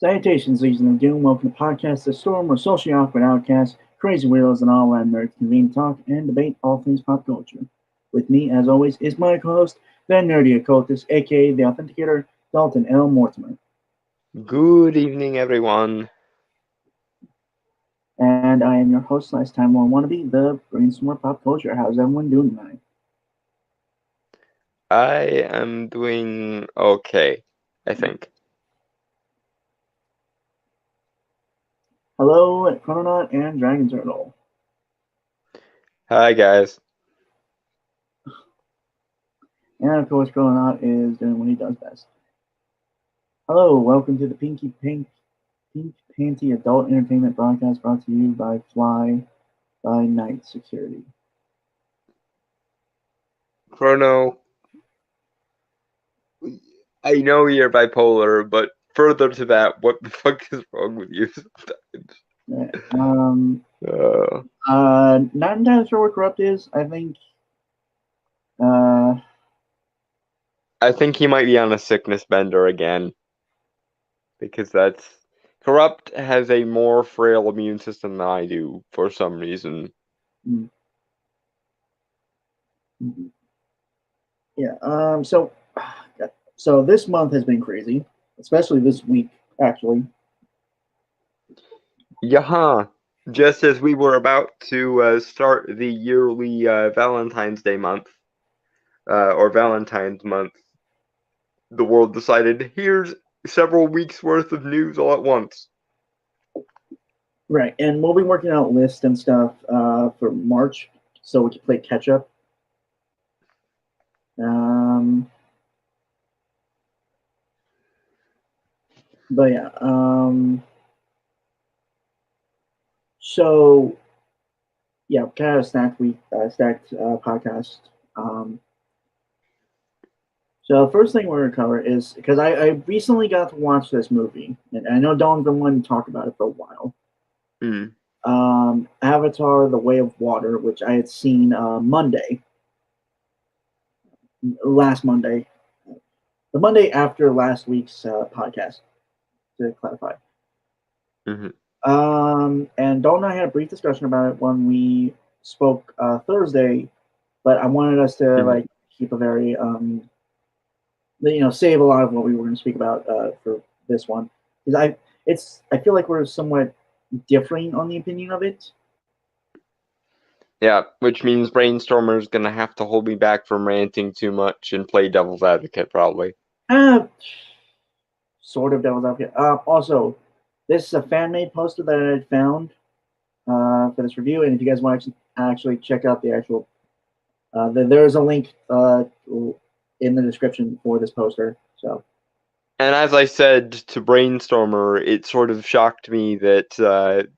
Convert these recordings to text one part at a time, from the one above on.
Salutations, Legion of Doom. Welcome to Podcast The Storm, where socially awkward outcasts, crazy weirdos, and all land nerds convene to talk and debate all things pop culture. With me, as always, is my co-host, the nerdy occultist, aka the Authenticator, Dalton L. Mortimer. Good evening, everyone. And I am your host, last time one wannabe, the Brainstormer Pop Culture. How's everyone doing tonight? I am doing okay, I think. Hello, Chrononaut and Dragon Turtle. Hi, guys. And of course, Chrononaut is doing what he does best. Hello, welcome to the Pink Panty Adult Entertainment Broadcast, brought to you by Fly by Night Security. Chrono, I know you're bipolar, but further to that, what the fuck is wrong with you sometimes? Not entirely sure what Corrupt is. I think he might be on a sickness bender again. Because Corrupt has a more frail immune system than I do, for some reason. Yeah, so this month has been crazy, especially this week, actually. Yeah, just as we were about to start the yearly Valentine's Day month, or Valentine's month, the world decided, here's several weeks worth of news all at once. Right, and we'll be working out lists and stuff for March, so we can play catch up. But yeah, so yeah, kind of stacked week, stacked podcast. So the first thing we're going to cover is, because I recently got to watch this movie, and I know Dawn's been wanting to talk about it for a while. Avatar: The Way of Water, which I had seen last Monday, the Monday after last week's podcast, to clarify. And Dalton and I had a brief discussion about it when we spoke Thursday, but I wanted us to keep a very save a lot of what we were going to speak about for this one, because I feel like we're somewhat differing on the opinion of it. Yeah, which means Brainstormer's gonna have to hold me back from ranting too much and play devil's advocate, probably. Sort of devil's advocate. Also, this is a fan-made poster that I found for this review, and if you guys want to actually check out the actual, there's a link in the description for this poster. So. And as I said to Brainstormer, it sort of shocked me that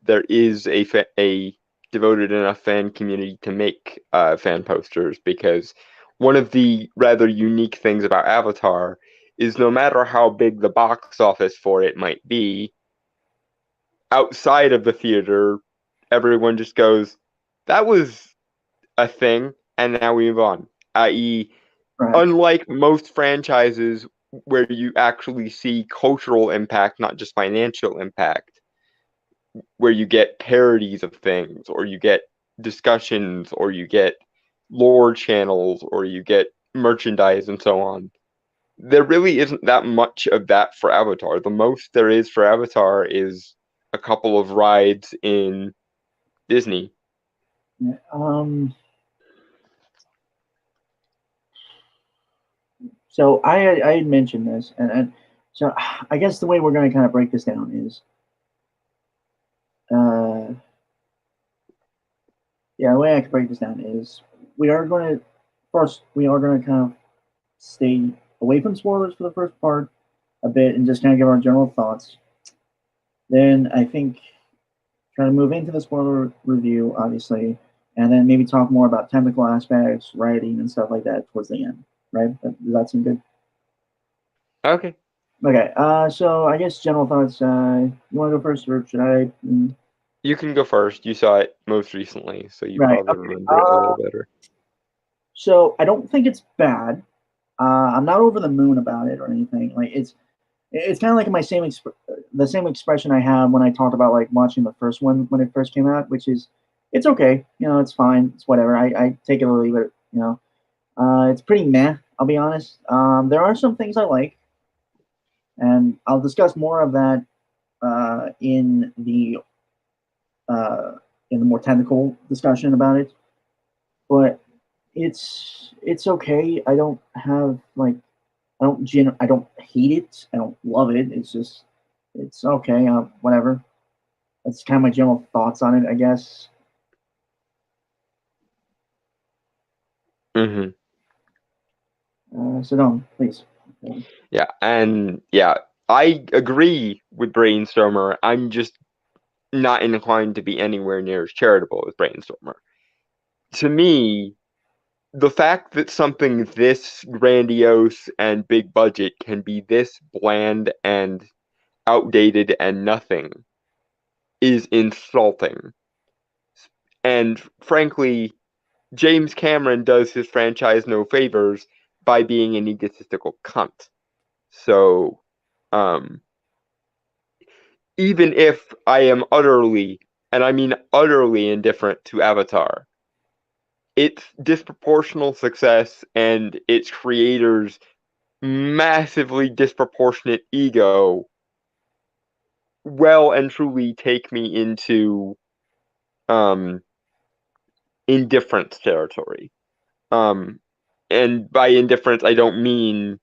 there is a devoted enough fan community to make fan posters, because one of the rather unique things about Avatar is no matter how big the box office for it might be, outside of the theater, everyone just goes, that was a thing, and now we move on. I.e., unlike most franchises where you actually see cultural impact, not just financial impact, where you get parodies of things, or you get discussions, or you get lore channels, or you get merchandise and so on. There really isn't that much of that for Avatar. The most there is for Avatar is a couple of rides in Disney. So I mentioned this, and so I guess the way we're going to kind of break this down is, Yeah, the way I can break this down is we are going to kind of stay away from spoilers for the first part a bit and just kind of give our general thoughts. Then I think try to move into the spoiler review, obviously, and then maybe talk more about technical aspects, writing, and stuff like that towards the end. Right? Does that seem good? Okay. Okay. So I guess general thoughts. You want to go first, or should I? You can go first. You saw it most recently, so you Right. probably Okay. remember it a little better. So I don't think it's bad. I'm not over the moon about it or anything. Like it's kind of like the same expression I had when I talked about like watching the first one when it first came out, which is it's okay, it's fine, it's whatever. I take it or leave it, it's pretty meh. I'll be honest. There are some things I like, and I'll discuss more of that uh, in the more technical discussion about it. But it's okay. I don't have like I don't hate it. I don't love it. It's just it's okay. Whatever. That's kind of my general thoughts on it, I guess. Mm-hmm. So Dom, please. Yeah, and yeah, I agree with Brainstormer. I'm just not inclined to be anywhere near as charitable as Brainstormer. To me, the fact that something this grandiose and big budget can be this bland and outdated and nothing is insulting. And frankly, James Cameron does his franchise no favors by being an egotistical cunt. So, um, even if I am utterly, and I mean utterly indifferent to Avatar, its disproportional success and its creators' massively disproportionate ego well and truly take me into um indifference territory. Um and by indifference I don't mean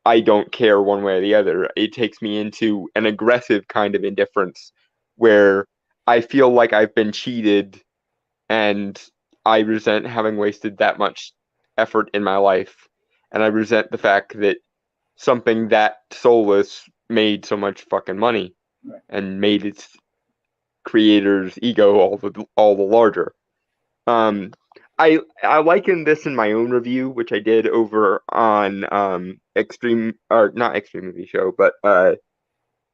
I don't care one way or the other. It takes me into an aggressive kind of indifference where I feel like I've been cheated and I resent having wasted that much effort in my life. And I resent the fact that something that soulless made so much fucking money and made its creator's ego all the larger. Um, I likened this in my own review, which I did over on Extreme or not Extreme Movie Show, but I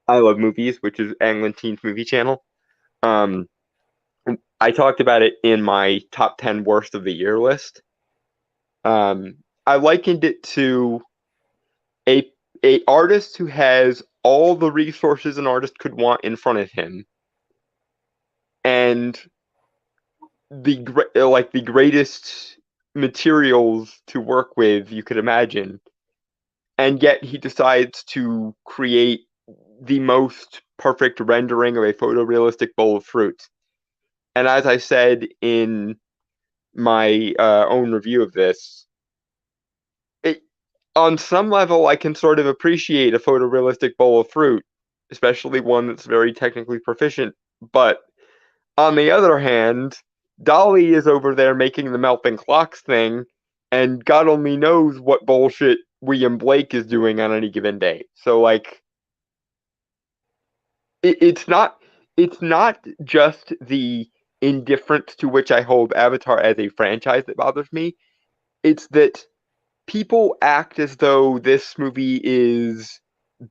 Love Movies, which is Anglin movie channel. Um, I talked about it in my top 10 worst of the year list. I likened it to a a artist who has all the resources an artist could want in front of him, and the greatest materials to work with you could imagine, and yet he decides to create the most perfect rendering of a photorealistic bowl of fruit. And as I said in my own review of this, it, on some level, I can sort of appreciate a photorealistic bowl of fruit, especially one that's very technically proficient. But on the other hand, Dolly is over there making the melting clocks thing, and God only knows what bullshit William Blake is doing on any given day. So, like, it's not just the indifference to which I hold Avatar as a franchise that bothers me. It's that people act as though this movie is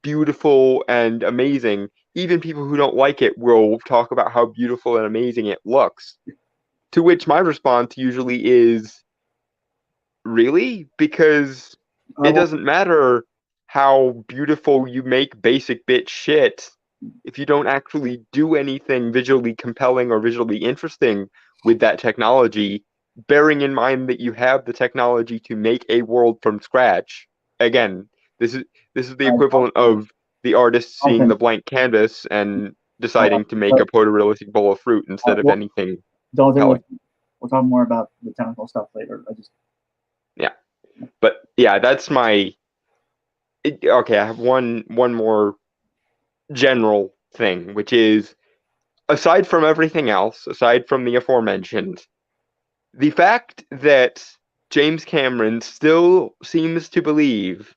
beautiful and amazing. Even people who don't like it will talk about how beautiful and amazing it looks. To which my response usually is, really? Because it doesn't matter how beautiful you make basic bitch shit if you don't actually do anything visually compelling or visually interesting with that technology, bearing in mind that you have the technology to make a world from scratch. Again, this is the equivalent of the artist seeing the blank canvas and deciding to make a photorealistic bowl of fruit instead of anything compelling. We'll talk more about the technical stuff later. Yeah, but yeah, that's my. Okay, I have one more general thing, which is aside from everything else, aside from the aforementioned, the fact that James Cameron still seems to believe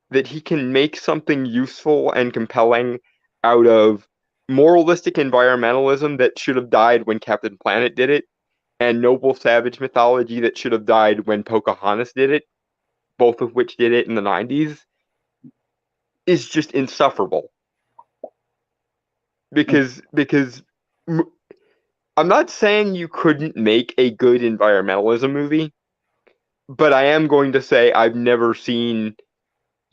that he can make something useful and compelling out of moralistic environmentalism that should have died when Captain Planet did it, and noble savage mythology that should have died when Pocahontas did it, both of which did it in the 90s, is just insufferable. Because I'm not saying you couldn't make a good environmentalism movie, but I am going to say I've never seen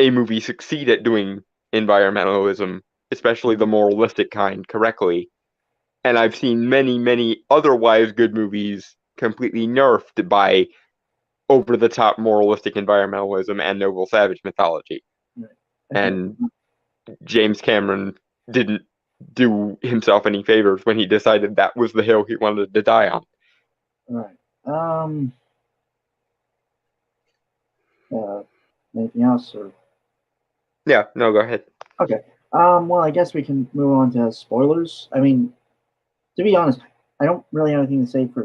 a movie succeed at doing environmentalism, especially the moralistic kind, correctly. And I've seen many, many otherwise good movies completely nerfed by over-the-top moralistic environmentalism and noble savage mythology. And James Cameron didn't do himself any favors when he decided that was the hill he wanted to die on. Right. Anything else? Or yeah, no, go ahead. Okay. Well, I guess we can move on to spoilers. I mean, to be honest, I don't really have anything to say for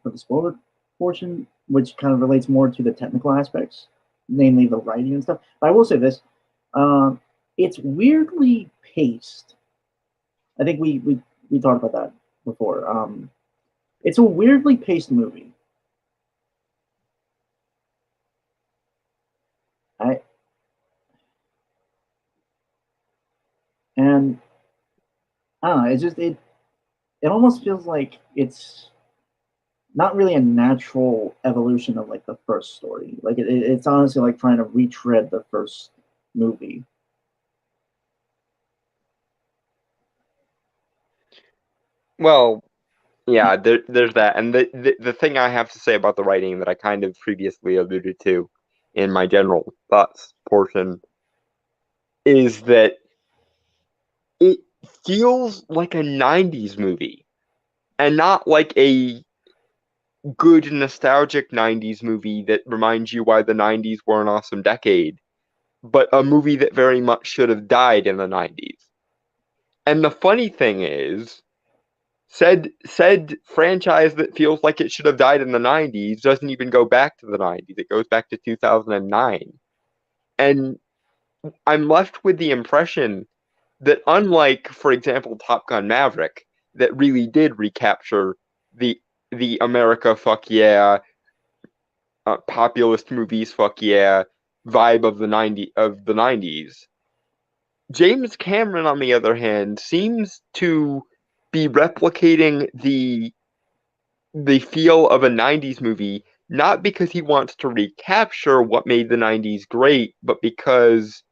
the spoiler portion, which kind of relates more to the technical aspects, namely the writing and stuff. But I will say this: it's weirdly paced. I think we talked about that before. It's a weirdly paced movie. And I don't know, it's just it almost feels like it's not really a natural evolution of like the first story. Like it's honestly like trying to retread the first movie. Well, yeah, there's that. And the thing I have to say about the writing that I kind of previously alluded to in my general thoughts portion is that it feels like a 90s movie and not like a good nostalgic 90s movie that reminds you why the 90s were an awesome decade, but a movie that very much should have died in the 90s. And the funny thing is, said franchise that feels like it should have died in the 90s doesn't even go back to the 90s. It goes back to 2009. And I'm left with the impression that unlike, for example, Top Gun Maverick, that really did recapture the America fuck yeah, populist movies fuck yeah vibe of the 90s. James Cameron, on the other hand, seems to be replicating the feel of a 90s movie, not because he wants to recapture what made the 90s great, but because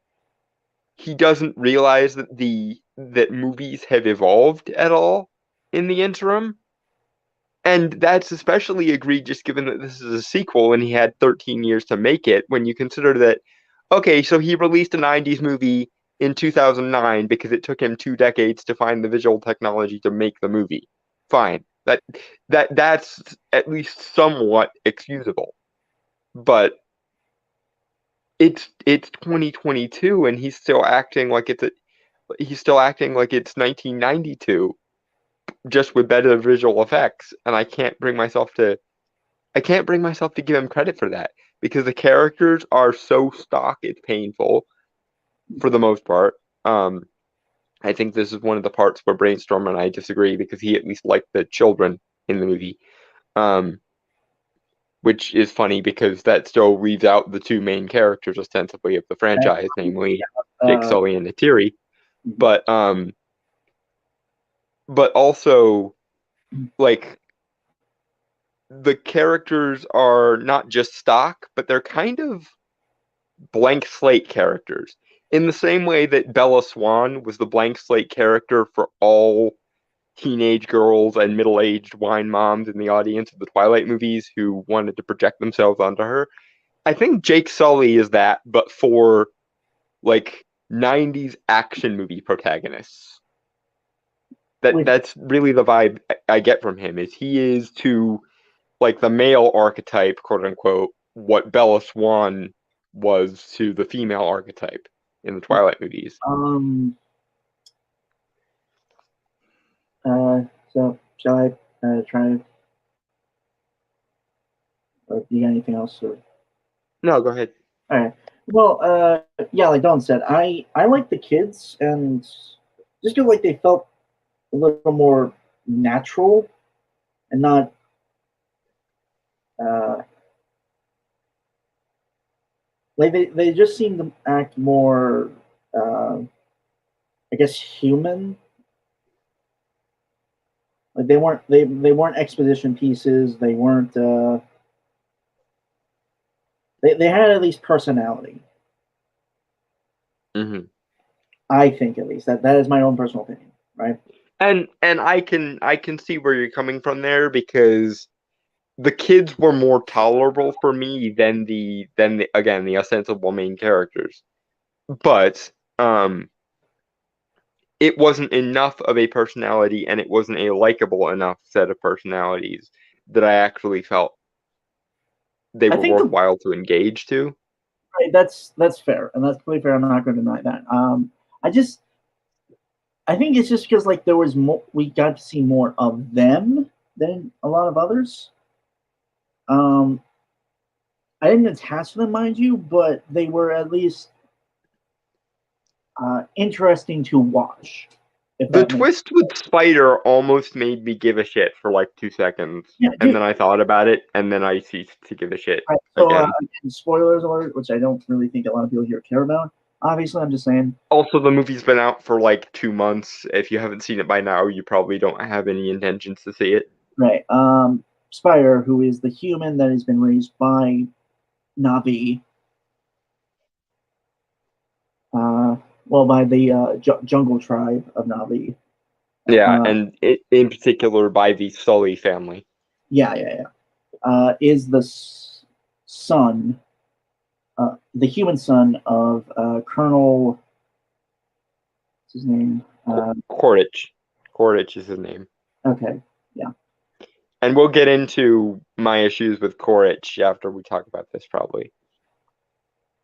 he doesn't realize that movies have evolved at all in the interim. And that's especially egregious given that this is a sequel and he had 13 years to make it, when you consider that, okay, so he released a 90s movie in 2009 because it took him 2 decades to find the visual technology to make the movie. Fine. That's at least somewhat excusable. But it's 2022 and he's still acting like it's 1992, just with better visual effects, and I can't bring myself to give him credit for that, because the characters are so stock it's painful for the most part. I think this is one of the parts where Brainstorm and I disagree, because he at least liked the children in the movie. Which is funny because that still leaves out the two main characters ostensibly of the franchise, namely Jake Sully and Neytiri. But also, like, the characters are not just stock, but they're kind of blank slate characters. In the same way that Bella Swan was the blank slate character for all teenage girls and middle-aged wine moms in the audience of the Twilight movies who wanted to project themselves onto her, I think Jake Sully is that, but for like 90s action movie protagonists. That's really the vibe I get from him, is he is to like the male archetype, quote unquote, what Bella Swan was to the female archetype in the Twilight movies. So shall I try? Or you got anything else? Or... No, go ahead. All right. Well, yeah, like Don said, I like the kids, and just feel like they felt a little more natural and not uh, like they just seem to act more, I guess, human. Like they weren't exposition pieces. They weren't. They had at least personality. Mm-hmm. I think at least that is my own personal opinion, right? And I can see where you're coming from there, because the kids were more tolerable for me than the again the ostensible main characters. But it wasn't enough of a personality, and it wasn't a likable enough set of personalities that I actually felt they I were think worthwhile to engage to. right, that's fair, and that's completely fair. I'm not going to deny that. I just I think it's just because like there was more, we got to see more of them than a lot of others. Um, I didn't attach to them, mind you, but they were at least interesting to watch. If The that makes twist with Spider almost made me give a shit for like 2 seconds, yeah, and dude. then I thought about it, and then I ceased to give a shit Right, so again. again, spoilers alert, which I don't really think a lot of people here care about. Obviously, I'm just saying. Also, the movie's been out for like 2 months. If you haven't seen it by now, you probably don't have any intentions to see it. Right. Spire, who is the human that has been raised by Navi, uh, well, by the jungle tribe of Navi. Yeah, Uh, and in particular by the Sully family. yeah. Is the son, the human son of Colonel. What's his name? Quaritch. Quaritch is his name. Okay, yeah. And we'll get into my issues with Quaritch after we talk about this, probably.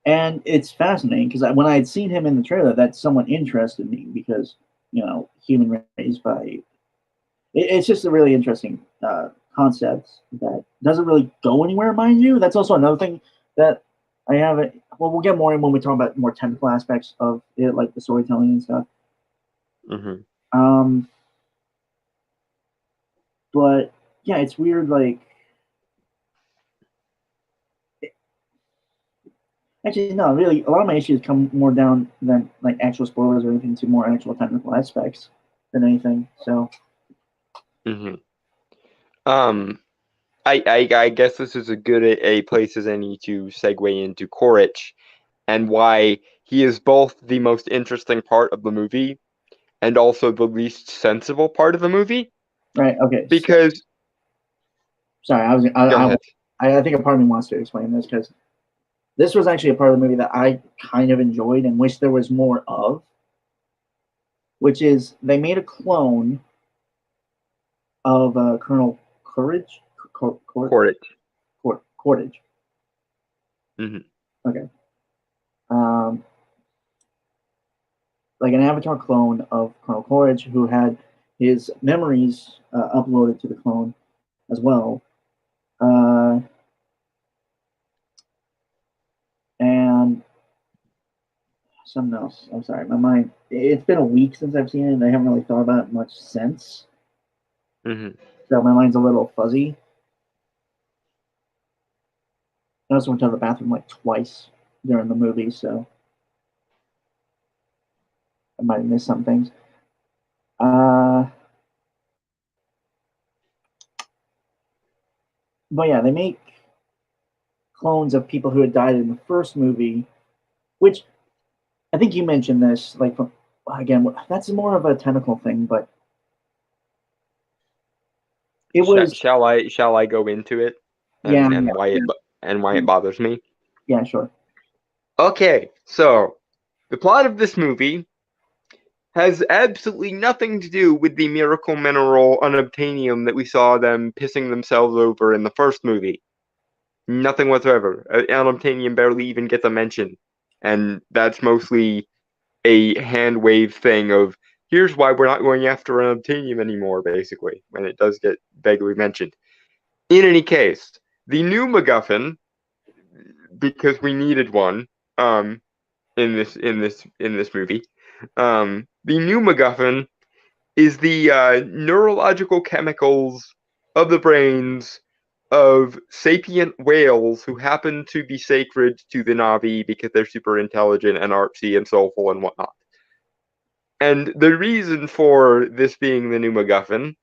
And it's fascinating because when I had seen him in the trailer, that somewhat interested me because human raised by. It's just a really interesting concept that doesn't really go anywhere, mind you. That's also another thing that I haven't. Well, we'll get more in when we talk about more technical aspects of it, like the storytelling and stuff. Mm-hmm. But yeah, it's weird. Like, actually, no, really, a lot of my issues come more down than like actual spoilers or anything to more actual technical aspects than anything. So, Mm-hmm. I guess this is a good a place as any to segue into Quaritch and why he is both the most interesting part of the movie and also the least sensible part of the movie. right, okay. Because Sorry, go ahead. I think a part of me wants to explain this because this was actually a part of the movie that I kind of enjoyed and wish there was more of, which is they made a clone of Colonel Courage. Quaritch. Cordage. Mm-hmm. Okay. Um, like an avatar clone of Colonel Courage who had his memories uploaded to the clone as well. And something else. I'm sorry, my mind. It's been a week since I've seen it, and I haven't really thought about it much since. Mm-hmm. So my mind's a little fuzzy. I also went to the bathroom like twice during the movie, so I might have missed some things. But yeah, they make clones of people who had died in the first movie, which I think you mentioned this. Like, again, that's more of a technical thing, but it was Shall I go into it yeah, and why it bothers me? yeah, sure. Okay, so the plot of this movie has absolutely nothing to do with the miracle mineral unobtainium that we saw them pissing themselves over in the first movie. Nothing whatsoever. Unobtainium barely even gets a mention, and that's mostly a hand wave thing of here's why we're not going after unobtainium anymore, basically, when it does get vaguely mentioned. In any case, the new MacGuffin, because we needed one, in this movie, the new MacGuffin is the neurological chemicals of the brains of sapient whales who happen to be sacred to the Na'vi because they're super intelligent and artsy and soulful and whatnot. And the reason for this being the new MacGuffin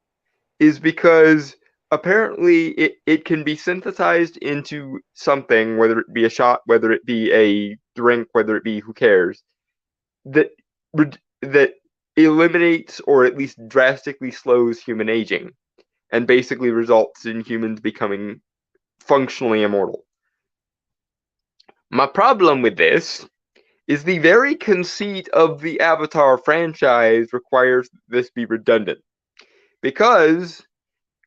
is because apparently it can be synthesized into something, whether it be a shot, whether it be a drink, whether it be who cares, that that eliminates or at least drastically slows human aging and basically results in humans becoming functionally immortal. My problem with this is the very conceit of the Avatar franchise requires this be redundant. Because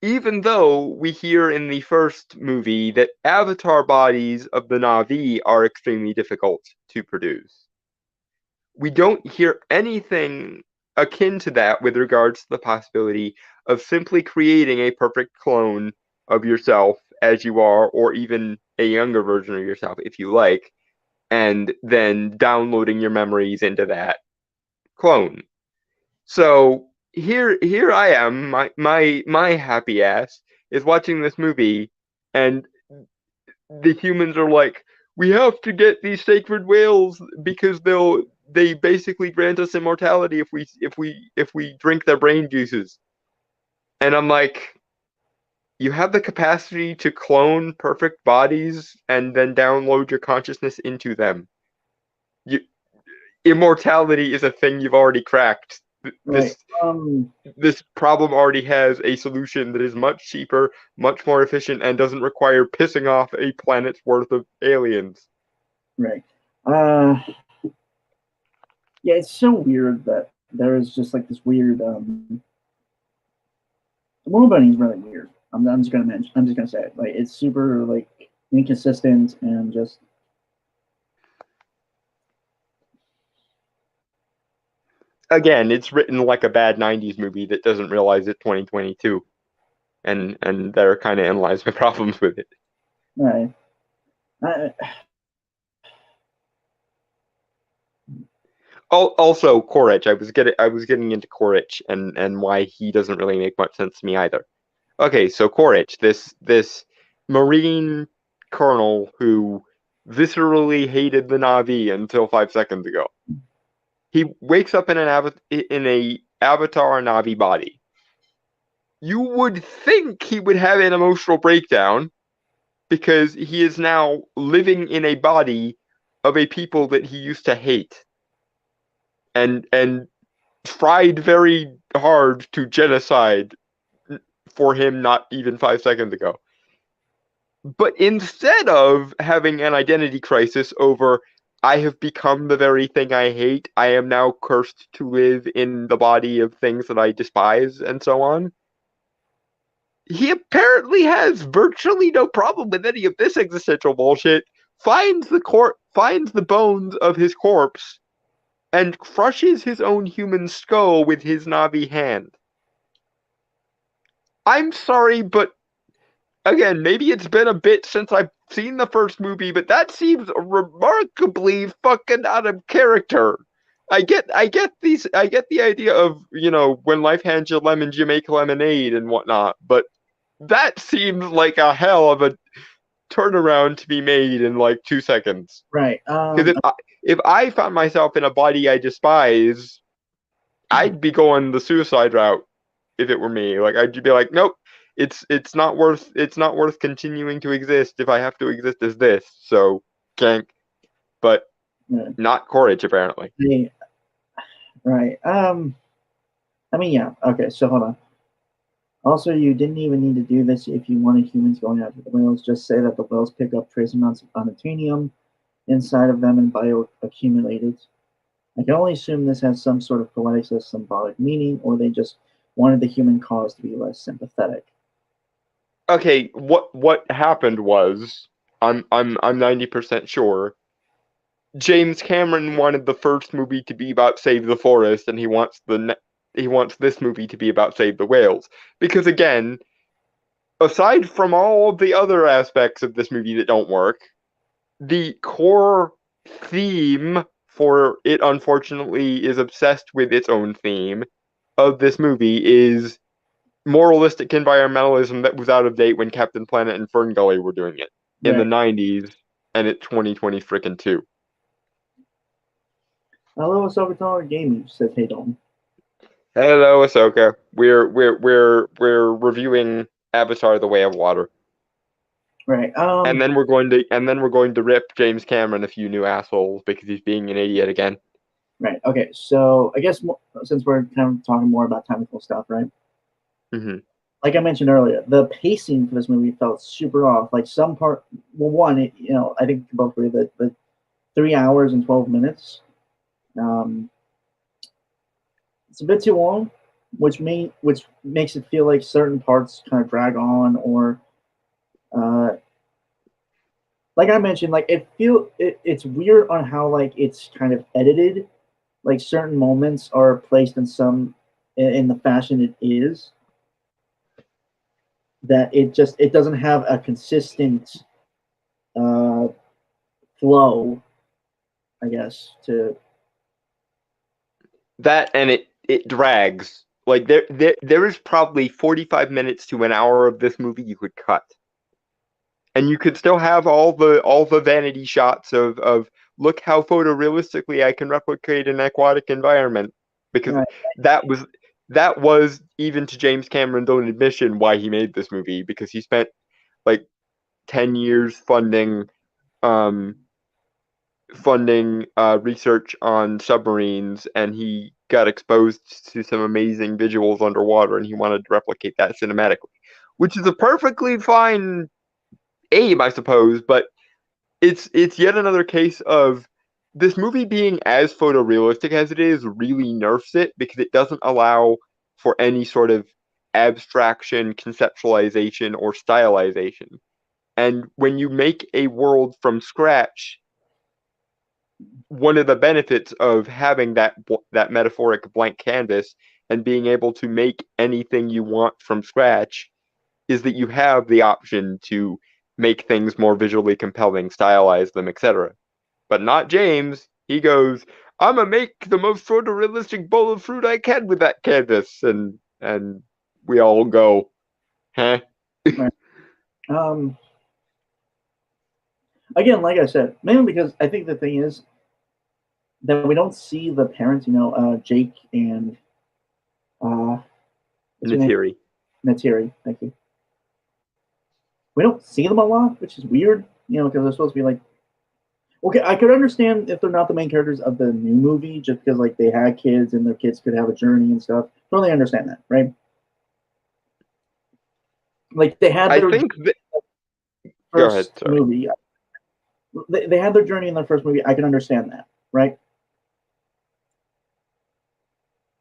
even though we hear in the first movie that Avatar bodies of the Na'vi are extremely difficult to produce, we don't hear anything akin to that with regards to the possibility of simply creating a perfect clone of yourself as you are, or even a younger version of yourself if you like, and then downloading your memories into that clone. So here I am, my happy ass is watching this movie, and the humans are like, we have to get these sacred whales because they basically grant us immortality if we drink their brain juices. And I'm like, you have the capacity to clone perfect bodies and then download your consciousness into them. Immortality is a thing you've already cracked. Right. This problem already has a solution that is much cheaper, much more efficient, and doesn't require pissing off a planet's worth of aliens. Right. Yeah, it's so weird that there is just like this weird. The Moon Bunny is really weird. I'm just gonna mention. I'm just gonna say it. Like it's super like inconsistent and just. Again, it's written like a bad '90s movie that doesn't realize it's 2022, and there kind of lies my problems with it. Right. Also, Quaritch. I was getting into Quaritch and why he doesn't really make much sense to me either. Okay, so Quaritch, this Marine colonel who viscerally hated the Na'vi until 5 seconds ago. He wakes up in a Avatar Na'vi body. You would think he would have an emotional breakdown because he is now living in a body of a people that he used to hate and tried very hard to genocide for him not even 5 seconds ago. But instead of having an identity crisis over, I have become the very thing I hate, I am now cursed to live in the body of things that I despise, and so on, he apparently has virtually no problem with any of this existential bullshit, finds the bones of his corpse, and crushes his own human skull with his Na'vi hand. I'm sorry, but again, maybe it's been a bit since I've seen the first movie, but that seems remarkably fucking out of character. I get the idea of, when life hands you lemons, you make lemonade and whatnot, but that seems like a hell of a turnaround to be made in like 2 seconds. Right. Because if I found myself in a body I despise, I'd be going the suicide route if it were me. Like I'd be like, nope, it's not worth continuing to exist if I have to exist as this. So can't. But not Quaritch apparently. Right. I mean, yeah. Okay. So hold on. Also, you didn't even need to do this if you wanted humans going after the whales. Just say that the whales pick up trace amounts of unobtainium inside of them and bioaccumulated. I can only assume this has some sort of poetic or symbolic meaning, or they just wanted the human cause to be less sympathetic. Okay, what happened was, I'm 90% sure, James Cameron wanted the first movie to be about Save the Forest, and he wants the this movie to be about Save the Whales. Because again, aside from all of the other aspects of this movie that don't work, the core theme for it, unfortunately, is obsessed with its own theme of this movie is moralistic environmentalism that was out of date when Captain Planet and Fern Gully were doing it in the 90s, and it's 2020 frickin' 2. Hello, Ahsoka Gaming, says Hey Dalton. Hello, Ahsoka. We're reviewing Avatar: The Way of Water. Right. And then we're going to rip James Cameron a few new assholes because he's being an idiot again. Right. Okay. So I guess since we're kind of talking more about technical stuff, right? Mm-hmm. Like I mentioned earlier, the pacing for this movie felt super off. Like some part, well, one, I think both agree that the 3 hours and 12 minutes, it's a bit too long, which makes it feel like certain parts kind of drag on, or like I mentioned, like it's weird on how like it's kind of edited. Like certain moments are placed in the fashion it is, that it doesn't have a consistent flow, I guess, to that, and it drags. Like there is probably 45 minutes to an hour of this movie you could cut, and you could still have all the vanity shots of look how photorealistically I can replicate an aquatic environment, because right. that was even to James Cameron's own admission why he made this movie, because he spent like 10 years funding research on submarines, and he got exposed to some amazing visuals underwater, and he wanted to replicate that cinematically, which is a perfectly fine aim, I suppose, but it's yet another case of this movie being as photorealistic as it is really nerfs it, because it doesn't allow for any sort of abstraction, conceptualization, or stylization. And when you make a world from scratch, one of the benefits of having that metaphoric blank canvas and being able to make anything you want from scratch is that you have the option to make things more visually compelling, stylize them, etc. But not James. He goes, "I'm gonna make the most photorealistic bowl of fruit I can with that canvas," and we all go, "Huh?" Right. Again, like I said, mainly because I think the thing is that we don't see the parents, Jake and Neytiri. Neytiri, thank you. We don't see them a lot, which is weird, because they're supposed to be like. Okay, I could understand if they're not the main characters of the new movie, just because like they had kids and their kids could have a journey and stuff. Totally understand that, right? Like they had their first movie. They had their journey in their first movie. I can understand that, right?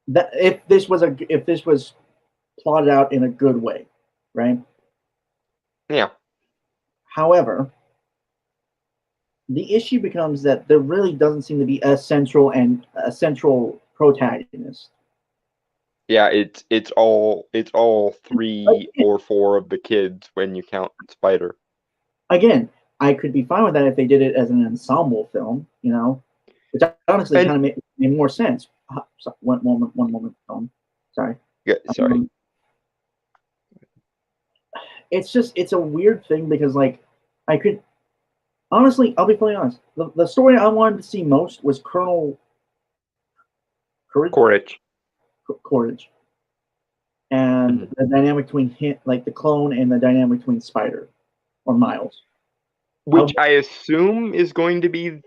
That if this was plotted out in a good way, right? Yeah. However, the issue becomes that there really doesn't seem to be a central protagonist. Yeah, it's all 3 or 4 of the kids when you count Spider. Again, I could be fine with that if they did it as an ensemble film, which honestly kind of made more sense. One moment, Tom. Sorry. Yeah, sorry. It's a weird thing because like I could honestly, I'll be fully honest. The story I wanted to see most was Colonel Quaritch. And the dynamic between him, like the clone, and the dynamic between Spider or Miles. Which I assume is going to be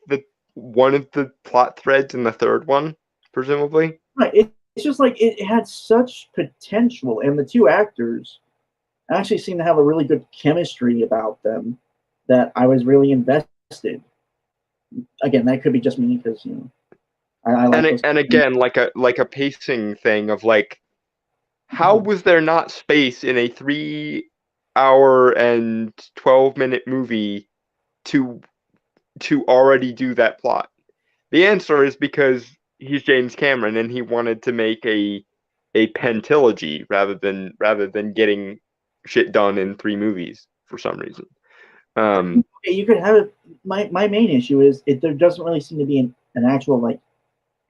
one of the plot threads in the third one, presumably. Right. It's just like it had such potential, and the two actors actually seem to have a really good chemistry about them that I was really invested. Again, that could be just me because I like and again, like a pacing thing of like, how was there not space in a 3-hour and 12-minute movie to already do that plot? The answer is because he's James Cameron and he wanted to make a a pentilogy rather than getting shit done in 3 movies for some reason. You could have it. My main issue is there doesn't really seem to be an actual like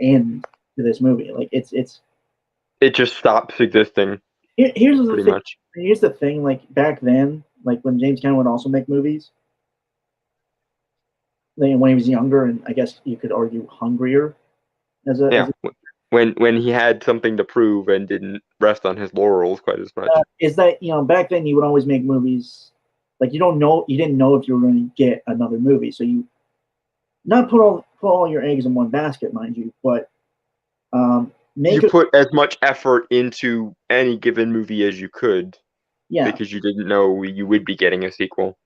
end to this movie. Like it just stops existing. Here's the pretty thing. much. Here's the thing. Like back then, like when James Cameron would also make movies, when he was younger, and I guess you could argue hungrier, as a when he had something to prove and didn't rest on his laurels quite as much. Is that back then you would always make movies like you didn't know if you were going to get another movie, so you not put all your eggs in one basket, mind you, but put as much effort into any given movie as you could, because you didn't know you would be getting a sequel.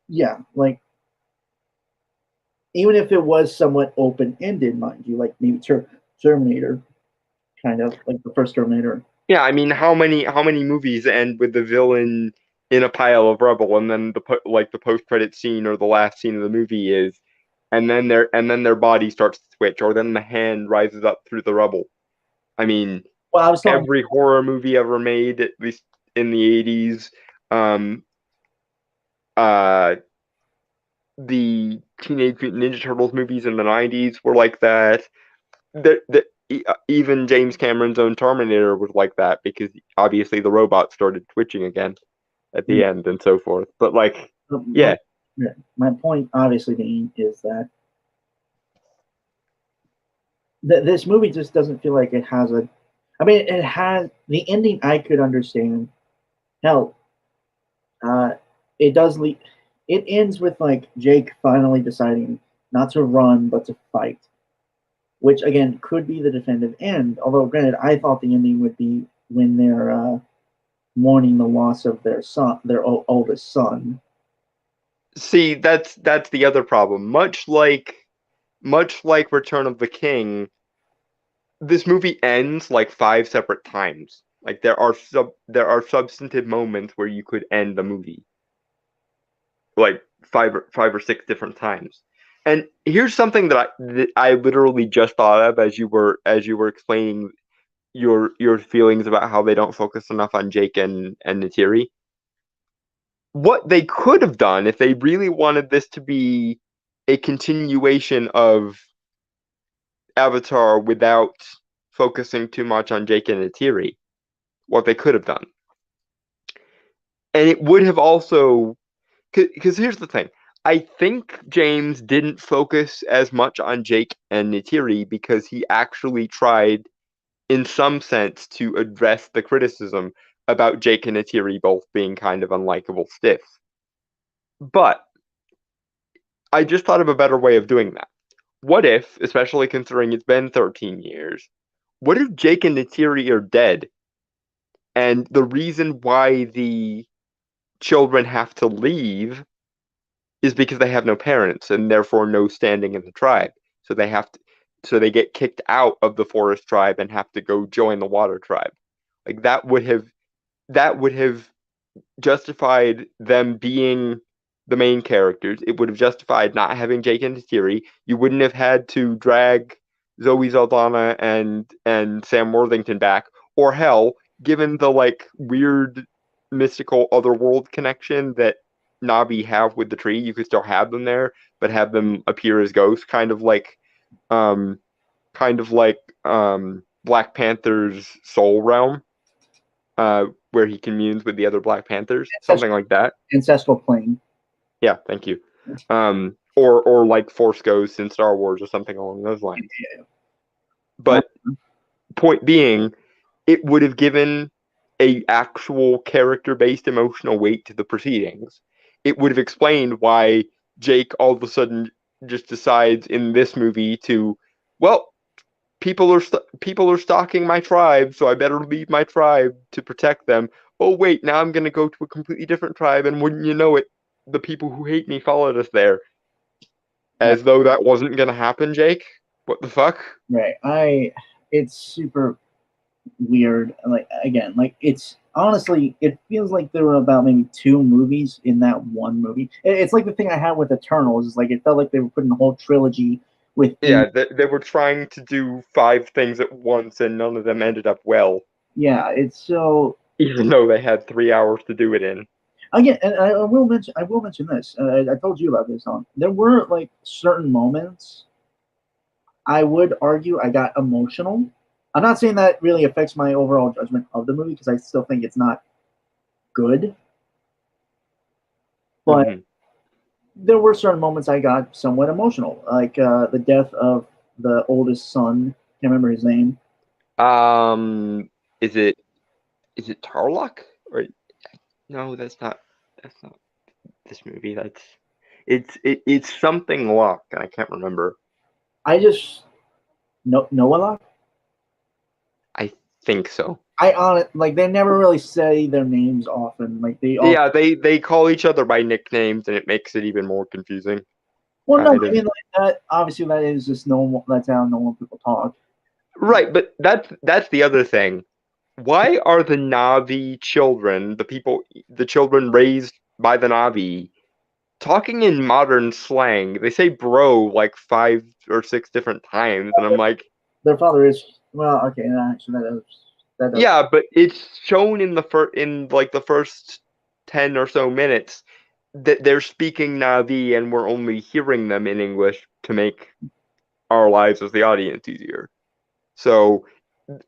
Yeah, like even if it was somewhat open-ended, mind you, like maybe Terminator, kind of like the first Terminator. Yeah, I mean, how many movies end with the villain in a pile of rubble, and then the post-credit scene or the last scene of the movie is, and then their body starts to switch, or then the hand rises up through the rubble. I mean, every horror movie ever made, at least in the 80s, the Teenage Mutant Ninja Turtles movies in the 90s were like that. Even James Cameron's own Terminator was like that, because obviously the robot started twitching again at the end and so forth. But like, yeah. My point obviously being is that this movie just doesn't feel like it has a. I mean, it has the ending. I could understand. Hell, it does lead. It ends with like Jake finally deciding not to run but to fight, which again could be the definitive end. Although, granted, I thought the ending would be when they're mourning the loss of their son, their oldest son. See, that's the other problem. Much like Return of the King, this movie ends like 5 separate times. Like there are substantive moments where you could end the movie, like five or 6 different times. And here's something that I literally just thought of as you were explaining your feelings about how they don't focus enough on Jake and Neytiri. What they could have done, if they really wanted this to be a continuation of Avatar without focusing too much on Jake and Neytiri, what they could have done. And it would have also, because here's the thing, I think James didn't focus as much on Jake and Neytiri because he actually tried, in some sense, to address the criticism about Jake and Neytiri both being kind of unlikable stiffs. But I just thought of a better way of doing that. What if, especially considering it's been 13 years, what if Jake and Neytiri are dead, and the reason why the children have to leave is because they have no parents and therefore no standing in the tribe. So they get kicked out of the forest tribe and have to go join the water tribe. Like that would have justified them being the main characters. It would have justified not having Jake and Neytiri. You wouldn't have had to drag Zoe Saldana and Sam Worthington back, or hell, given the like weird mystical otherworld connection that Na'vi have with the tree, you could still have them there, but have them appear as ghosts, kind of like Black Panther's soul realm, where he communes with the other Black Panthers, something like that. Ancestral plane. Yeah, thank you. Or like Force Ghosts in Star Wars or something along those lines. Yeah. But point being, it would have given a actual character-based emotional weight to the proceedings. It would have explained why Jake all of a sudden just decides in this movie to, well, people are stalking my tribe, so I better leave my tribe to protect them. Oh wait, now I'm gonna go to a completely different tribe, and wouldn't you know it, the people who hate me followed us there. As though that wasn't gonna happen, Jake. What the fuck? Right. It's super weird. Like again, like it's honestly, it feels like there were about maybe 2 movies in that one movie. It's like the thing I had with Eternals is like it felt like they were putting the whole trilogy with. Yeah, they were trying to do 5 things at once, and none of them ended up well. Yeah, it's so. Even though they had 3 hours to do it in. Again, and I will mention this. I told you about this. There were like certain moments. I would argue I got emotional. I'm not saying that really affects my overall judgment of the movie because I still think it's not good. But Mm-hmm. there were certain moments I got somewhat emotional, like the death of the oldest son. Can't remember his name. Um, is it Tarlock or no? That's not this movie. It's something Lock, and I can't remember. I just Noah. I think so. I on it like they never really say their names often. Like they all. Yeah, they call each other by nicknames, and it makes it even more confusing. Well, no, Kind I of. mean like that. Obviously, that is just normal. That's how normal people talk. Right, but that's the other thing. Why are the Navi children, the children raised by the Navi, talking in modern slang? They say bro like 5 or 6 different times, and I'm like, Their father is well. Okay, no, actually, that does. yeah, but it's shown in the first 10 or so minutes that they're speaking Navi, and we're only hearing them in English to make our lives as the audience easier. So,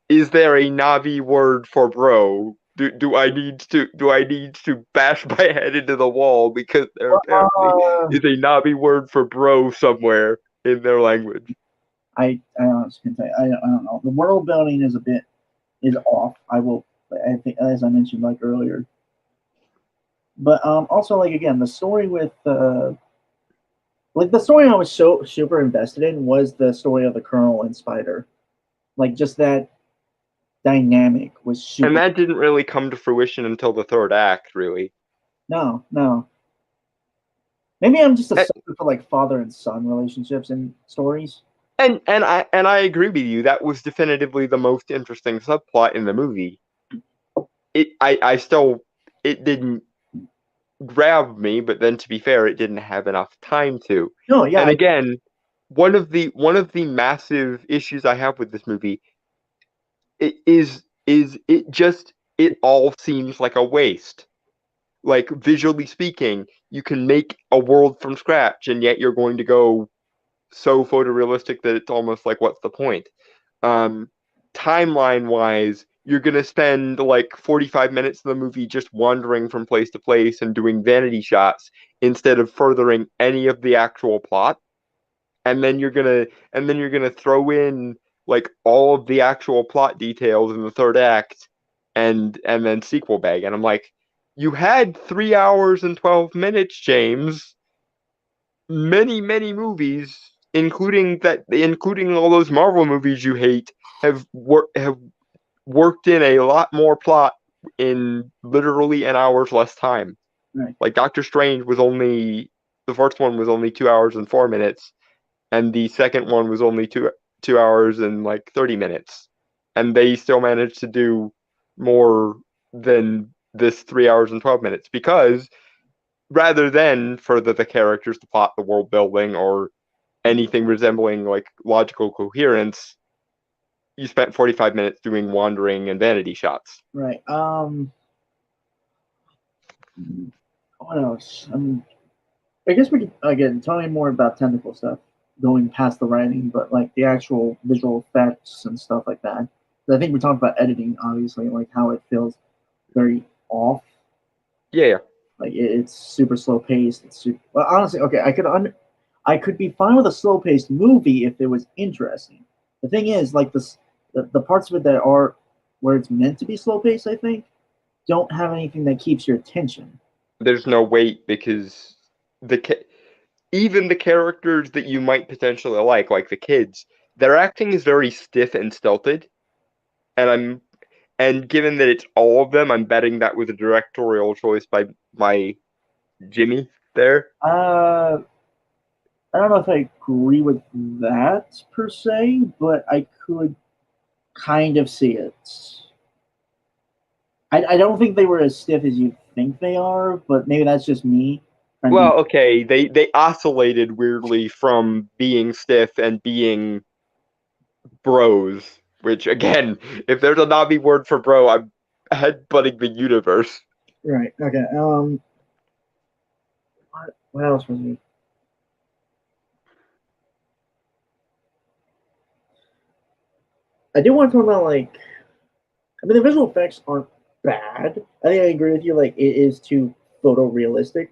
is there a Navi word for bro? Do I need to bash my head into the wall because there apparently Uh, is a Navi word for bro somewhere in their language? I honestly can tell you, I don't know. The world building is off. I think as I mentioned like earlier, but also like again the story with like the story I was so super invested in was the story of the Colonel and Spider. Like just that dynamic was And super. that didn't really come to fruition until the third act, really. No, no. Maybe I'm just a sucker for like father and son relationships and stories. And I agree with you. That was definitively the most interesting subplot in the movie. I still it didn't grab me, but then to be fair, it didn't have enough time to. No, yeah, And again, one of the massive issues I have with this movie is it all seems like a waste. Like visually speaking, you can make a world from scratch, and yet you're going to go so photorealistic that it's almost like what's the point? Um, Timeline wise, you're gonna spend like 45 minutes of the movie just wandering from place to place and doing vanity shots instead of furthering any of the actual plot. And then you're gonna throw in like all of the actual plot details in the third act and then sequel bag. And I'm like, you had 3 hours and 12 minutes, James. Many movies, including all those Marvel movies you hate, have worked in a lot more plot in literally an hour's less time. right, Like Doctor Strange was only the first one was only 2 hours and 4 minutes, and the second one was only two hours and like 30 minutes, and they still managed to do more than this 3 hours and 12 minutes because rather than further the characters, the plot, the world building, or anything resembling like logical coherence, you spent 45 minutes doing wandering and vanity shots. right. What else? I guess we could again tell me more about technical stuff, going past the writing, but like the actual visual effects and stuff like that. I think we talked about editing, obviously, like how it feels very off. Yeah, Like it's super slow paced. It's super, well, honestly, okay, I could be fine with a slow paced movie if it was interesting. The thing is, like the parts of it that are where it's meant to be slow paced, I think, don't have anything that keeps your attention. there's no weight because the even the characters that you might potentially like the kids, their acting is very stiff and stilted, and given that it's all of them, I'm betting that was a directorial choice by my Jimmy there. Uh, I don't know if I agree with that per se, but I could kind of see it. I don't think they were as stiff as you think they are, but maybe that's just me. Trying to be, Well, okay, they oscillated weirdly from being stiff and being bros. Which, again, if there's a Navi word for bro, I'm headbutting the universe. Right. Okay. What else was me? I do want to talk about like, I mean, the visual effects aren't bad. I think I agree with you. Like, it is too photorealistic.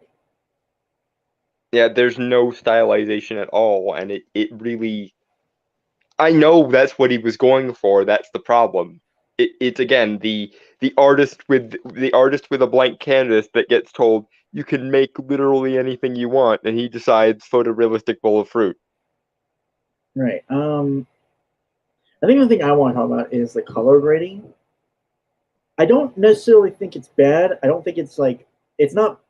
Yeah, there's no stylization at all, and it really. I know that's what he was going for. That's the problem. It's again the artist with a blank canvas that gets told you can make literally anything you want, and he decides photorealistic bowl of fruit. Right. I think the thing I want to talk about is the color grading. I don't necessarily think it's bad. I don't think it's like it's not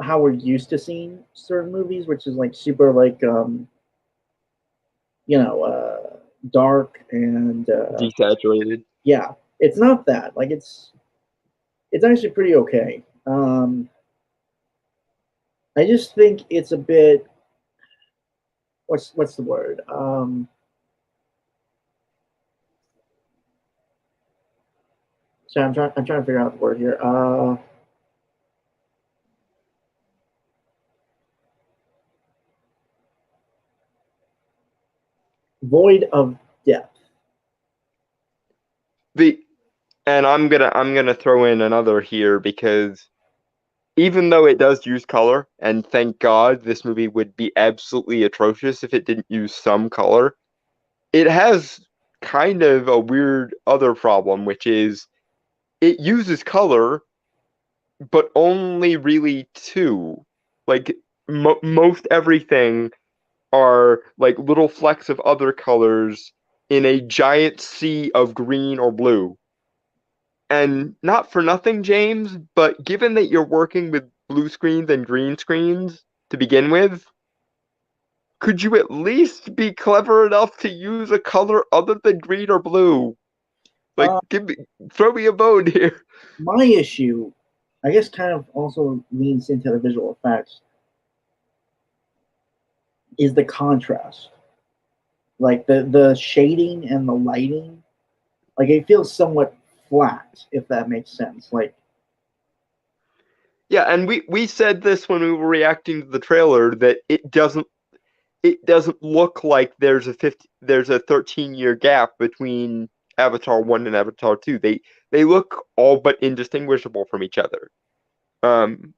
how we're used to seeing certain movies, which is like super like you know dark and Desaturated. yeah, it's not that. Like it's actually pretty okay. I just think it's a bit what's the word? So I'm trying to figure out the word here. Void of depth. And I'm gonna throw in another here because even though it does use color, and thank God this movie would be absolutely atrocious if it didn't use some color, it has kind of a weird other problem, which is it uses color, but only really two. Like most everything are like little flecks of other colors in a giant sea of green or blue. And not for nothing, James, but given that you're working with blue screens and green screens to begin with, could you at least be clever enough to use a color other than green or blue? Like, Uh, throw me a bone here. my issue, I guess, kind of also leans into the visual effects, is the contrast. Like the shading and the lighting, like it feels somewhat flat, if that makes sense. Like, Yeah, and we said this when we were reacting to the trailer that it doesn't look like there's a 13-year gap between Avatar 1 and Avatar 2. They look all but indistinguishable from each other. Um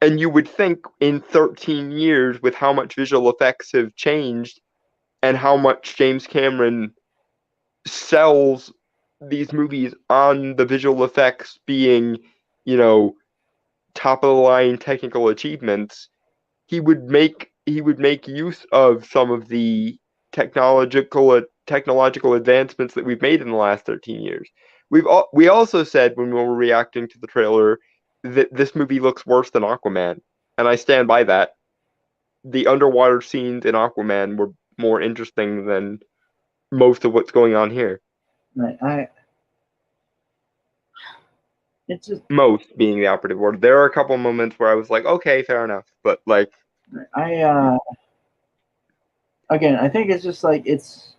and you would think in 13 years with how much visual effects have changed and how much James Cameron sells these movies on the visual effects being, you know, top of the line technical achievements, he would make use of some of the technological advancements that we've made in the last 13 years. We also said when we were reacting to the trailer that this movie looks worse than Aquaman, and I stand by that. The underwater scenes in Aquaman were more interesting than most of what's going on here. right, I it's just Most being the operative word. There are a couple moments where I was like, okay, fair enough, but like, I again, I think it's just like it's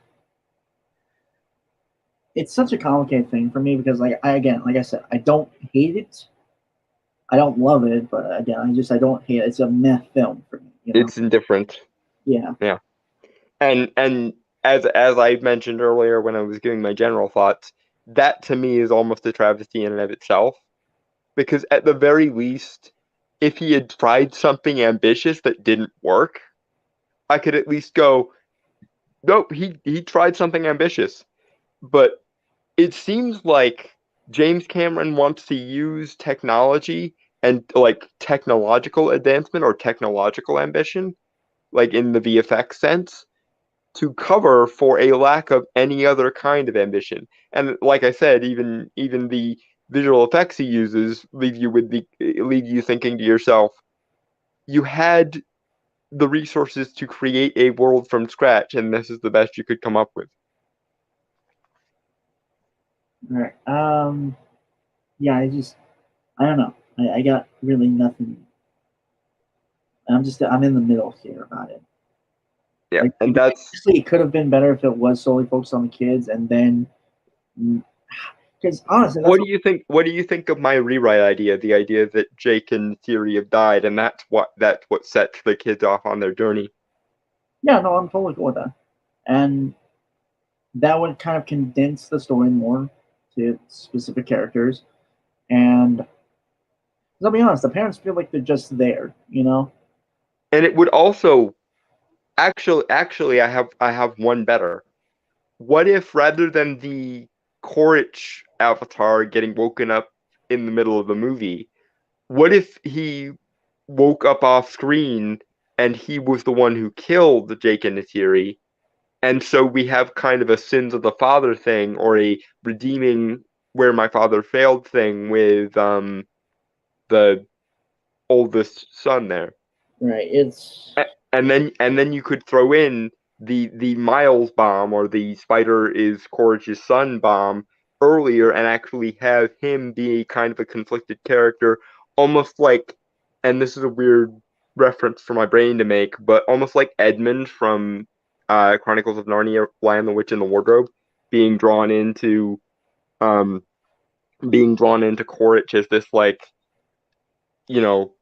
such a complicated thing for me because like I again, like I said, I don't hate it. I don't love it, but again, I don't hate it. It's a meh film for me, you know? it's indifferent. Yeah. Yeah. And as I mentioned earlier when I was giving my general thoughts, that to me is almost a travesty in and of itself. Because at the very least, if he had tried something ambitious that didn't work, I could at least go, nope, he tried something ambitious. But it seems like James Cameron wants to use technology and like technological advancement or technological ambition, like in the VFX sense, to cover for a lack of any other kind of ambition. And like I said, even the visual effects he uses leave you thinking to yourself, you had the resources to create a world from scratch, and this is the best you could come up with. All right. Yeah, I don't know. I got really nothing. I'm in the middle here about it. Yeah, like, and that's obviously it could have been better if it was solely focused on the kids, and then because honestly, what do you think? What do you think of my rewrite idea? The idea that Jake and Theory have died, and that's what sets the kids off on their journey. Yeah, no, I'm totally cool with that, and that would kind of condense the story more to specific characters. And I'll be honest, the parents feel like they're just there, you know. And it would also actually I have one better. What if rather than the Quaritch avatar getting woken up in the middle of the movie, what if he woke up off screen and he was the one who killed Jake and Neytiri? And so we have kind of a sins of the father thing, or a redeeming where my father failed thing with the oldest son there. Right. It's And then you could throw in the Miles bomb, or the Spider is Quaritch's son bomb earlier, and actually have him be kind of a conflicted character, almost like, and this is a weird reference for my brain to make, but almost like Edmund from Chronicles of Narnia, Lion, the Witch, and the Wardrobe, being drawn into um Quaritch as this, like,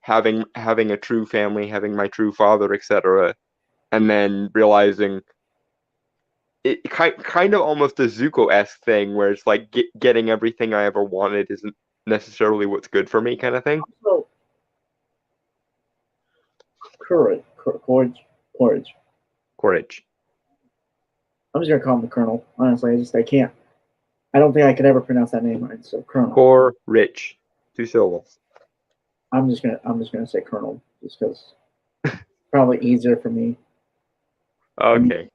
having a true family, having my true father, etc., and then realizing it kind of almost a Zuko-esque thing, where it's like getting everything I ever wanted isn't necessarily what's good for me, kind of thing. also Quaritch. I'm just gonna call him the Colonel. Honestly, I can't. I don't think I could ever pronounce that name right. So Colonel. Quaritch. 2 syllables. I'm just gonna say Colonel just because probably easier for me. Okay.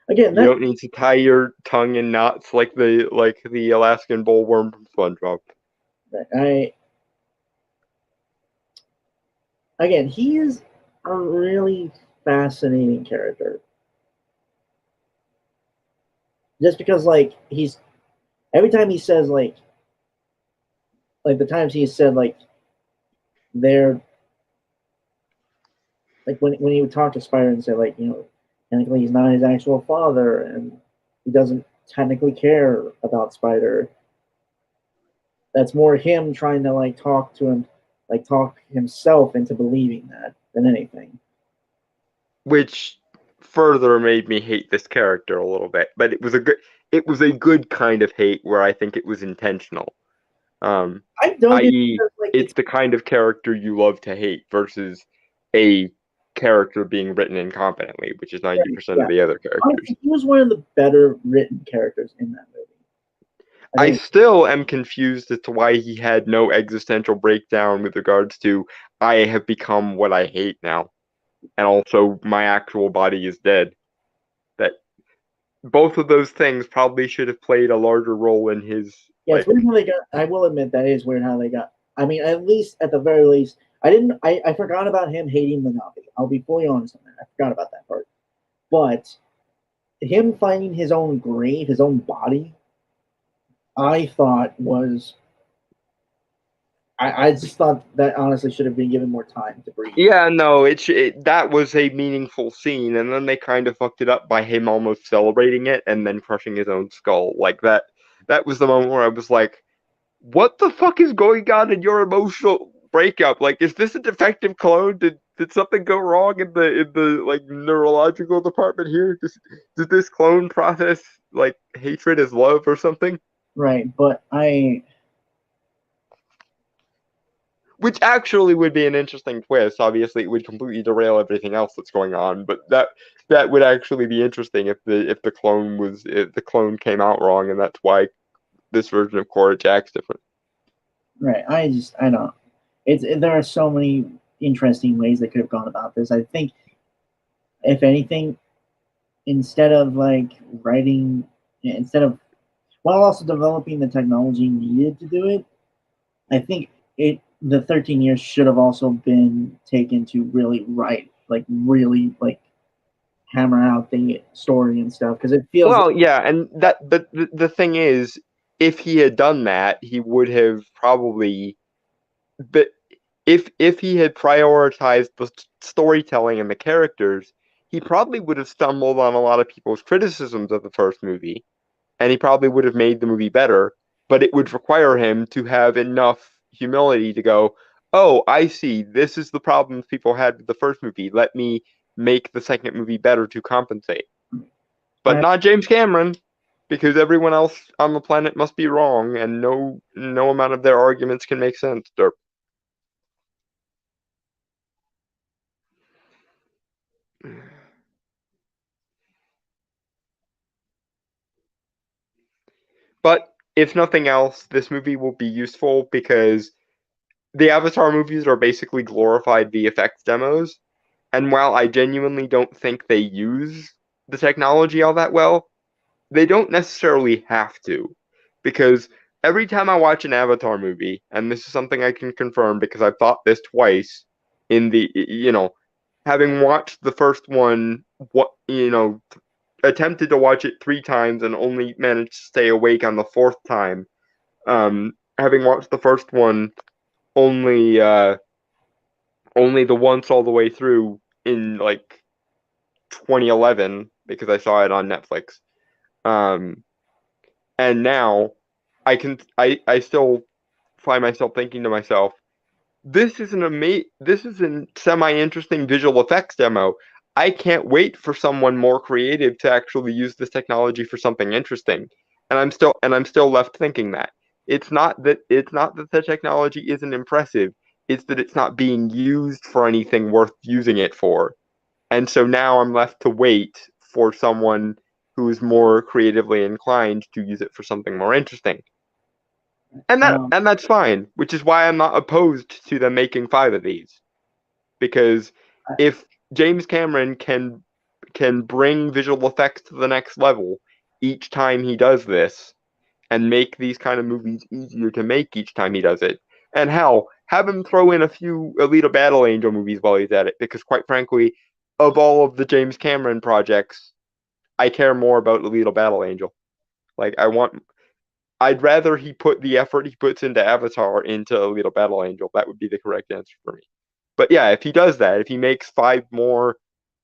Again, you don't need to tie your tongue in knots like the Alaskan bullworm from SpongeBob. Again, he is a really fascinating character. Just because, like, he's every time he says like the times he said like they're like when he would talk to Spider and say like, technically he's not his actual father and he doesn't technically care about Spider. That's more him trying to like talk himself into believing that than anything. Which further made me hate this character a little bit, but it was a good kind of hate, where I think it was intentional. I don't i.e., it's the kind of character you love to hate versus a character being written incompetently, which is 90% of the other characters. He was one of the better written characters in that movie. I still am confused as to why he had no existential breakdown with regards to, I have become what I hate now, and also my actual body is dead. That both of those things probably should have played a larger role in his. Yeah, it's weird how they got. I will admit that is weird how they got. I mean, at the very least, I forgot about him hating the Navi. I'll be fully honest on that. I forgot about that part. But him finding his own grave, his own body, I thought was. I just thought that honestly should have been given more time to breathe. Yeah, no, that was a meaningful scene, and then they kind of fucked it up by him almost celebrating it and then crushing his own skull. Like that was the moment where I was like, what the fuck is going on in your emotional breakup? Like, is this a defective clone? Did something go wrong in the like neurological department here? Did this clone process like hatred as love or something? Right, but which actually would be an interesting twist. Obviously, it would completely derail everything else that's going on, but that would actually be interesting if the clone came out wrong, and that's why this version of Quaritch acts different. Right. I don't. There are so many interesting ways they could have gone about this. I think, if anything, instead of while also developing the technology needed to do it, I think the 13 years should have also been taken to really hammer out the story and stuff, because it feels and that, but the thing is, if he had done that, he would have probably, but if he had prioritized the storytelling and the characters, he probably would have stumbled on a lot of people's criticisms of the first movie, and he probably would have made the movie better, but it would require him to have enough humility to go, oh, I see, this is the problems people had with the first movie. Let me make the second movie better to compensate. But not James Cameron, because everyone else on the planet must be wrong, and no amount of their arguments can make sense. Derp. But if nothing else, this movie will be useful because the Avatar movies are basically glorified VFX demos. And while I genuinely don't think they use the technology all that well, they don't necessarily have to. Because every time I watch an Avatar movie, and this is something I can confirm because I've thought this twice in the, having watched the first one, attempted to watch it 3 times and only managed to stay awake on the fourth time. Having watched the first one only the once all the way through in like 2011 because I saw it on Netflix. And now I still find myself thinking to myself, this is a semi-interesting visual effects demo. I can't wait for someone more creative to actually use this technology for something interesting. And I'm still left thinking that. It's not that the technology isn't impressive, it's that it's not being used for anything worth using it for. And so now I'm left to wait for someone who's more creatively inclined to use it for something more interesting. And that's fine, which is why I'm not opposed to them making 5 of these. Because if James Cameron can bring visual effects to the next level each time he does this and make these kind of movies easier to make each time he does it, and hell, have him throw in a few Alita Battle Angel movies while he's at it, because quite frankly, of all of the James Cameron projects, I care more about Alita Battle Angel. Like I'd rather he put the effort he puts into Avatar into Alita Battle Angel. That would be the correct answer for me. But yeah, if he does that, if he makes 5 more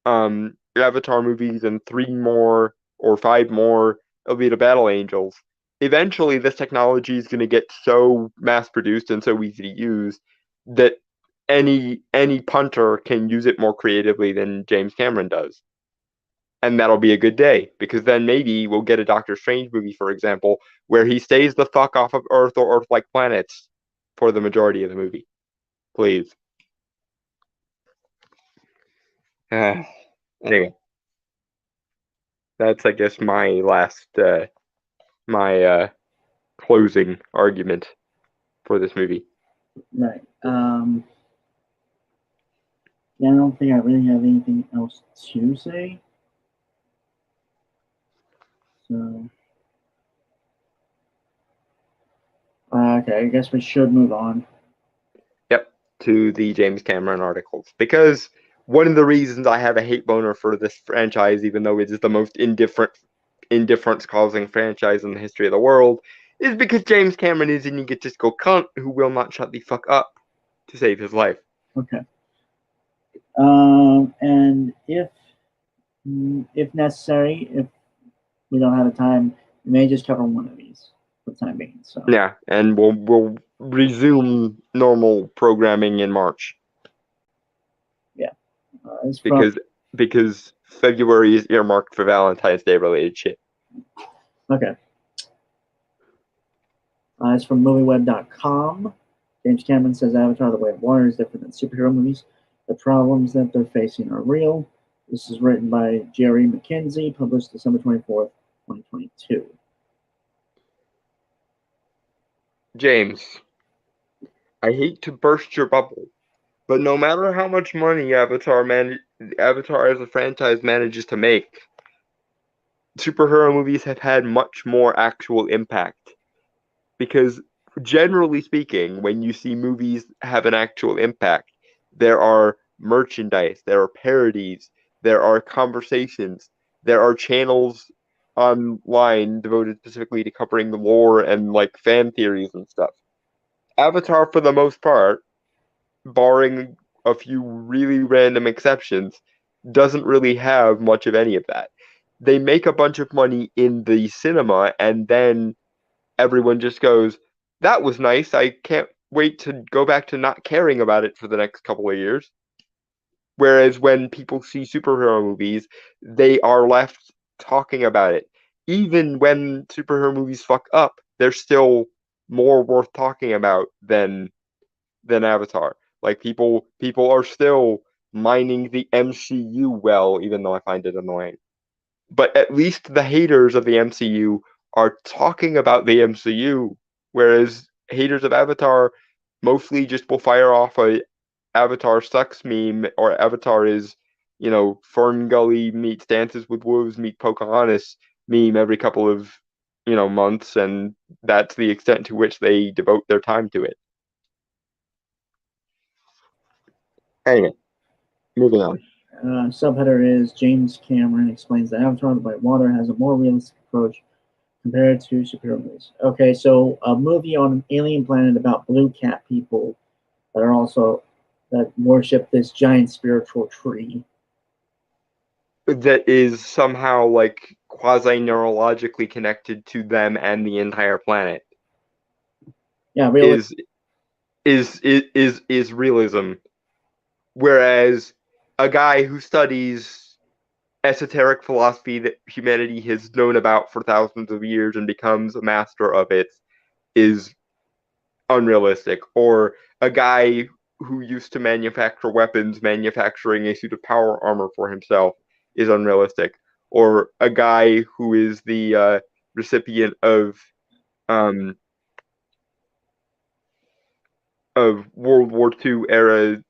Avatar movies and 3 more or 5 more Alita Battle Angels, eventually this technology is going to get so mass produced and so easy to use that any punter can use it more creatively than James Cameron does. And that'll be a good day, because then maybe we'll get a Doctor Strange movie, for example, where he stays the fuck off of Earth or Earth-like planets for the majority of the movie. Please. Anyway, that's, I guess, my last closing argument for this movie. Right. Yeah, I don't think I really have anything else to say. So, okay, I guess we should move on. Yep, to the James Cameron articles, because one of the reasons I have a hate boner for this franchise, even though it is the most indifference-causing franchise in the history of the world, is because James Cameron is an egotistical cunt who will not shut the fuck up to save his life. Okay. And if necessary, if we don't have the time, we may just cover one of these for the time being. So yeah, and we'll resume normal programming in March. Yeah, because February is earmarked for Valentine's Day related shit. Okay. It's from MovieWeb.com. James Cameron says Avatar: The Way of Water is different than superhero movies. The problems that they're facing are real. This is written by Jerry McKenzie, published December 24th, 2022. James, I hate to burst your bubble, but no matter how much money Avatar as a franchise manages to make, superhero movies have had much more actual impact. Because generally speaking, when you see movies have an actual impact, there are merchandise, there are parodies, there are conversations, there are channels online devoted specifically to covering the lore and like fan theories and stuff. Avatar, for the most part, barring a few really random exceptions, doesn't really have much of any of that. They make a bunch of money in the cinema, and then everyone just goes, "That was nice. I can't wait to go back to not caring about it for the next couple of years." Whereas when people see superhero movies, they are left talking about it. Even when superhero movies fuck up, they're still more worth talking about than Avatar. Like people are still mining the MCU well, even though I find it annoying. But at least the haters of the MCU are talking about the MCU, whereas haters of Avatar mostly just will fire off a Avatar sucks meme, or Avatar is, Fern Gully meets Dances with Wolves meet Pocahontas meme every couple of, months, and that's the extent to which they devote their time to it. Anyway, moving on. Subheader is James Cameron explains that Avatar: The Way of Water has a more realistic approach compared to superhero movies. Okay, so a movie on an alien planet about blue cat people that worship this giant spiritual tree. That is somehow like quasi neurologically connected to them and the entire planet. Yeah, really. Is realism. Whereas a guy who studies esoteric philosophy that humanity has known about for thousands of years and becomes a master of it is unrealistic. Or a guy who used to manufacture weapons manufacturing a suit of power armor for himself is unrealistic. Or a guy who is the recipient of World War II era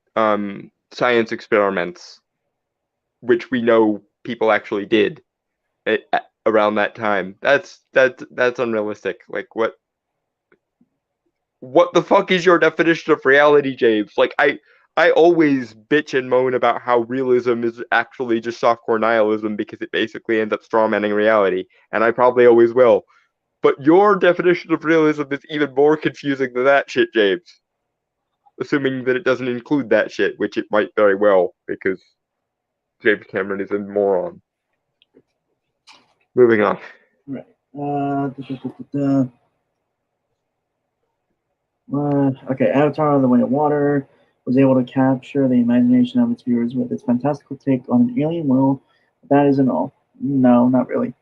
science experiments, which we know people actually did around that time. That's unrealistic. Like what the fuck is your definition of reality, James? Like I always bitch and moan about how realism is actually just softcore nihilism because it basically ends up strawmanning reality, and I probably always will. But your definition of realism is even more confusing than that shit, James. Assuming that it doesn't include that shit, which it might very well, because James Cameron is a moron. Moving on. Right. Okay, Avatar: The Way of Water was able to capture the imagination of its viewers with its fantastical take on an alien world. But that isn't all. No, not really.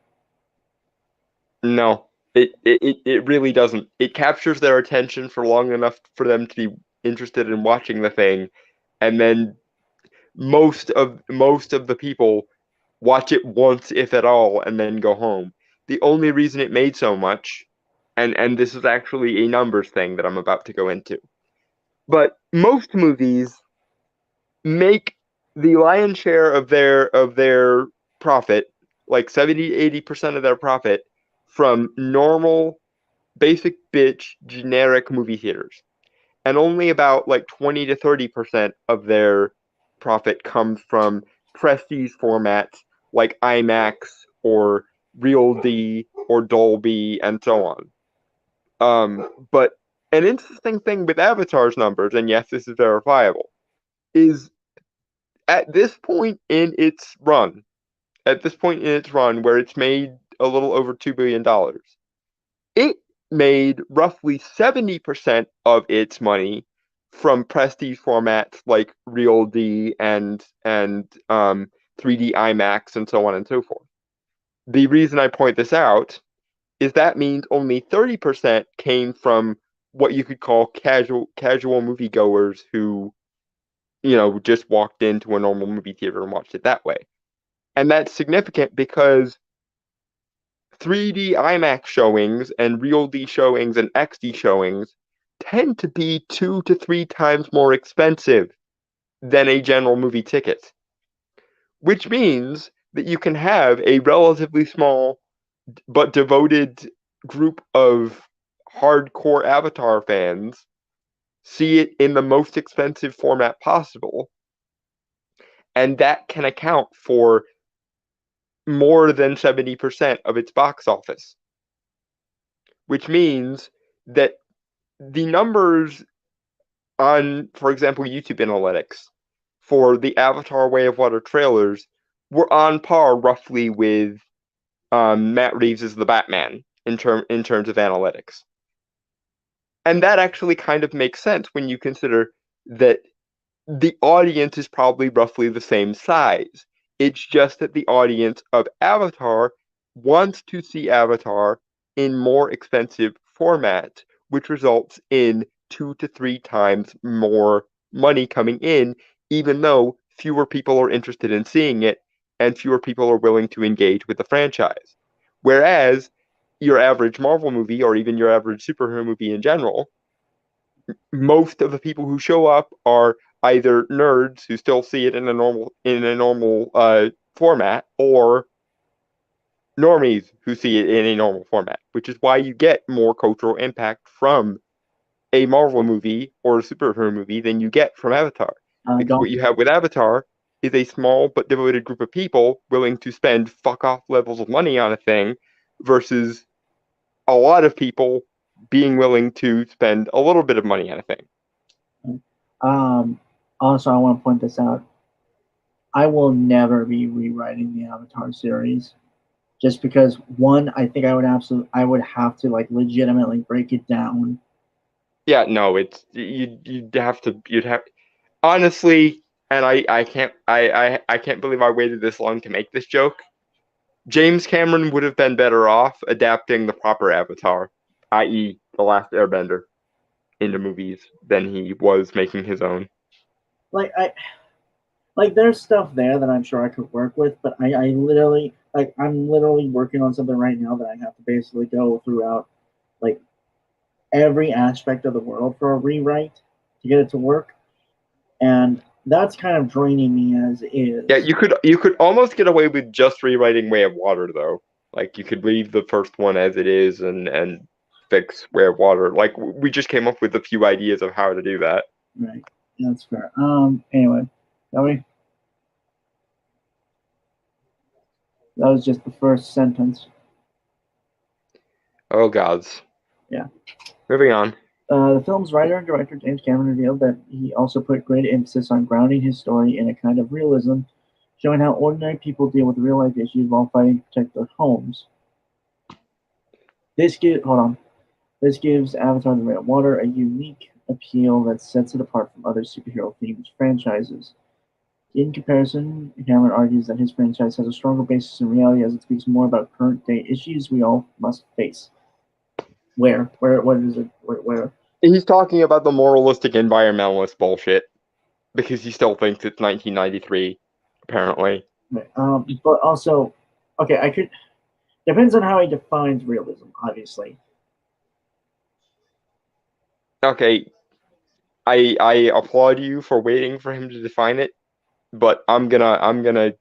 No, it really doesn't. It captures their attention for long enough for them to be interested in watching the thing, and then most of the people watch it once, if at all, and then go home. The only reason it made so much, and this is actually a numbers thing that I'm about to go into, but most movies make the lion's share of their profit, like 70-80% of their profit, from normal basic bitch generic movie theaters. And only about like 20 to 30% of their profit comes from prestige formats like IMAX or Real D or Dolby and so on. But an interesting thing with Avatar's numbers, and yes, this is verifiable, is at this point in its run, where it's made a little over $2 billion, it made roughly 70% of its money from prestige formats like Real D and 3D IMAX and so on and so forth. The reason I point this out is that means only 30% came from what you could call casual moviegoers who, just walked into a normal movie theater and watched it that way. And that's significant because 3D IMAX showings and Real D showings and XD showings tend to be 2 to 3 times more expensive than a general movie ticket. Which means that you can have a relatively small but devoted group of hardcore Avatar fans see it in the most expensive format possible. And that can account for more than 70% of its box office. Which means that the numbers on, for example, YouTube analytics for the Avatar Way of Water trailers were on par roughly with Matt Reeves' The Batman in terms of analytics. And that actually kind of makes sense when you consider that the audience is probably roughly the same size. It's just that the audience of Avatar wants to see Avatar in more expensive formats, which results in 2 to 3 times more money coming in, even though fewer people are interested in seeing it and fewer people are willing to engage with the franchise. Whereas your average Marvel movie or even your average superhero movie in general, most of the people who show up are either nerds who still see it in a normal format, or normies who see it in a normal format, which is why you get more cultural impact from a Marvel movie or a superhero movie than you get from Avatar. Because what you have with Avatar is a small but devoted group of people willing to spend fuck off levels of money on a thing versus a lot of people being willing to spend a little bit of money on a thing. Also, I want to point this out. I will never be rewriting the Avatar series, just because one, I think I would have to like legitimately break it down. Yeah, no, it's you'd have honestly, and I can't believe I waited this long to make this joke. James Cameron would have been better off adapting the proper Avatar, i.e., The Last Airbender, into movies than he was making his own. There's stuff there that I'm sure I could work with, but I'm literally working on something right now that I have to basically go throughout like every aspect of the world for a rewrite to get it to work, and that's kind of draining me as is. Yeah, you could almost get away with just rewriting Way of Water though. Like you could leave the first one as it is and fix Way of Water. Like we just came up with a few ideas of how to do that. Right. Yeah, that's fair. Anyway, that was just the first sentence. Oh gods. Yeah. Moving on. The film's writer and director James Cameron revealed that he also put great emphasis on grounding his story in a kind of realism, showing how ordinary people deal with real-life issues while fighting to protect their homes. This gives Avatar: The Way of Water a unique appeal that sets it apart from other superhero-themed franchises. In comparison, Cameron argues that his franchise has a stronger basis in reality as it speaks more about current-day issues we all must face. Where? What is it? Where? He's talking about the moralistic environmentalist bullshit because he still thinks it's 1993, apparently. Right. But also, okay, depends on how he defines realism, obviously. Okay, I applaud you for waiting for him to define it, but I'm gonna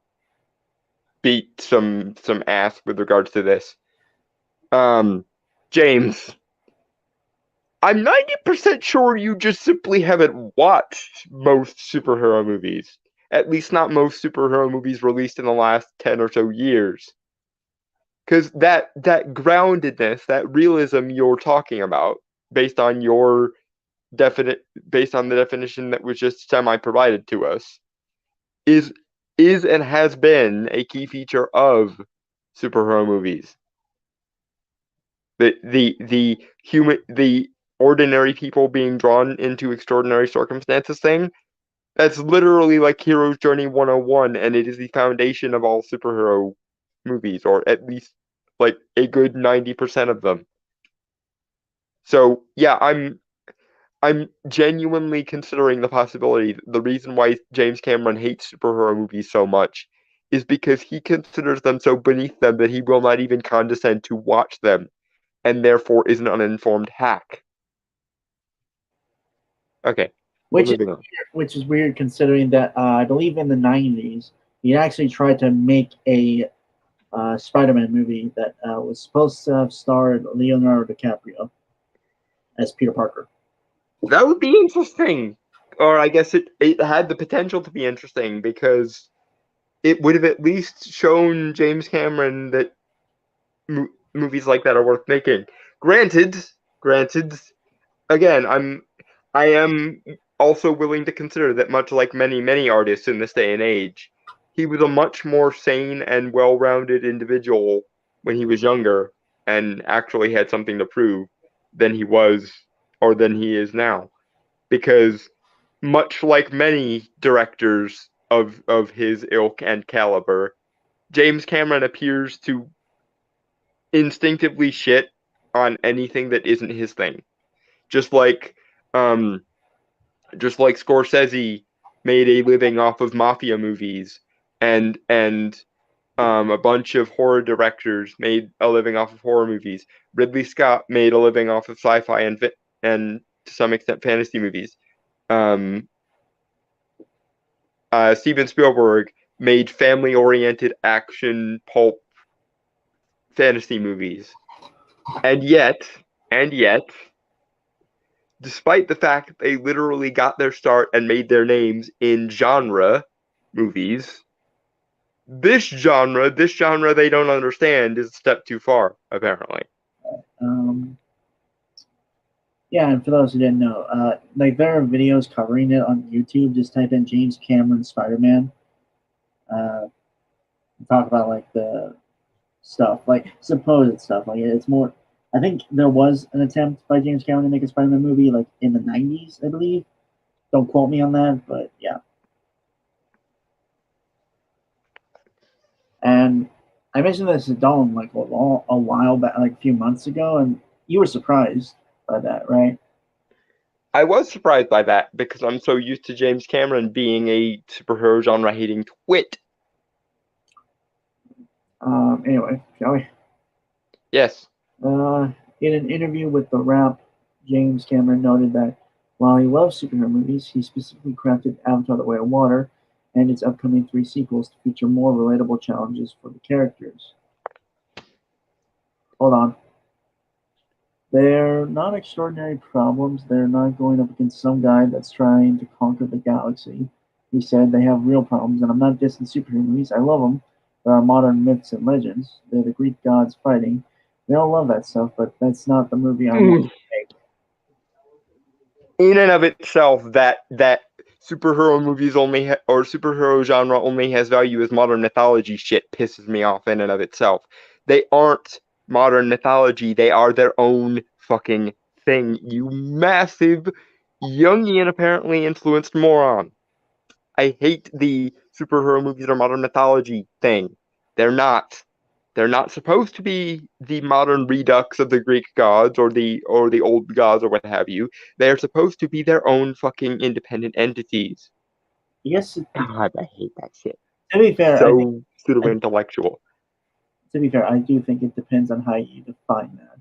beat some ass with regards to this. James, I'm 90% sure you just simply haven't watched most superhero movies. At least not most superhero movies released in the last 10 or so years. Because that groundedness, that realism you're talking about, based on based on the definition that was just semi-provided to us, is and has been a key feature of superhero movies. The ordinary people being drawn into extraordinary circumstances thing, that's literally like Hero's Journey 101, and it is the foundation of all superhero movies, or at least like a good 90% of them. So yeah, I'm genuinely considering the possibility that the reason why James Cameron hates superhero movies so much is because he considers them so beneath them that he will not even condescend to watch them, and therefore is an uninformed hack. Okay. Which is weird considering that I believe in the 90s he actually tried to make a Spider-Man movie that was supposed to have starred Leonardo DiCaprio as Peter Parker. That would be interesting. Or I guess it had the potential to be interesting because it would have at least shown James Cameron that movies like that are worth making. Granted, again, I am also willing to consider that, much like many, many artists in this day and age, he was a much more sane and well-rounded individual when he was younger and actually had something to prove than he was or than he is now. Because much like many directors of his ilk and caliber, James Cameron appears to instinctively shit on anything that isn't his thing. Just like Scorsese made a living off of mafia movies, and a bunch of horror directors made a living off of horror movies. Ridley Scott made a living off of sci-fi and to some extent fantasy movies. Steven Spielberg made family-oriented action pulp fantasy movies. And yet, despite the fact that they literally got their start and made their names in genre movies, this genre they don't understand is a step too far, apparently. Yeah, and for those who didn't know, like there are videos covering it on YouTube. Just type in James Cameron Spider-Man. Talk about like the stuff, like supposed stuff. Like it's more. I think there was an attempt by James Cameron to make a Spider-Man movie, like in the '90s, I believe. Don't quote me on that, but yeah. And I mentioned this to Dome like a while back, like a few months ago, and you were surprised by that, right? I was surprised by that because I'm so used to James Cameron being a superhero genre hating twit. Anyway, shall we? Yes. In an interview with The Wrap, James Cameron noted that while he loves superhero movies, he specifically crafted Avatar: The Way of Water and its upcoming 3 sequels to feature more relatable challenges for the characters. Hold on. They're not extraordinary problems. They're not going up against some guy that's trying to conquer the galaxy. He said they have real problems, and I'm not dissing superhero movies. I love them. There are modern myths and legends. They're the Greek gods fighting. They all love that stuff, but that's not the movie I want to make. In and of itself, that superhero movies only or superhero genre only has value as modern mythology shit pisses me off in and of itself. They aren't modern mythology. They are their own fucking thing. You massive Jungian apparently influenced moron. I hate the superhero movies or modern mythology thing. They're not. They're not supposed to be the modern redux of the Greek gods or the old gods or what have you. They are supposed to be their own fucking independent entities. Yes. God, I hate that shit. To be fair, so pseudo intellectual. To be fair, I do think it depends on how you define that.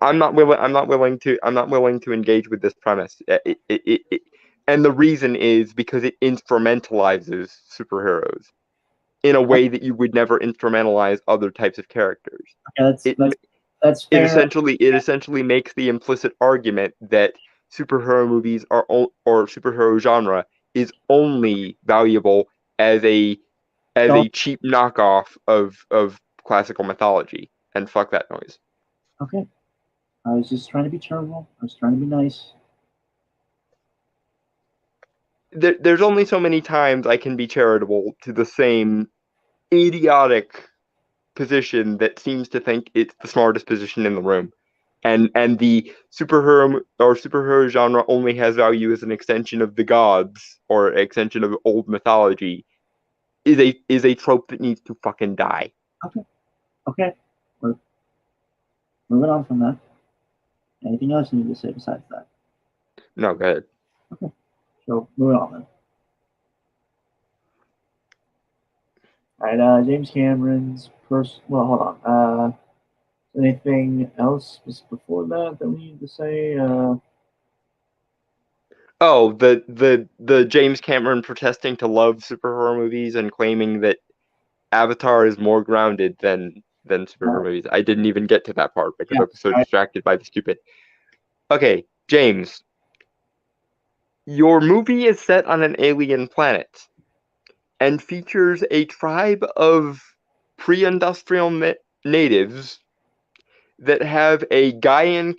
I'm not willing to engage with this premise. And the reason is because it instrumentalizes superheroes in a way that you would never instrumentalize other types of characters. Okay, that's fair. It essentially makes the implicit argument that superhero movies or superhero genre is only valuable as a cheap knockoff of classical mythology. And fuck that noise. Okay. I was just trying to be charitable. I was trying to be nice. There's only so many times I can be charitable to the same idiotic position that seems to think it's the smartest position in the room. And the superhero genre only has value as an extension of the gods or extension of old mythology is a trope that needs to fucking die. Okay. We're moving on from that. Anything else you need to say besides that? No, go ahead. Okay. So moving on then. All right, James Cameron's well, hold on. Anything else before that we need to say? Oh, the James Cameron protesting to love superhero movies and claiming that Avatar is more grounded than superhero movies. I didn't even get to that part because I was so distracted by the stupid. Okay, James, your movie is set on an alien planet and features a tribe of pre-industrial natives that have a Gaian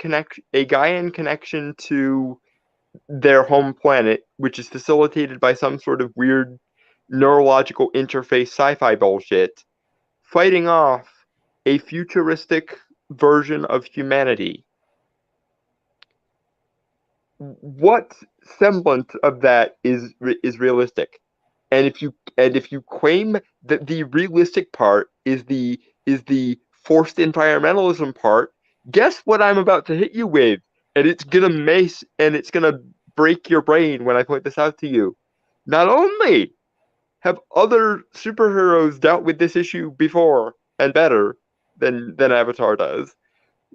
connection to their home planet, which is facilitated by some sort of weird neurological interface sci-fi bullshit, fighting off a futuristic version of humanity. What semblance of that is realistic? And if you claim that the realistic part is the forced environmentalism part, guess what I'm about to hit you with? And it's gonna break your brain when I point this out to you. Not only have other superheroes dealt with this issue before and better than Avatar does,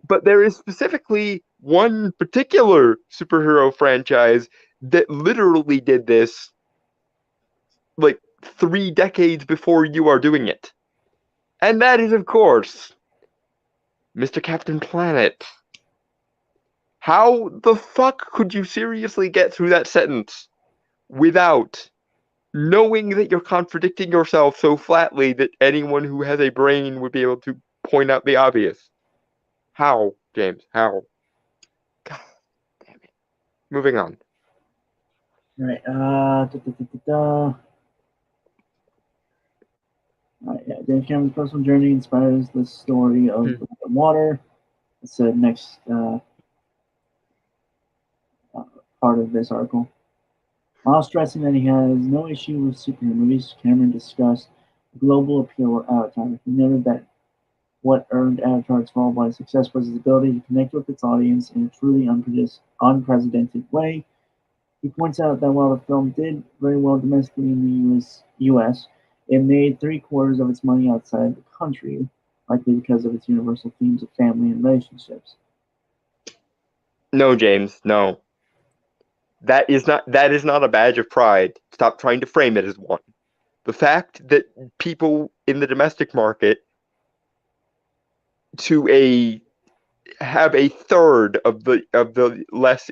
but there is specifically one particular superhero franchise that literally did this like 3 decades before you are doing it. And that is, of course, Mr. Captain Planet. How the fuck could you seriously get through that sentence without knowing that you're contradicting yourself so flatly that anyone who has a brain would be able to point out the obvious? How, James? How? God damn it. Moving on. Right. Yeah, James Cameron's personal journey inspires the story of the water. It's the next part of this article. While stressing that he has no issue with superhero movies, Cameron discussed the global appeal of Avatar. He noted that what earned Avatar its worldwide success was its ability to connect with its audience in a truly unprecedented way. He points out that while the film did very well domestically in the US, it made 3/4 of its money outside the country, likely because of its universal themes of family and relationships. No, James, no. That is not a badge of pride. Stop trying to frame it as one. The fact that people in the domestic market have a third less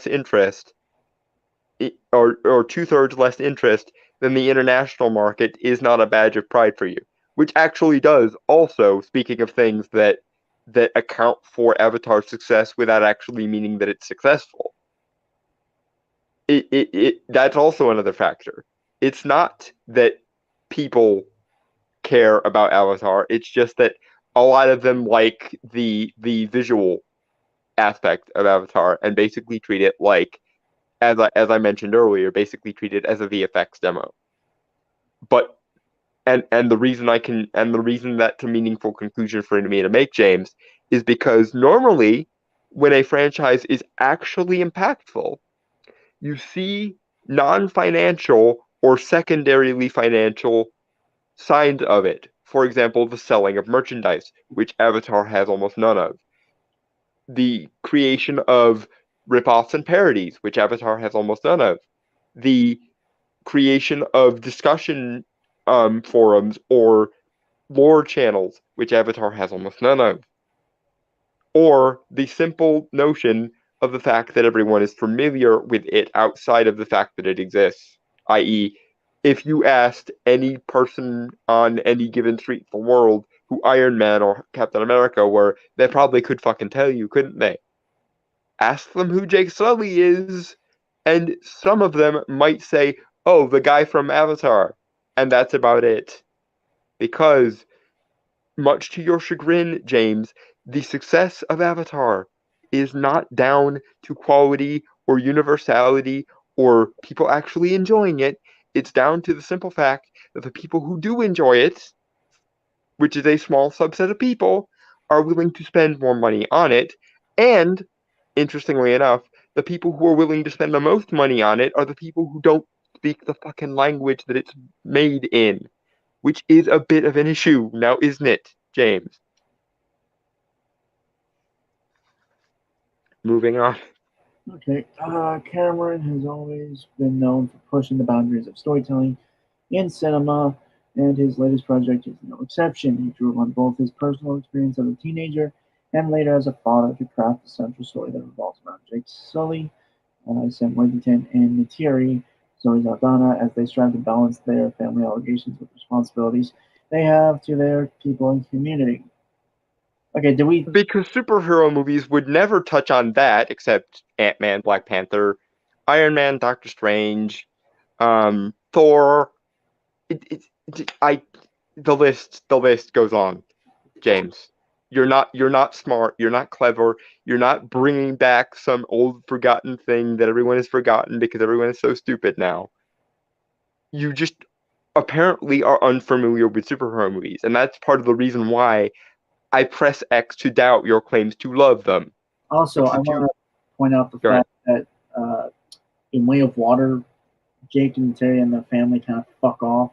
interest, or 2/3 less interest than the international market is not a badge of pride for you. Which actually does also, speaking of things that account for Avatar's success without actually meaning that it's successful. That's also another factor. It's not that people care about Avatar. It's just that a lot of them like the visual aspect of Avatar and basically treat it like, as I mentioned earlier, basically treat it as a VFX demo. But and the reason that's a meaningful conclusion for me to make, James, is because normally when a franchise is actually impactful, you see non-financial or secondarily financial signs of it. For example, the selling of merchandise, which Avatar has almost none of. The creation of ripoffs and parodies, which Avatar has almost none of. The creation of discussion forums or lore channels, which Avatar has almost none of. Or the simple notion of the fact that everyone is familiar with it outside of the fact that it exists. I.e., if you asked any person on any given street in the world who Iron Man or Captain America were, they probably could fucking tell you, couldn't they? Ask them who Jake Sully is, and some of them might say, oh, the guy from Avatar, and that's about it. Because, much to your chagrin, James, the success of Avatar is not down to quality or universality or people actually enjoying it. It's down to the simple fact that the people who do enjoy it, which is a small subset of people, are willing to spend more money on it. And, interestingly enough, the people who are willing to spend the most money on it are the people who don't speak the fucking language that it's made in. Which is a bit of an issue now, isn't it, James? Moving on. Okay. Cameron has always been known for pushing the boundaries of storytelling in cinema, and his latest project is no exception. He drew on both his personal experience as a teenager and later as a father to craft a central story that revolves around Jake Sully, Sam Worthington, and Neytiri, Zoe Saldana, as they strive to balance their family obligations with responsibilities they have to their people and community. Okay, do we? Because superhero movies would never touch on that except Ant-Man, Black Panther, Iron Man, Doctor Strange, Thor. I the list goes on. James, you're not smart. You're not clever. You're not bringing back some old forgotten thing that everyone has forgotten because everyone is so stupid now. You just apparently are unfamiliar with superhero movies, and that's part of the reason why I press X to doubt your claims to love them. Also, It's I the want two. to point out the Go ahead. fact that in Way of Water, Jake and Terry and the family kind of fuck off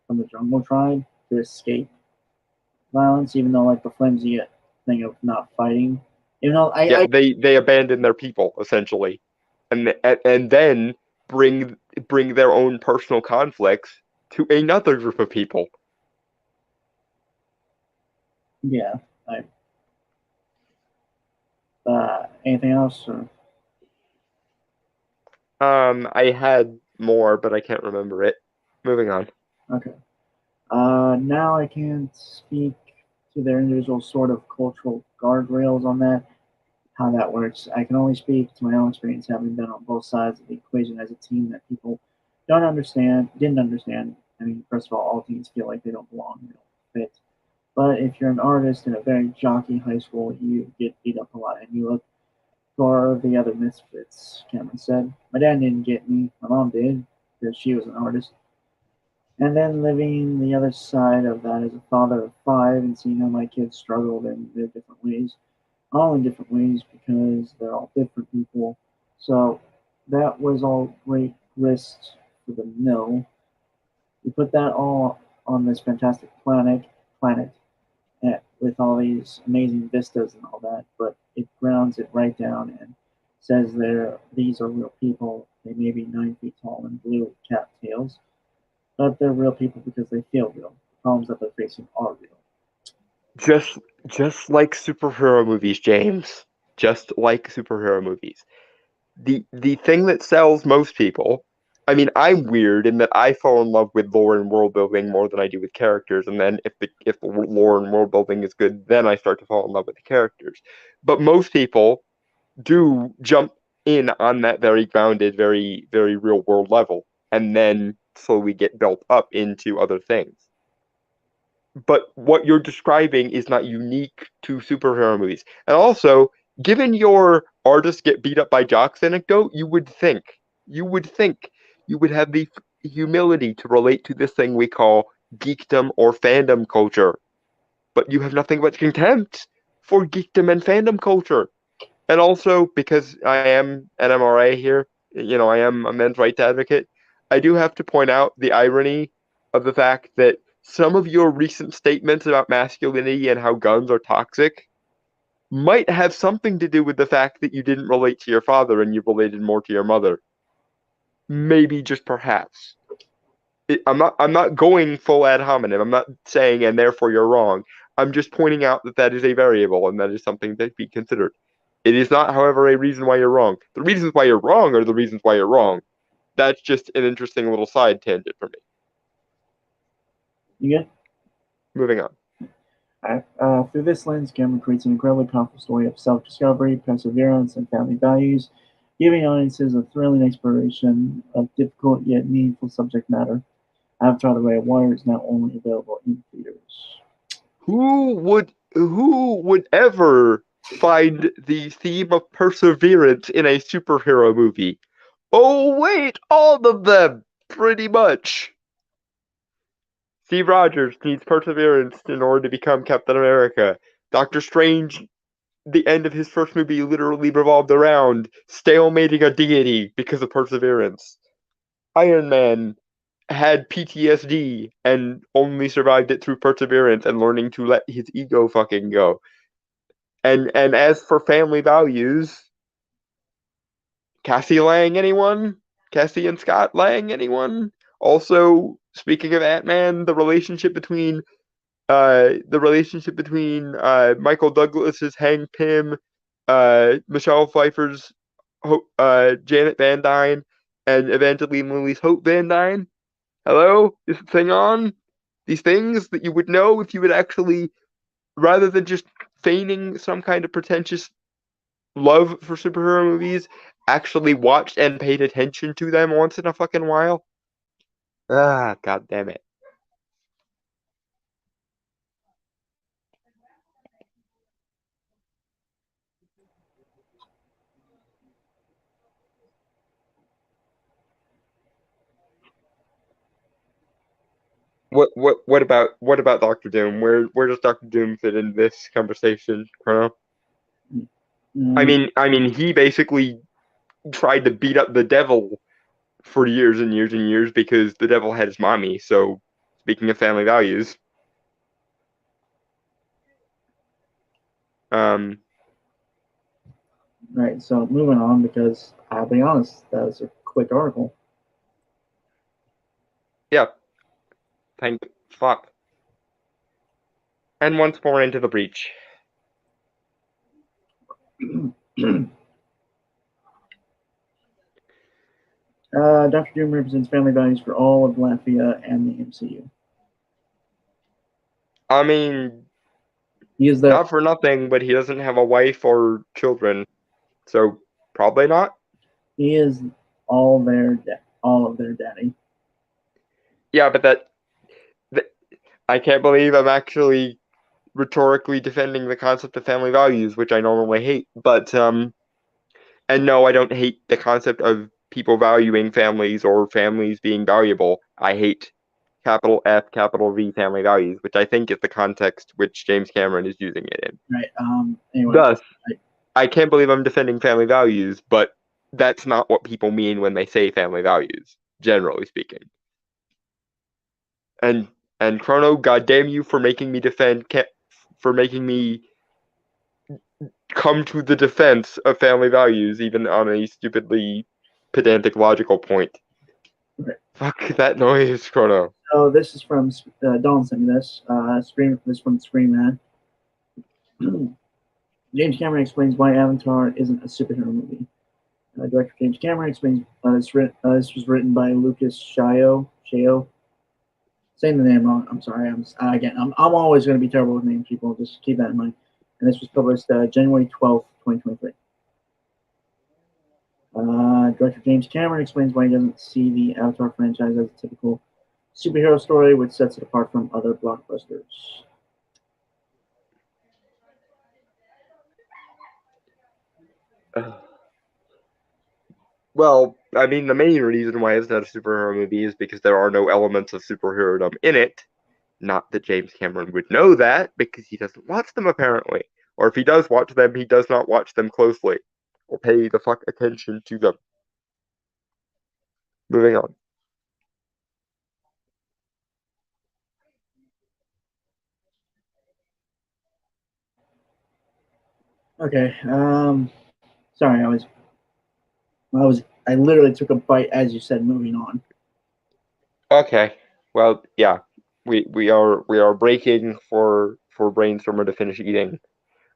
from the Jungle Tribe to escape violence, even though like the flimsy thing of not fighting. Even though Yeah, I they abandon their people essentially, and then bring bring their own personal conflicts to another group of people. yeah, I anything else? Or, I had more, but I can't remember it. Moving on. okay. Now I can't speak to their individual sort of cultural guardrails on that, how that works. I can only speak to my own experience having been on both sides of the equation as a team that people didn't understand. I mean, first of all teams feel like they don't belong, they don't fit. But if you're an artist in a very jockey high school, you get beat up a lot and you look for the other misfits, Cameron said. My dad didn't get me, my mom did, because she was an artist. And then living the other side of that as a father of five and seeing how my kids struggled in their different ways, all in different ways because they're all different people. So that was all great grist for the mill. We put that all on this fantastic planet with all these amazing vistas and all that, but it grounds it right down and says these are real people. They may be 9 feet tall and blue with cat tails, but they're real people because they feel real. The problems that they're facing are real. Just just like superhero movies, James. Just like superhero movies. The thing that sells most people. I mean, I'm weird in that I fall in love with lore and world building more than I do with characters, and then if the lore and world building is good, then I start to fall in love with the characters. But most people do jump in on that very grounded, very real world level, and then slowly get built up into other things. But what you're describing is not unique to superhero movies. And also, given your artists get beat up by jocks anecdote, you would think you would have the humility to relate to this thing we call geekdom or fandom culture. But you have nothing but contempt for geekdom and fandom culture. And also, because I am an MRA here, I am a men's rights advocate, I do have to point out the irony of the fact that some of your recent statements about masculinity and how guns are toxic might have something to do with the fact that you didn't relate to your father and you related more to your mother. Maybe just perhaps. I'm not going full ad hominem. I'm not saying and therefore you're wrong. I'm just pointing out that that is a variable and that is something to be considered. It is not, however, a reason why you're wrong. The reasons why you're wrong are the reasons why you're wrong. That's just an interesting little side tangent for me. You good? Moving on. Through this lens, Cameron creates an incredibly powerful story of self-discovery, perseverance, and family values, giving audiences a thrilling exploration of difficult yet meaningful subject matter. Avatar: The Way of Water is now only available in theaters. Who would ever find the theme of perseverance in a superhero movie? Oh wait, all of them, pretty much. Steve Rogers needs perseverance in order to become Captain America. Doctor Strange, the end of his first movie literally revolved around stalemating a deity because of perseverance. Iron Man had PTSD and only survived it through perseverance and learning to let his ego fucking go. And as for family values, Cassie Lang, anyone? Cassie and Scott Lang, anyone? Also, speaking of Ant-Man, the relationship between Michael Douglas's Hank Pym, Michelle Pfeiffer's Janet Van Dyne, and Evangeline Lilly's Hope Van Dyne. Hello, is the thing on? These things that you would know if you would actually, rather than just feigning some kind of pretentious love for superhero movies actually watched and paid attention to them once in a fucking while. Ah, god damn it. What about Doctor Doom? Where does Doctor Doom fit in this conversation, Chrono? I mean he basically tried to beat up the devil for years and years and years because the devil had his mommy. So speaking of family values. Right, so moving on, because I'll be honest, that was a quick article. Yeah. Thank fuck. And once more into the breach. Dr. Doom represents family values for all of Latvia and the MCU. I mean, he is not for nothing, but he doesn't have a wife or children, so probably not. He is all of their daddy. Yeah, but that I can't believe I'm actually rhetorically defending the concept of family values, which I normally hate. But and no, I don't hate the concept of people valuing families or families being valuable. I hate capital F, capital V family values, which I think is the context which James Cameron is using it in. Right. Anyway, thus, I can't believe I'm defending family values, but that's not what people mean when they say family values, generally speaking. And Chrono, goddamn you for making me come to the defense of family values, even on a stupidly pedantic logical point. Right. Fuck that noise, Chrono. So this is from Don sent me this. This from Scream Man. James Cameron explains why Avatar isn't a superhero movie. Director James Cameron explains this was written by Lucas Shayo. Saying the name wrong. I'm sorry. I'm always going to be terrible with names, people. Just keep that in mind. And this was published January 12th, 2023. Director James Cameron explains why he doesn't see the Avatar franchise as a typical superhero story, which sets it apart from other blockbusters. Well, I mean, the main reason why it's not a superhero movie is because there are no elements of superherodom in it. Not that James Cameron would know that, because he doesn't watch them, apparently. Or if he does watch them, he does not watch them closely. Or pay the fuck attention to them. Moving on. Okay. Sorry, I literally took a bite as you said. Moving on. Okay. Well, yeah. We are breaking for Brainstormer to finish eating,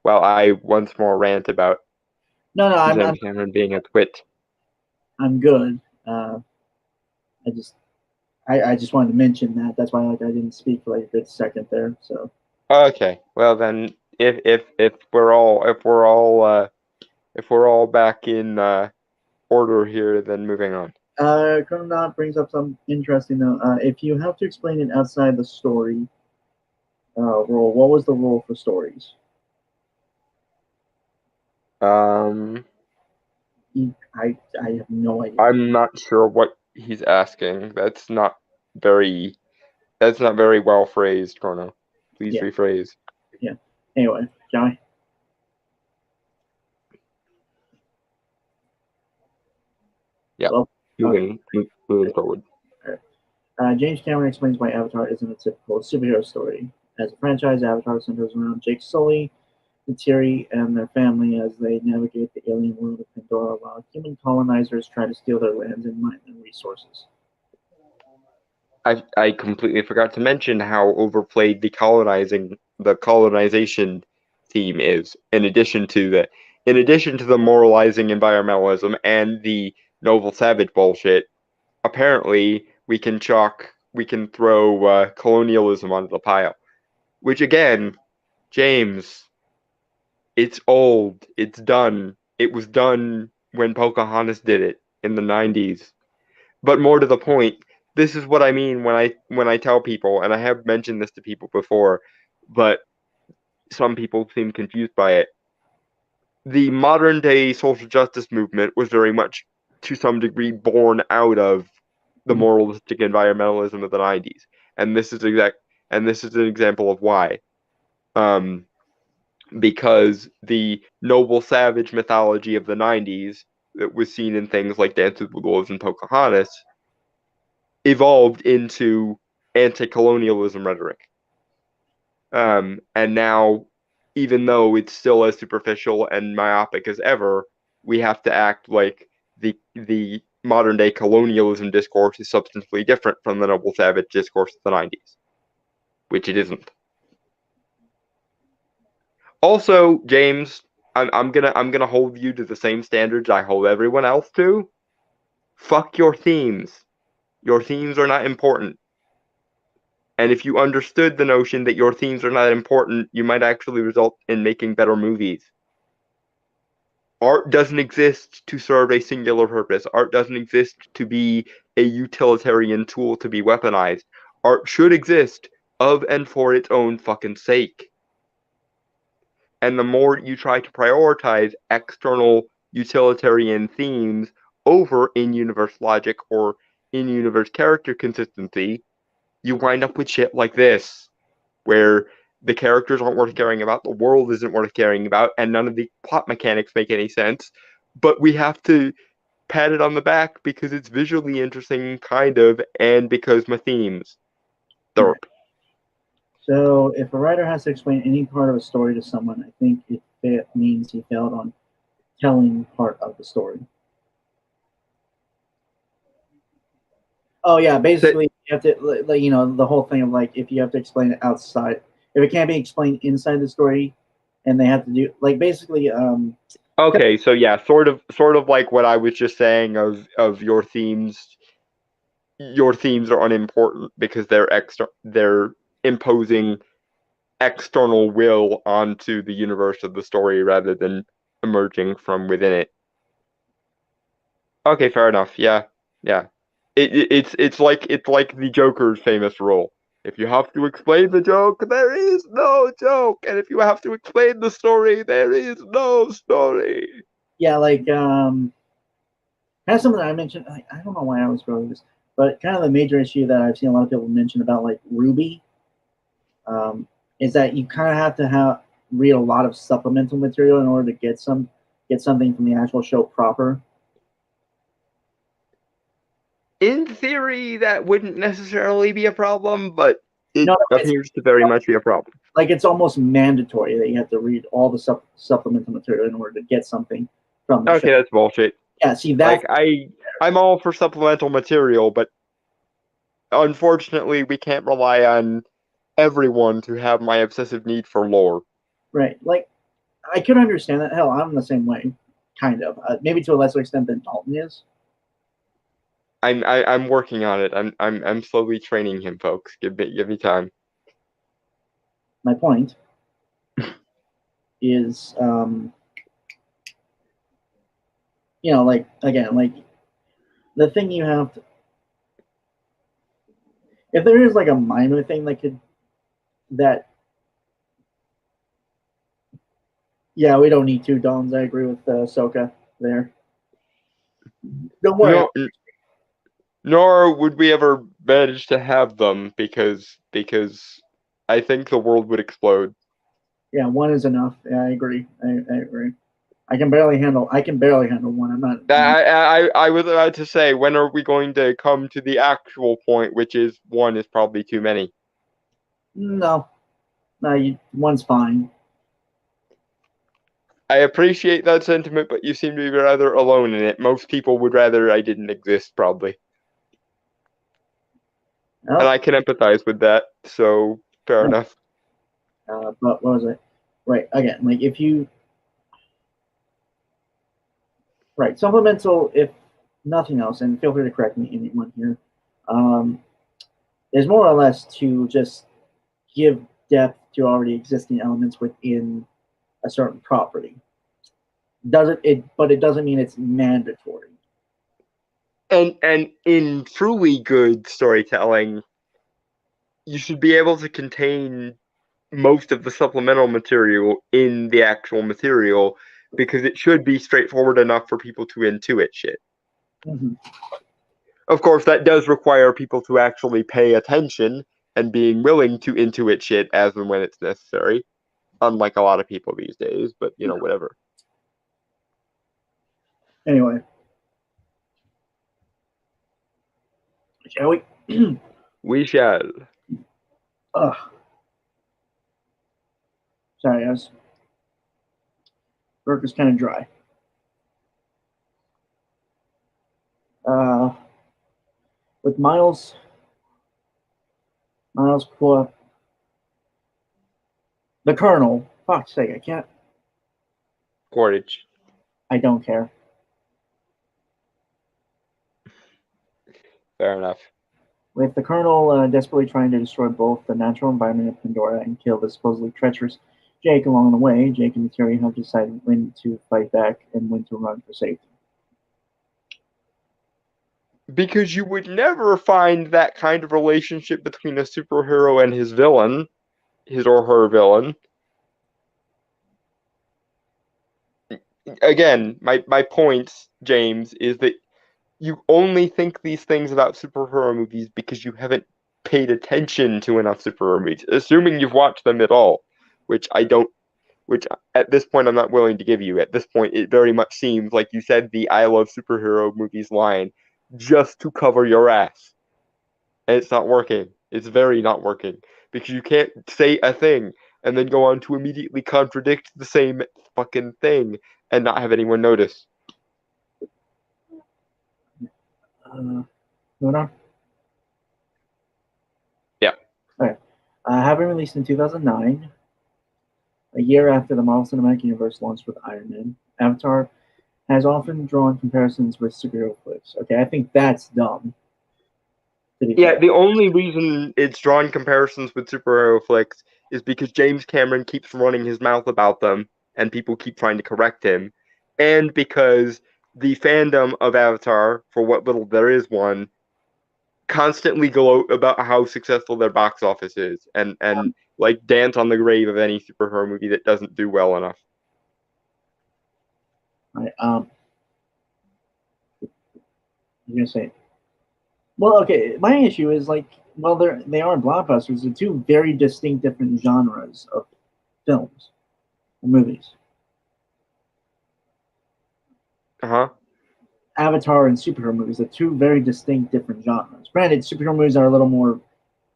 while I once more rant about James Cameron being a twit. I'm good. I just wanted to mention that. That's why I didn't speak for like a good second there. So. Okay. Well then, if we're all back in order here, then moving on. Chrononauts brings up something interesting though. If you have to explain it outside the story role, what was the role for stories? I have no idea. I'm not sure what he's asking. That's not very well phrased, Chrono. Please rephrase. Yeah. Anyway, Johnny. Yeah. Well, moving forward. James Cameron explains why Avatar isn't a typical superhero story. As a franchise, Avatar centers around Jake Sully, Neytiri, and their family as they navigate the alien world of Pandora while human colonizers try to steal their lands and mine their resources. I completely forgot to mention how overplayed the colonization theme is. In addition to the moralizing environmentalism and the noble savage bullshit, apparently we can throw colonialism onto the pile. Which again, James, It's old. It's done. It was done when Pocahontas did it in the 90s. But more to the point, this is what I mean when I tell people, and I have mentioned this to people before, but some people seem confused by it. The modern day social justice movement was very much, to some degree, born out of the moralistic environmentalism of the 90s. And this is an example of why. Because the noble savage mythology of the 90s that was seen in things like Dances with Wolves and Pocahontas evolved into anti-colonialism rhetoric. And now, even though it's still as superficial and myopic as ever, we have to act like the modern day colonialism discourse is substantially different from the noble savage discourse of the 90s, which it isn't. Also, James, I'm gonna hold you to the same standards I hold everyone else to. Fuck your themes. Your themes are not important. And if you understood the notion that your themes are not important, you might actually result in making better movies. Art doesn't exist to serve a singular purpose. Art doesn't exist to be a utilitarian tool to be weaponized. Art should exist of and for its own fucking sake. And the more you try to prioritize external utilitarian themes over in-universe logic or in-universe character consistency, you wind up with shit like this, where the characters aren't worth caring about, the world isn't worth caring about, and none of the plot mechanics make any sense, but we have to pat it on the back because it's visually interesting, kind of, and because my themes. Derp. So, if a writer has to explain any part of a story to someone, I think it means he failed on telling part of the story. Oh yeah, basically you have to, like, the whole thing of like if you have to explain it outside, if it can't be explained inside the story, and they have to do like basically. Okay, so yeah, sort of like what I was just saying of your themes. Your themes are unimportant because they're imposing external will onto the universe of the story rather than emerging from within it. Okay, fair enough. Yeah, yeah. It's like the Joker's famous rule. If you have to explain the joke, there is no joke, and if you have to explain the story, there is no story. Yeah, like that's something that I mentioned. I don't know why I was going this, but kind of the major issue that I've seen a lot of people mention about like RWBY is that you kind of have to read a lot of supplemental material in order to get something from the actual show proper. In theory, that wouldn't necessarily be a problem, but it appears to very much be a problem. Like it's almost mandatory that you have to read all the supplemental material in order to get something from the show. Okay, that's bullshit. Yeah, see that. Like I'm all for supplemental material, but unfortunately, we can't rely on everyone to have my obsessive need for lore. Right, like I could understand that. Hell, I'm the same way, kind of. Maybe to a lesser extent than Dalton is. I'm working on it. I'm slowly training him, folks. Give me time. My point is, like again, like the thing you have to, if there is like a minor thing yeah, we don't need two Dons. I agree with Soka there. Don't worry. Nor would we ever manage to have them because I think the world would explode. Yeah, one is enough. Yeah, I agree. I agree. I can barely handle one. I'm not. I was about to say, when are we going to come to the actual point, which is one is probably too many? No, one's fine. I appreciate that sentiment, but you seem to be rather alone in it. Most people would rather I didn't exist, probably. And I can empathize with that, so fair enough. But what was it? Right, again, like if you... Right, supplemental, if nothing else, and feel free to correct me, anyone here, is more or less to just give depth to already existing elements within a certain property. But it doesn't mean it's mandatory. And in truly good storytelling, you should be able to contain most of the supplemental material in the actual material, because it should be straightforward enough for people to intuit shit. Mm-hmm. Of course, that does require people to actually pay attention and being willing to intuit shit as and when it's necessary, unlike a lot of people these days, but whatever. Anyway. Shall we? We shall. Ugh. Sorry, guys. Burger's kind of dry. With Miles Poor, the Colonel. Fuck's sake, I can't. Quaritch. I don't care. Fair enough. With the Colonel desperately trying to destroy both the natural environment of Pandora and kill the supposedly treacherous Jake along the way, Jake and Material have decided when to fight back and when to run for safety. Because you would never find that kind of relationship between a superhero and his villain, his or her villain. Again, my point, James, is that you only think these things about superhero movies because you haven't paid attention to enough superhero movies, assuming you've watched them at all, which at this point I'm not willing to give you. At this point, it very much seems like you said the I love superhero movies line just to cover your ass. And it's not working. It's very not working. Because you can't say a thing and then go on to immediately contradict the same fucking thing and not have anyone notice. Moving on? Yeah. Okay. Having released in 2009, a year after the Marvel Cinematic Universe launched with Iron Man, Avatar has often drawn comparisons with superhero flicks. Okay, I think that's dumb. Yeah, the only reason it's drawn comparisons with superhero flicks is because James Cameron keeps running his mouth about them and people keep trying to correct him, and because the fandom of Avatar, for what little there is one, constantly gloat about how successful their box office is and like dance on the grave of any superhero movie that doesn't do well enough. I'm gonna say, well, okay. My issue is they are blockbusters. They're two very distinct, different genres of films and movies. Avatar and superhero movies are two very distinct, different genres. Granted, superhero movies are a little more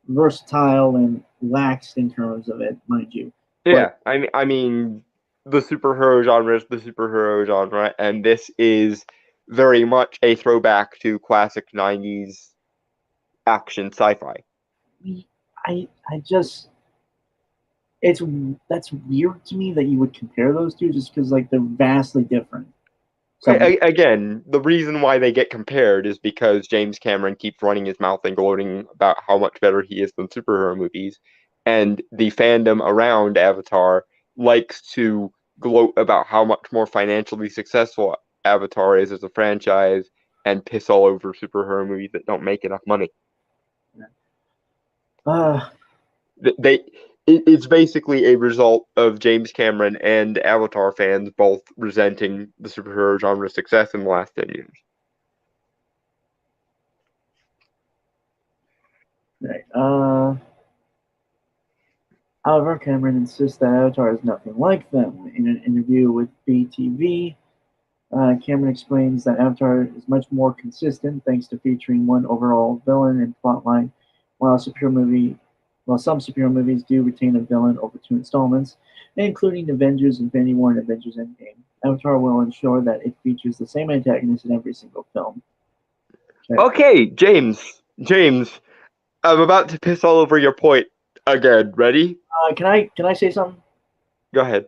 versatile and lax in terms of it, mind you. Yeah, but, I mean, the superhero genre is the superhero genre, and this is very much a throwback to classic 90s action sci-fi. I just that's weird to me that you would compare those two just because they're vastly different. So, again, the reason why they get compared is because James Cameron keeps running his mouth and gloating about how much better he is than superhero movies, and the fandom around Avatar likes to gloat about how much more financially successful Avatar is as a franchise and piss all over superhero movies that don't make enough money. It's basically a result of James Cameron and Avatar fans both resenting the superhero genre's success in the last 10 years. Right. However, Cameron insists that Avatar is nothing like them. In an interview with BTV, Cameron explains that Avatar is much more consistent thanks to featuring one overall villain and plotline, while some superhero movies do retain a villain over two installments, including Avengers Infinity War and Avengers Endgame. Avatar will ensure that it features the same antagonist in every single film. Okay, James, I'm about to piss all over your point again. Ready? Can I say something? Go ahead.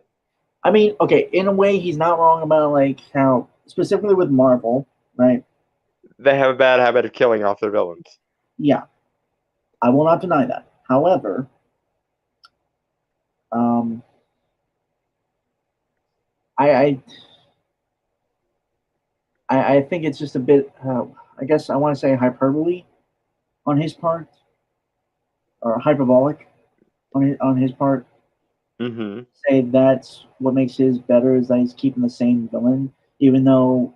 I mean, okay, in a way, he's not wrong about how specifically with Marvel, right? They have a bad habit of killing off their villains. Yeah, I will not deny that. However, I I think it's just a bit. I guess I want to say hyperbole on his part, or hyperbolic on his part. Mm-hmm. Say that's what makes his better is that he's keeping the same villain, even though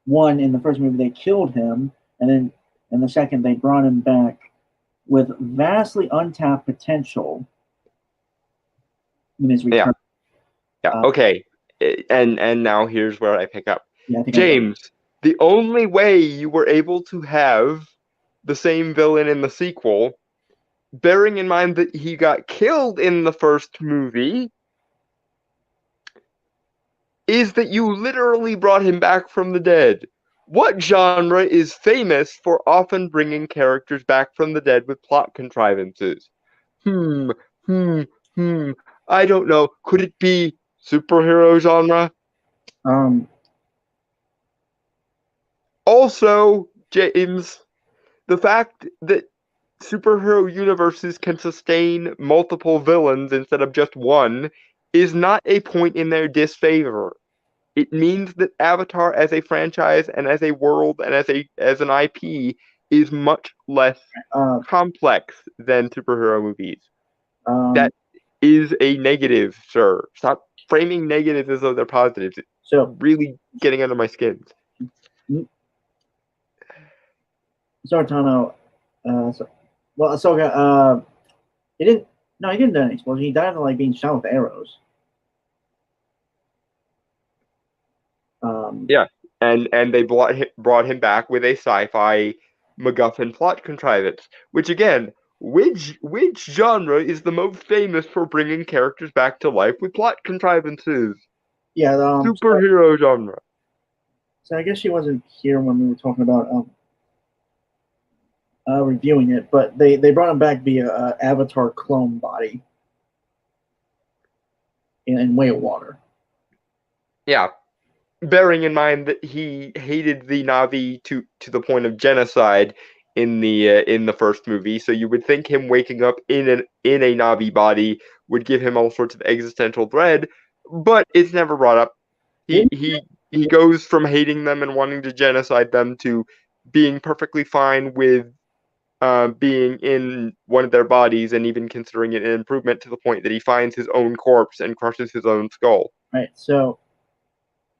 one in the first movie they killed him, and then in the second they brought him back with vastly untapped potential in his return. Yeah. Okay. And now here's where I pick up. Yeah, I think James, the only way you were able to have the same villain in the sequel, bearing in mind that he got killed in the first movie, is that you literally brought him back from the dead. What genre is famous for often bringing characters back from the dead with plot contrivances? Hmm, hmm, hmm. I don't know. Could it be superhero genre? Um, Also, James, the fact that superhero universes can sustain multiple villains instead of just one is not a point in their disfavor. It means that Avatar as a franchise and as a world and as an IP is much less complex than superhero movies. That is a negative, sir. Stop framing negatives as though they're positives. It's so really getting under my skin. Sartano, Ahsoka, he didn't. No, he didn't die in an explosion. He died of like being shot with arrows. Yeah, and they brought him back with a sci-fi MacGuffin plot contrivance, which again, which genre is the most famous for bringing characters back to life with plot contrivances? Yeah, superhero genre. So I guess she wasn't here when we were talking about reviewing it, but they brought him back via Avatar clone body in Way of Water. Yeah, bearing in mind that he hated the Na'vi to the point of genocide in the first movie, so you would think him waking up in a Na'vi body would give him all sorts of existential dread, but it's never brought up. He goes from hating them and wanting to genocide them to being perfectly fine with being in one of their bodies and even considering it an improvement to the point that he finds his own corpse and crushes his own skull. Right. So,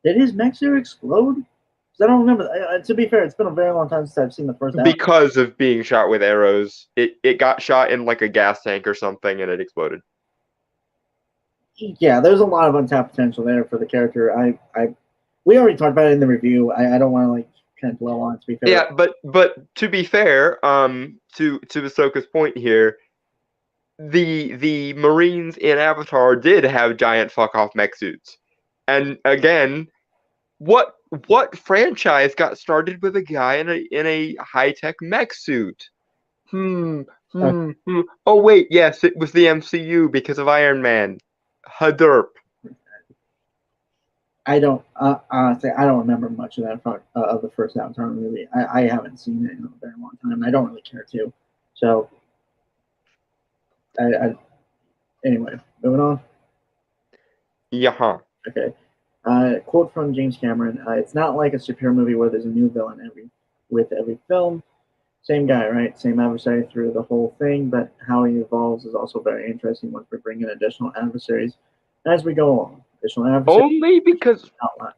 did his mech suit explode? Because I don't remember. To be fair, it's been a very long time since I've seen the first. Because of being shot with arrows, it got shot in like a gas tank or something, and it exploded. Yeah, there's a lot of untapped potential there for the character. We already talked about it in the review. I don't want to like kind of dwell on it, to be fair. Yeah, but to be fair, to Ahsoka's point here, the Marines in Avatar did have giant fuck off mech suits, and again, what franchise got started with a guy in a high tech mech suit? Oh wait, yes, it was the MCU because of Iron Man. Haderp. I don't honestly. I don't remember much of that of the first Avatar movie. I haven't seen it in a very long time. I don't really care to. So, anyway, moving on. Yeah. Okay. Quote from James Cameron: "It's not like a superhero movie where there's a new villain with every film. Same guy, right? Same adversary through the whole thing, but how he evolves is also very interesting once we bring in additional adversaries as we go along. Additional adversaries, only because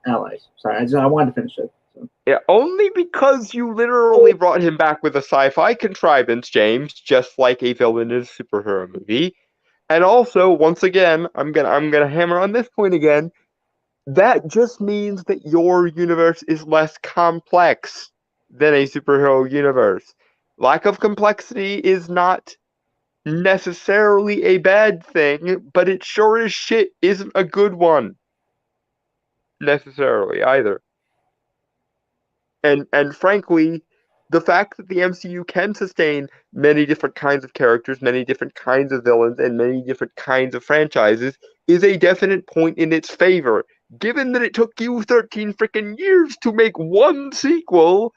allies. Sorry, I wanted to finish it. So. Yeah, only because you literally brought him back with a sci-fi contrivance, James, just like a villain in a superhero movie. And also, once again, I'm gonna hammer on this point again. That just means that your universe is less complex than a superhero universe. Lack of complexity is not necessarily a bad thing, but it sure as shit isn't a good one. Necessarily either. And frankly, the fact that the MCU can sustain many different kinds of characters, many different kinds of villains, and many different kinds of franchises is a definite point in its favor. Given that it took you 13 freaking years to make one sequel,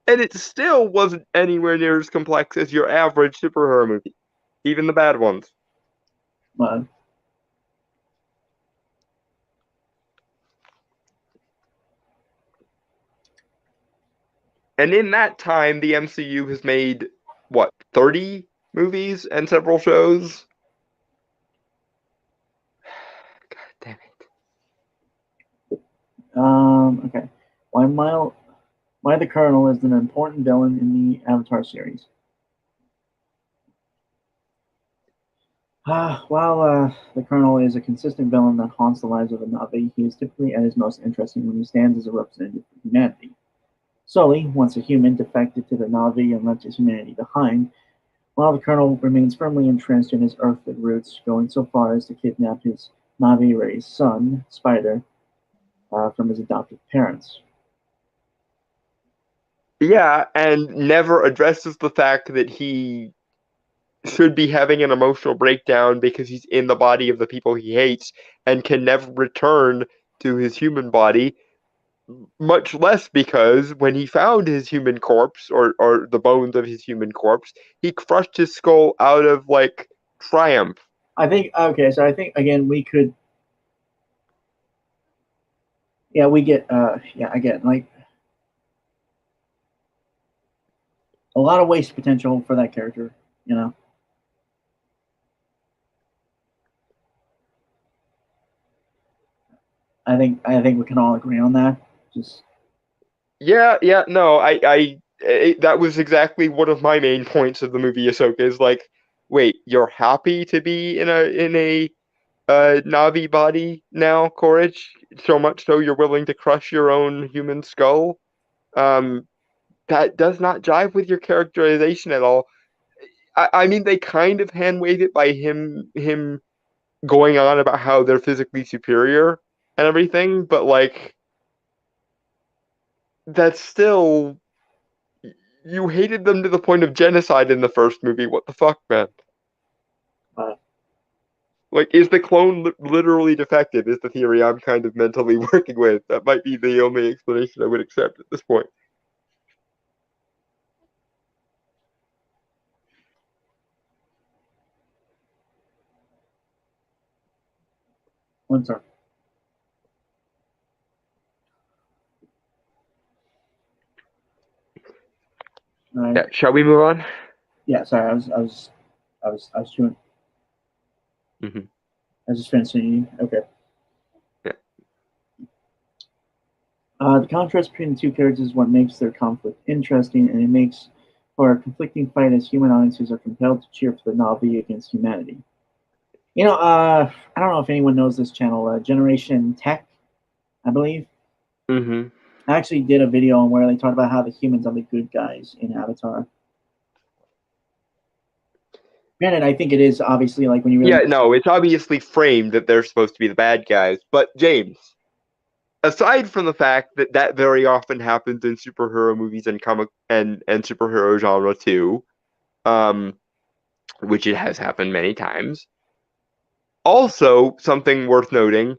and it still wasn't anywhere near as complex as your average superhero movie, even the bad ones. And in that time, the MCU has made, what, 30 movies and several shows? God damn it. Okay. Why the Colonel is an important villain in the Avatar series. While the Colonel is a consistent villain that haunts the lives of the Na'vi, he is typically at his most interesting when he stands as a representative for humanity. Sully, once a human, defected to the Na'vi and left his humanity behind, while the Colonel remains firmly entrenched in his earthly roots, going so far as to kidnap his Na'vi-raised son, Spider, from his adoptive parents. Yeah, and never addresses the fact that he should be having an emotional breakdown because he's in the body of the people he hates and can never return to his human body, much less because when he found his human corpse or the bones of his human corpse, he crushed his skull out of like triumph. I think again we could we get again like a lot of waste potential for that character, you know. I think we can all agree on that. Just yeah, no, that was exactly one of my main points of the movie Ahsoka is like, wait, you're happy to be in a Navi body now, Courage? So much so you're willing to crush your own human skull? Um, that does not jive with your characterization at all. I mean, they kind of hand wave it by him going on about how they're physically superior and everything, but like that's still you hated them to the point of genocide in the first movie. What the fuck, man? uh, Like, is the clone literally defective? Is the theory I'm kind of mentally working with. That might be the only explanation I would accept at this point. one sir. Right. Yeah, shall we move on? Yeah, sorry, I was chewing. Mm-hmm. I was just finishing. Okay. Yeah. The contrast between the two characters is what makes their conflict interesting, and it makes for a conflicting fight as human audiences are compelled to cheer for the Na'vi against humanity. You know, I don't know if anyone knows this channel, Generation Tech, I believe. Mm-hmm. I actually did a video on where they talked about how the humans are the good guys in Avatar. Granted, I think it is obviously like when you really Yeah, no, it's obviously framed that they're supposed to be the bad guys, but James, aside from the fact that that very often happens in superhero movies and comic and superhero genre too, um, which it has happened many times. Also, something worth noting: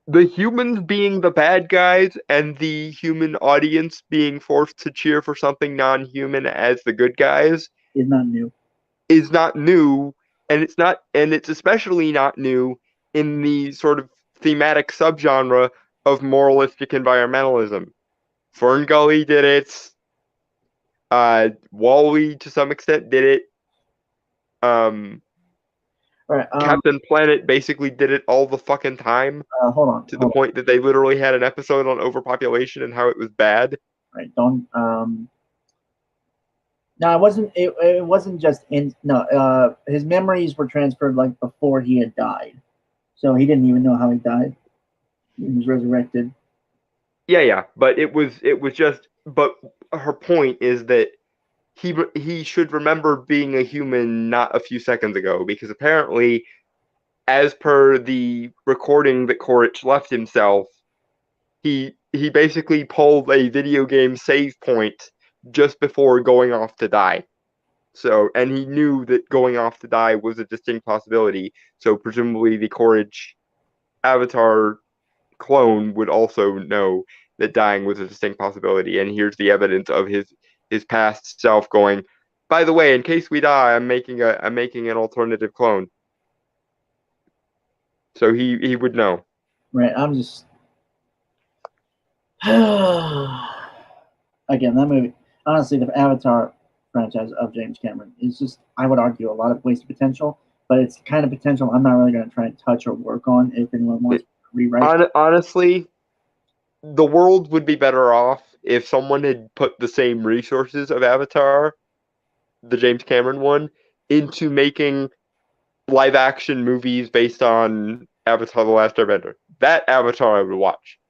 the humans being the bad guys and the human audience being forced to cheer for something non-human as the good guys is not new. is not new, and it's especially not new in the sort of thematic subgenre of moralistic environmentalism. Fern Gully did it. Wall-E to some extent did it. Um, All right, Captain Planet basically did it all the fucking time hold on. to the point that they literally had an episode on overpopulation and how it was bad. Right, don't. No, it wasn't. It wasn't just in. No, his memories were transferred like before he had died, so he didn't even know how he died. He was resurrected. Yeah, but it was just. But her point is that he should remember being a human not a few seconds ago because apparently, as per the recording that Quaritch left himself, he basically pulled a video game save point just before going off to die. So, and he knew that going off to die was a distinct possibility. So, presumably, the Courage Avatar clone would also know that dying was a distinct possibility. And here's the evidence of his past self going, by the way, in case we die, I'm making an alternative clone. So he would know. Right, I'm just. Again, that movie. honestly, the Avatar franchise of James Cameron is just, I would argue, a lot of wasted potential. But it's the kind of potential I'm not really going to try and touch or work on if anyone wants to rewrite. Honestly, the world would be better off if someone had put the same resources of Avatar, the James Cameron one, into making live action movies based on Avatar: The Last Airbender. That Avatar I would watch,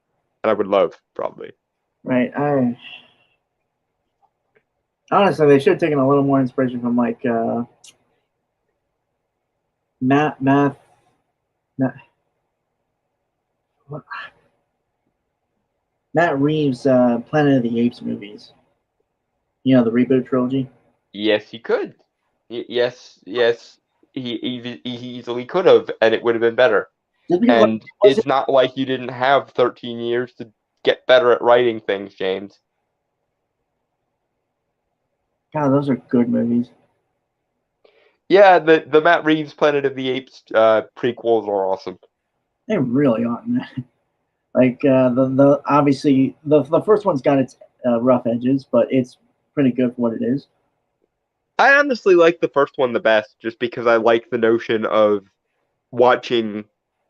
and I would love, probably. Right. Honestly, they should have taken a little more inspiration from like Matt Reeves' Planet of the Apes movies. You know, the reboot trilogy. Yes, he could. Yes, he easily could have, and it would have been better. And it's not like you didn't have 13 years to get better at writing things, James. God, those are good movies. Yeah, the Matt Reeves Planet of the Apes prequels are awesome. They really are, man. Like the obviously the first one's got its rough edges, but it's pretty good for what it is. I honestly like the first one the best, just because I like the notion of watching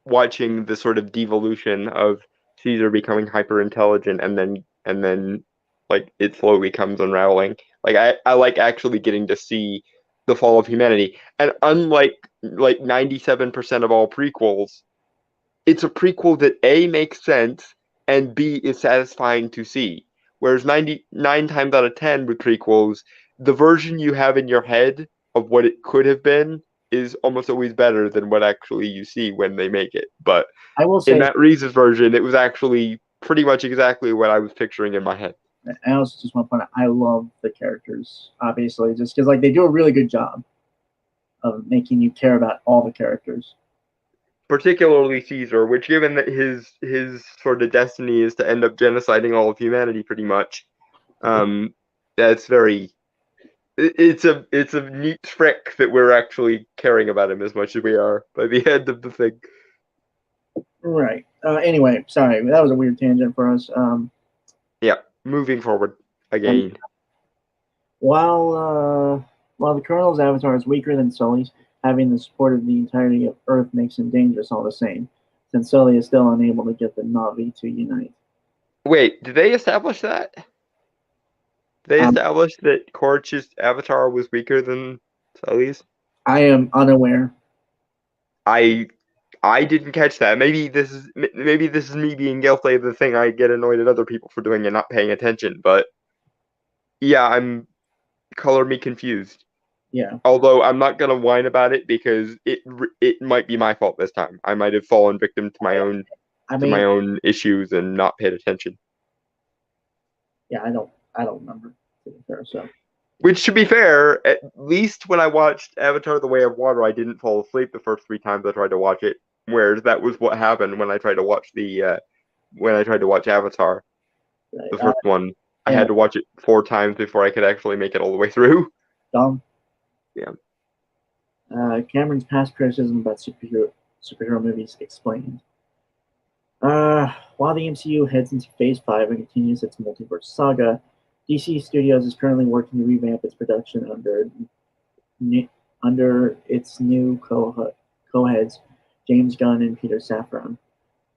the sort of devolution of Caesar becoming hyper intelligent, and then like it slowly comes unraveling. Like I like actually getting to see the fall of humanity. And unlike like 97% of all prequels, it's a prequel that A makes sense and B is satisfying to see. Whereas 99 times out of 10 with prequels, the version you have in your head of what it could have been is almost always better than what actually you see when they make it. But I will say, in Matt Reeves' version, it was actually pretty much exactly what I was picturing in my head. I also just want to point out, I love the characters, obviously, just because like they do a really good job of making you care about all the characters. Particularly Caesar, which, given that his sort of destiny is to end up genociding all of humanity, pretty much, that's very. It's a neat trick that we're actually caring about him as much as we are by the end of the thing. Right. Anyway, sorry, that was a weird tangent for us. Yeah, moving forward again. While the Colonel's avatar is weaker than Sully's, having the support of the entirety of Earth makes him dangerous all the same, since Sully is still unable to get the Na'vi to unite. Wait, did they establish that? They established that Korch's avatar was weaker than Sully's? I am unaware. I didn't catch that. Maybe this is me being guilty of the thing I get annoyed at other people for doing and not paying attention. But yeah, color me confused. Yeah. Although I'm not gonna whine about it because it might be my fault this time. I might have fallen victim to my own issues and not paid attention. Yeah, I don't remember. So. Which, to be fair, at least when I watched Avatar: The Way of Water, I didn't fall asleep the first 3 times I tried to watch it. Whereas that was what happened when I tried to watch Avatar, the first one. I had to watch it 4 times before I could actually make it all the way through. Dumb. Yeah. Cameron's past criticism about superhero movies explained. While the MCU heads into Phase 5 and continues its multiverse saga, DC Studios is currently working to revamp its production under its new co-heads, James Gunn and Peter Safran.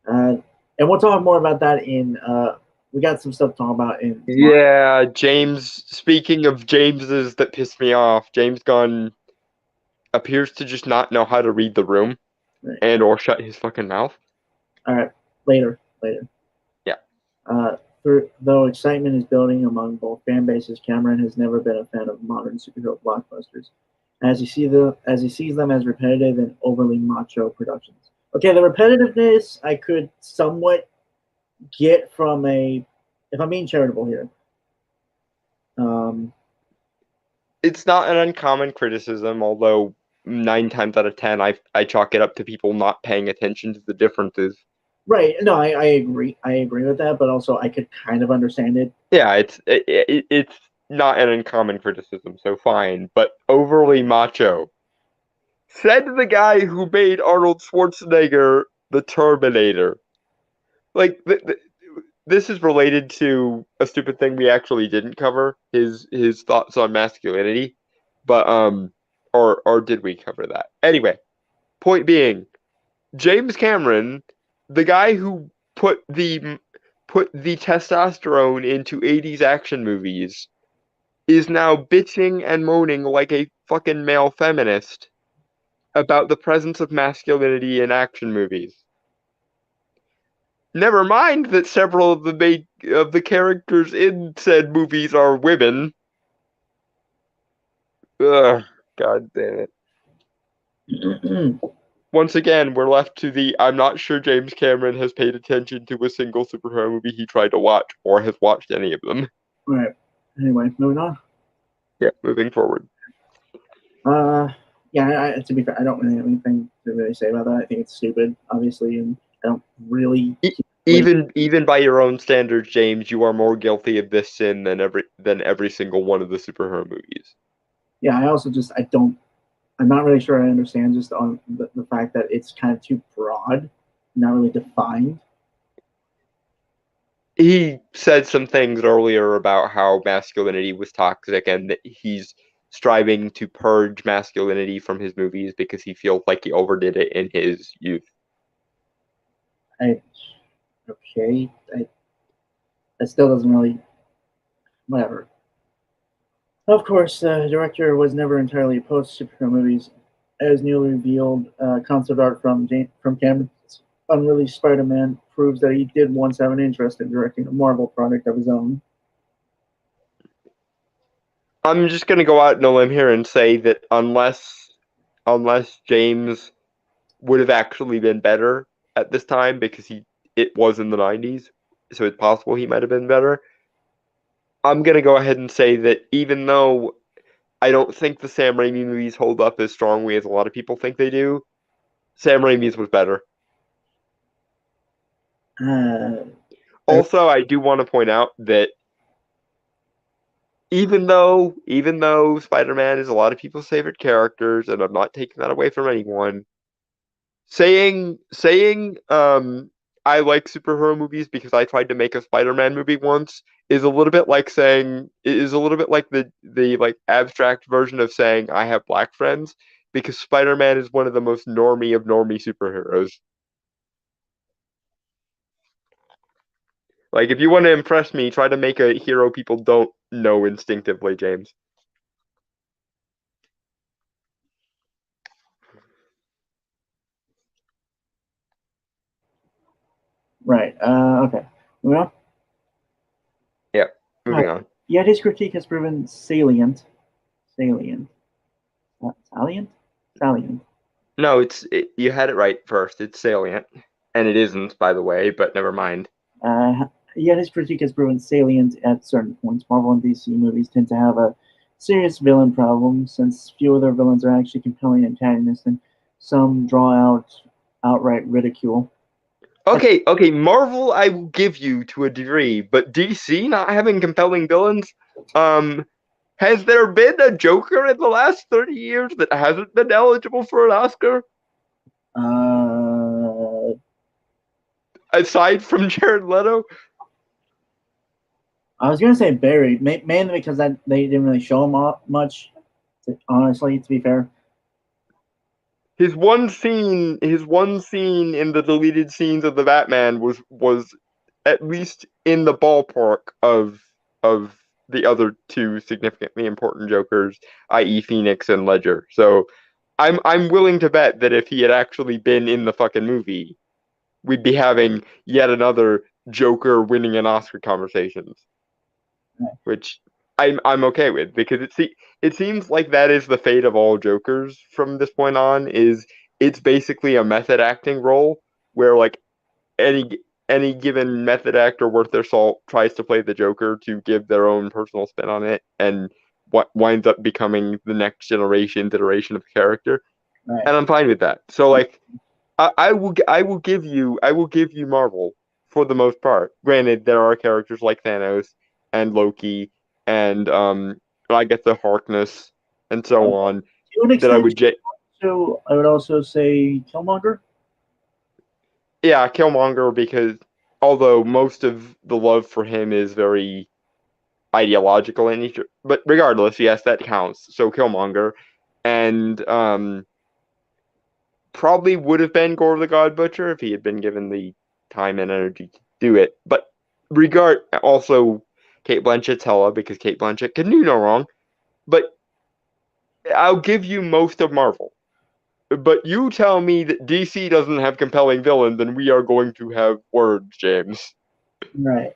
And we'll talk more about that in. We got some stuff to talk about in. Yeah, James. Speaking of Jameses that piss me off, James Gunn appears to just not know how to read the room, right. and or shut his fucking mouth. All right, later. Yeah. Though excitement is building among both fan bases, Cameron has never been a fan of modern superhero blockbusters, as he sees them as repetitive and overly macho productions. Okay, the repetitiveness I could somewhat get from if I'm being charitable here. It's not an uncommon criticism, although 9 times out of 10, I chalk it up to people not paying attention to the differences. Right. No, I agree. I agree with that, but also I could kind of understand it. Yeah, it's not an uncommon criticism, so fine. But overly macho. Said the guy who made Arnold Schwarzenegger the Terminator. Like, this is related to a stupid thing we actually didn't cover, his thoughts on masculinity, but or did we cover that? Anyway, point being, James Cameron, the guy who put the testosterone into 80s action movies, is now bitching and moaning like a fucking male feminist about the presence of masculinity in action movies. Never mind that several of the characters in said movies are women. Ugh, god damn it. Once again, we're left to the I'm not sure James Cameron has paid attention to a single superhero movie he tried to watch or has watched any of them. Right. Anyway, moving on. Yeah, moving forward. Yeah, to be fair, I don't really have anything to really say about that. I think it's stupid, obviously, and I don't really. Even by your own standards, James, you are more guilty of this sin than every single one of the superhero movies. Yeah, I also just I'm not really sure I understand just on the fact that it's kind of too broad, not really defined. He said some things earlier about how masculinity was toxic and that he's striving to purge masculinity from his movies because he feels like he overdid it in his youth. Okay, that still doesn't really, whatever. Of course, the director was never entirely opposed to superhero movies. As newly revealed concept art from Cameron's unreleased Spider-Man proves that he did once have an interest in directing a Marvel product of his own. I'm just gonna go out on a limb here and say that unless James would have actually been better at this time because it was in the 90s, so it's possible he might have been better. I'm gonna go ahead and say that even though I don't think the Sam Raimi movies hold up as strongly as a lot of people think they do, Sam Raimi's was better. Also, I do want to point out that even though Spider-Man is a lot of people's favorite characters, and I'm not taking that away from anyone, saying I like superhero movies because I tried to make a Spider-Man movie once is a little bit like the like abstract version of saying I have black friends, because Spider-Man is one of the most normie of normie superheroes. Like, if you want to impress me, try to make a hero people don't know instinctively, James. Right. Okay. Moving on? Yeah, moving on. Yet his critique has proven salient. Salient. Salient? Salient. No, you had it right first. It's salient. And it isn't, by the way, but never mind. Yet his critique has proven salient at certain points. Marvel and DC movies tend to have a serious villain problem, since few of their villains are actually compelling antagonists, and some draw out outright ridicule. Okay, Marvel I will give you to a degree, but DC not having compelling villains, has there been a Joker in the last 30 years that hasn't been eligible for an Oscar? Aside from Jared Leto? I was gonna say Barry, mainly because they didn't really show him much. Honestly, to be fair, his one scene in the deleted scenes of the Batman was at least in the ballpark of the other two significantly important Jokers, i.e. Phoenix and Ledger. So I'm willing to bet that if he had actually been in the fucking movie, we'd be having yet another Joker winning an Oscar conversations. Which I'm okay with, because it seems like that is the fate of all Jokers from this point on. It's basically a method acting role where, like, any given method actor worth their salt tries to play the Joker to give their own personal spin on it, and what winds up becoming the next generation iteration of the character. right. And I'm fine with that. So, like, I will give you Marvel for the most part. Granted, there are characters like Thanos and Loki and I get the Harkness and so on that I would. So I would also say Killmonger. Yeah, Killmonger, because although most of the love for him is very ideological in nature. But regardless, yes, that counts. So Killmonger, and probably would have been Gore the God Butcher if he had been given the time and energy to do it. But also Cate Blanchett's Hela, because Cate Blanchett can do no wrong. But I'll give you most of Marvel. But you tell me that DC doesn't have compelling villains, and we are going to have words, James. Right.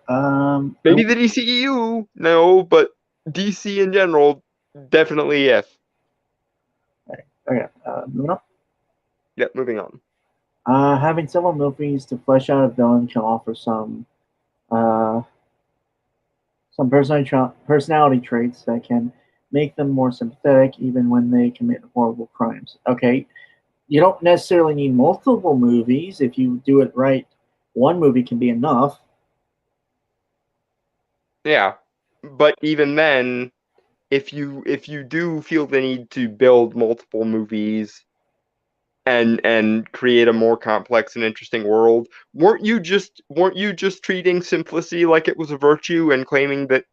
Maybe the DCEU, no, but DC in general, definitely yes. Right. Okay. Moving on. Yep, moving on. Having several movies to flesh out a villain can offer some personality traits that can make them more sympathetic even when they commit horrible crimes. Okay, you don't necessarily need multiple movies. If you do it right, one movie can be enough. Yeah, but even then, if you do feel the need to build multiple movies and create a more complex and interesting world, weren't you just treating simplicity like it was a virtue and claiming that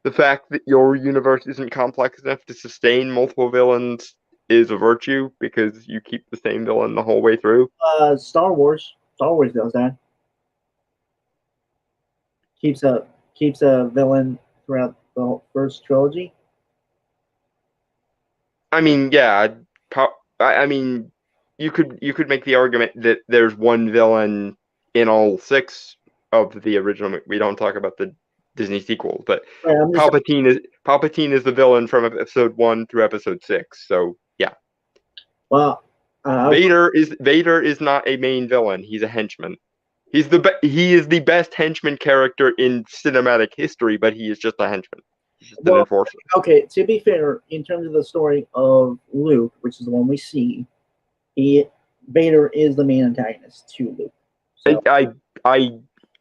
the fact that your universe isn't complex enough to sustain multiple villains is a virtue because you keep the same villain the whole way through? Star Wars does that. Keeps a villain throughout the first trilogy. I mean, yeah, I mean, you could make the argument that there's one villain in all six of the original. We don't talk about the Disney sequels, but Right, Palpatine is the villain from episode 1 through episode 6. So yeah, well, Vader is not a main villain. He's a henchman. He is the best henchman character in cinematic history, but he is just a henchman. He's just an enforcer. Okay, to be fair, in terms of the story of Luke, which is the one we see, Vader is the main antagonist to Luke. So.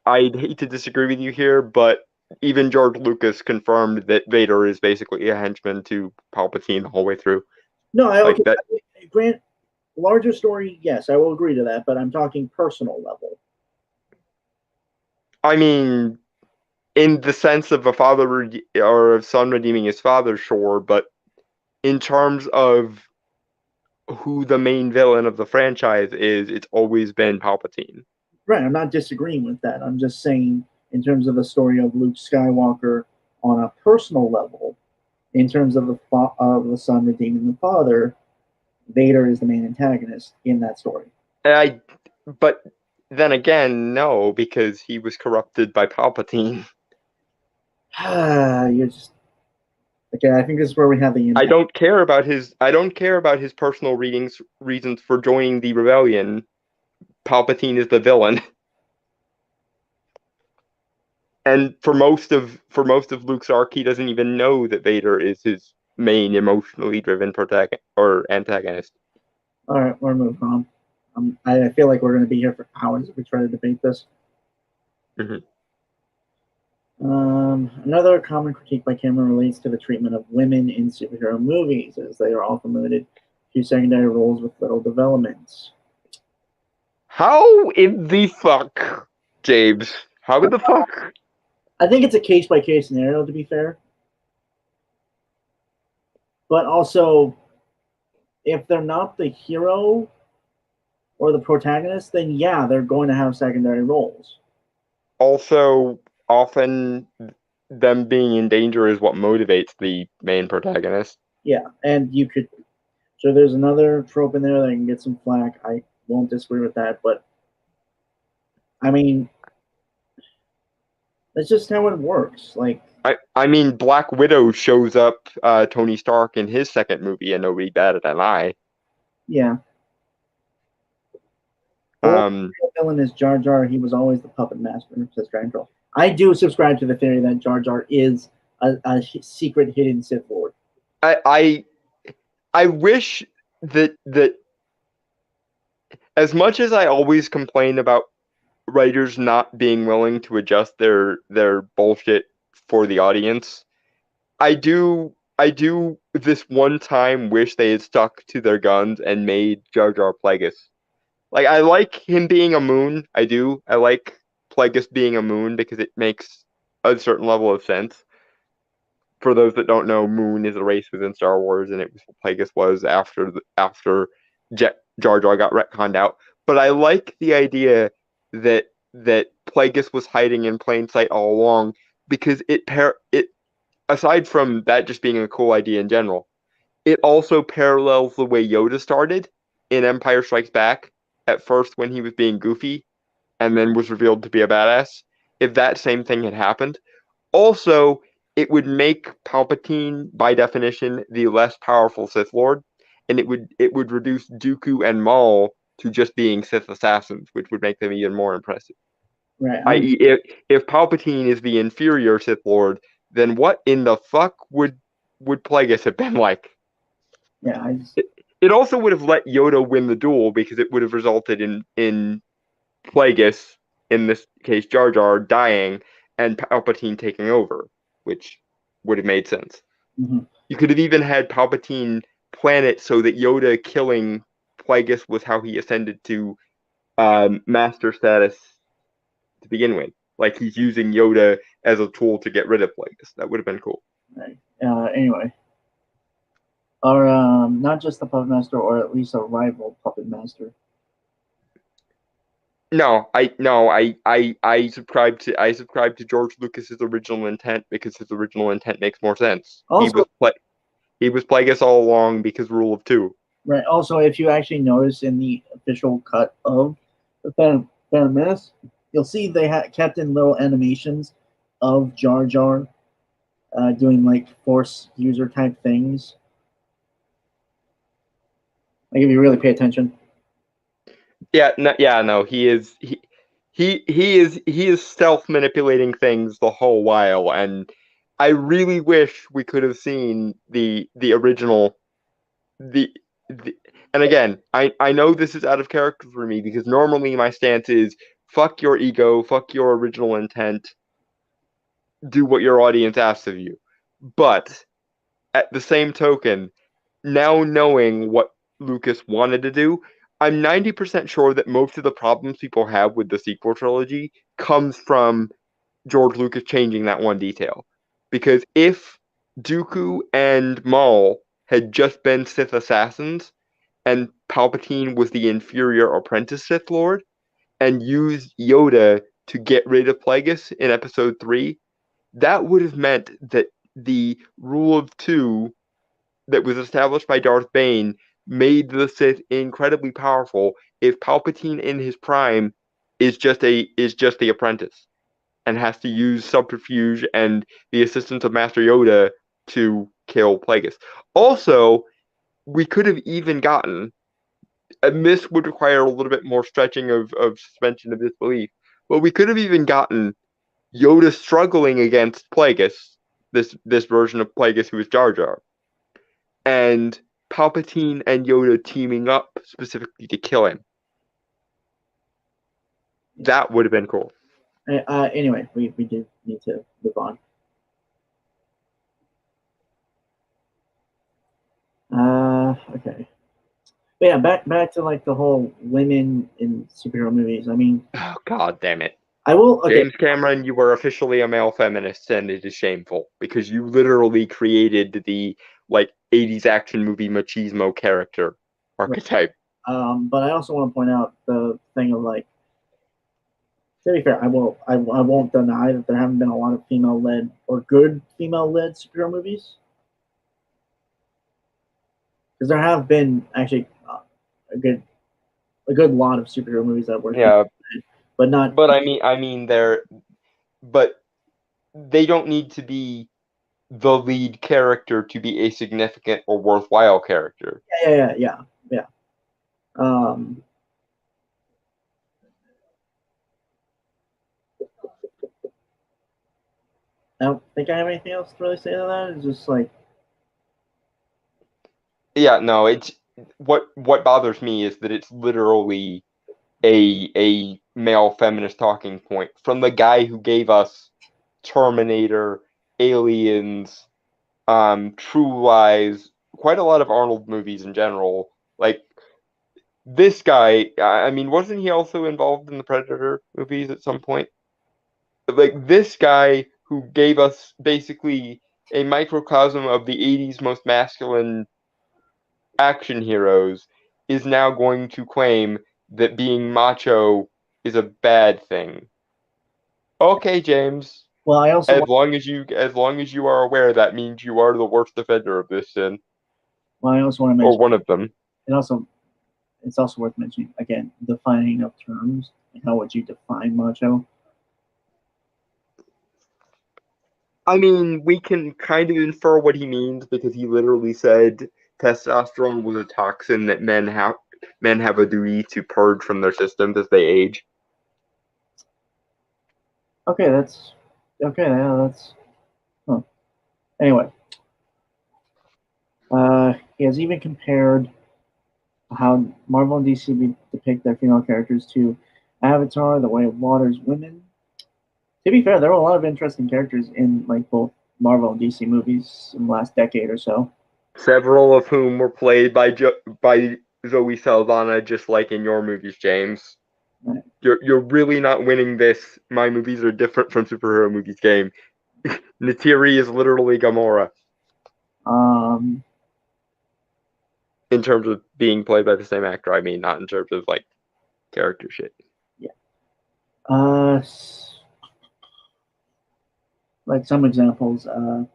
I'd hate to disagree with you here, but even George Lucas confirmed that Vader is basically a henchman to Palpatine the whole way through. No, Grant, larger story, yes, I will agree to that, but I'm talking personal level. I mean, in the sense of a father or a son redeeming his father, sure, but in terms of who the main villain of the franchise is, it's always been Palpatine. Right, I'm not disagreeing with that. I'm just saying, in terms of the story of Luke Skywalker on a personal level, in terms of the son redeeming the father, Vader is the main antagonist in that story. But then again, no, because he was corrupted by Palpatine. You're just okay. I think this is where we have the impact. I don't care about his personal reasons for joining the rebellion. Palpatine is the villain. And for most of Luke's arc, he doesn't even know that Vader is his main emotionally driven protagonist or antagonist. All right, we're moving on. I feel like we're going to be here for hours if we try to debate this. Mm-hmm. Another common critique by Cameron relates to the treatment of women in superhero movies, as they are often limited to secondary roles with little development. How in the fuck, James? How in the fuck? I think it's a case-by-case scenario, to be fair. But also, if they're not the hero or the protagonist, then yeah, they're going to have secondary roles. Also, often them being in danger is what motivates the main protagonist. Yeah, and you could. So there's another trope in there that can get some flack. I won't disagree with that, but I mean, that's just how it works. Like, I mean, Black Widow shows up Tony Stark in his second movie, and nobody batted an eye. Yeah. The villain is Jar Jar. He was always the puppet master, says Dragon Troll. I do subscribe to the theory that Jar Jar is a secret hidden Sith Lord. I wish that as much as I always complain about writers not being willing to adjust their bullshit for the audience, I do this one time wish they had stuck to their guns and made Jar Jar Plagueis. Like, I like him being a moon. I do. I like Plagueis being a moon because it makes a certain level of sense. For those that don't know, Moon is a race within Star Wars, and it was what Plagueis was after Jar Jar got retconned out. But I like the idea that Plagueis was hiding in plain sight all along because it aside from that just being a cool idea in general, it also parallels the way Yoda started in Empire Strikes Back at first when he was being goofy and then was revealed to be a badass. If that same thing had happened, also it would make Palpatine, by definition, the less powerful Sith Lord, and it would reduce Dooku and Maul to just being Sith assassins, which would make them even more impressive. Right. I.e., if Palpatine is the inferior Sith Lord, then what in the fuck would Plagueis have been like? Yeah. It also would have let Yoda win the duel because it would have resulted in Plagueis, in this case Jar Jar, dying and Palpatine taking over, which would have made sense. Mm-hmm. You could have even had Palpatine plan it so that Yoda killing Plagueis was how he ascended to master status to begin with. Like he's using Yoda as a tool to get rid of Plagueis. That would have been cool. Right. Anyway, or not just the puppet master, or at least a rival puppet master. No, I subscribe to George Lucas's original intent because his original intent makes more sense. Also, he was Plagueis all along because rule of two. Right. Also, if you actually notice in the official cut of the Phantom Menace, you'll see they kept in little animations of Jar Jar doing like Force user type things. Like if you really pay attention. No, he is stealth manipulating things the whole while, and I really wish we could have seen the original and again, I know this is out of character for me because normally my stance is fuck your ego, fuck your original intent, do what your audience asks of you. But at the same token, now knowing what Lucas wanted to do, I'm 90% sure that most of the problems people have with the sequel trilogy comes from George Lucas changing that one detail. Because if Dooku and Maul had just been Sith assassins and Palpatine was the inferior apprentice Sith Lord and used Yoda to get rid of Plagueis in Episode 3, that would have meant that the rule of two that was established by Darth Bane made the Sith incredibly powerful if Palpatine in his prime is just the apprentice and has to use subterfuge and the assistance of Master Yoda to kill Plagueis. Also, we could have even gotten, and this would require a little bit more stretching of suspension of disbelief, but we could have even gotten Yoda struggling against Plagueis, this version of Plagueis who is Jar Jar, and Palpatine and Yoda teaming up specifically to kill him. That would have been cool. Anyway, we do need to move on. Okay. But yeah, back to like the whole women in superhero movies. I mean, oh god damn it! I will. Okay. James Cameron, you were officially a male feminist, and it is shameful because you literally created the like 80s action movie machismo character archetype. Right. But I also want to point out the thing of like, to be fair, I won't deny that there haven't been a lot of female-led or good female-led superhero movies. Because there have been actually a good lot of superhero movies that were but not. But I mean but they don't need to be the lead character to be a significant or worthwhile character. Yeah. I don't think I have anything else to really say to that. It's just like, yeah, no, it's what bothers me is that it's literally a male feminist talking point from the guy who gave us Terminator, Aliens, True Lies, quite a lot of Arnold movies in general. Like this guy, I mean, wasn't he also involved in the Predator movies at some point? like this guy who gave us basically a microcosm of the 80s most masculine action heroes is now going to claim that being macho is a bad thing. Okay, James. Well, I also As long as you are aware, that means you are the worst offender of this sin, I also want to or mention one of them. it's also worth mentioning again defining of terms and how would you define macho? I mean, we can kind of infer what he means because he literally said testosterone was a toxin that men have a duty to purge from their systems as they age. Okay, that's okay. Yeah, that's huh. Anyway. He has even compared how Marvel and DC depict their female characters to Avatar, The Way of Water's women. To be fair, there were a lot of interesting characters in like both Marvel and DC movies in the last decade or so. Several of whom were played by Zoe Saldana, just like in your movies, James. Right. You're really not winning this. My movies are different from superhero movies game. Neytiri is literally Gamora. In terms of being played by the same actor, I mean, not in terms of like character shit. Yeah. Like some examples. To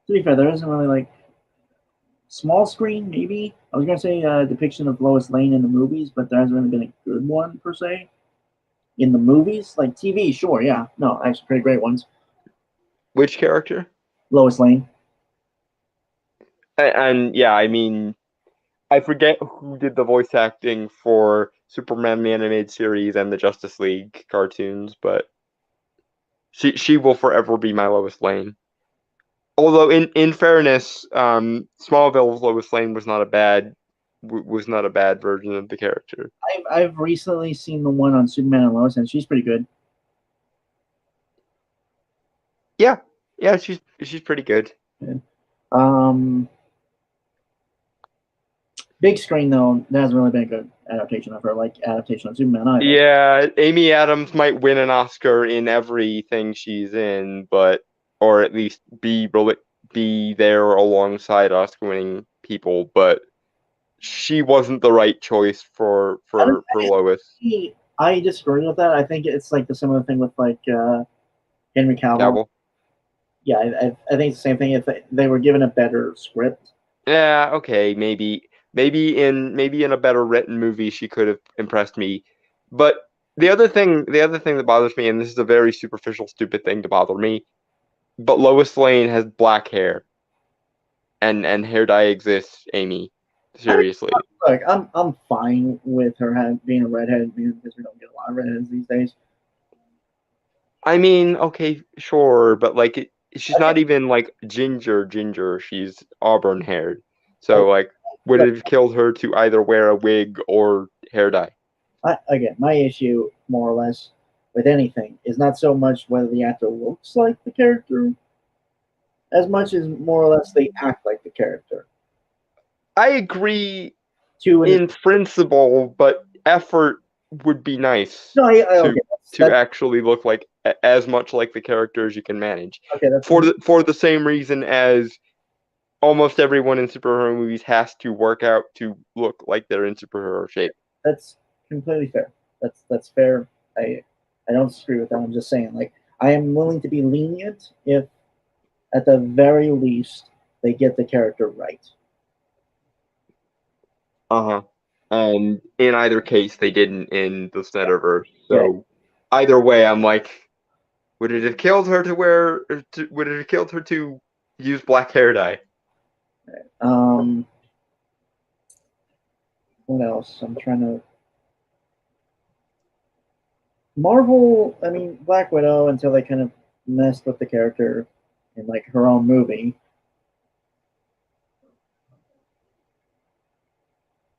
be fair, there isn't really like small screen. Maybe I was gonna say depiction of Lois Lane in the movies, but there hasn't really been a good one per se. In the movies, like TV, sure, yeah, no, actually, pretty great ones. Which character? Lois Lane. And yeah, I mean, I forget who did the voice acting for Superman the Animated Series and the Justice League cartoons, but she will forever be my Lois Lane. Although in fairness, Smallville's Lois Lane was not a bad version of the character. I've recently seen the one on Superman and Lois, and she's pretty good. Yeah, she's pretty good. Yeah. Big screen though, there hasn't really been a good adaptation of her, like adaptation of Superman either. Yeah, Amy Adams might win an Oscar in everything she's in, but or at least be there alongside Oscar-winning people, but she wasn't the right choice for Lois. I disagree with that. I think it's like the similar thing with like Henry Cavill. Yeah, I think it's the same thing. If they were given a better script. Yeah, okay, maybe in a better written movie she could have impressed me. But the other thing that bothers me, and this is a very superficial, stupid thing to bother me, but Lois Lane has black hair, and hair dye exists. Amy, seriously. Look, I'm fine with her being a redhead because we don't get a lot of redheads these days. I mean, okay, sure, but like she's not even like ginger. She's auburn haired. So like, would it have killed her to either wear a wig or hair dye? Again, my issue, more or less, with anything is not so much whether the actor looks like the character, as much as more or less they act like the character. I agree in principle, but effort would be nice to actually look like as much like the character as you can manage. Okay, for the same reason as almost everyone in superhero movies has to work out to look like they're in superhero shape. That's completely fair. That's fair. I don't disagree with that. I'm just saying, like, I am willing to be lenient if, at the very least, they get the character right. And in either case, they didn't in the Snyderverse. So either way, I'm like, would it have killed her to use black hair dye? What else? I'm trying to. Marvel, I mean, Black Widow, until they kind of messed with the character in like her own movie.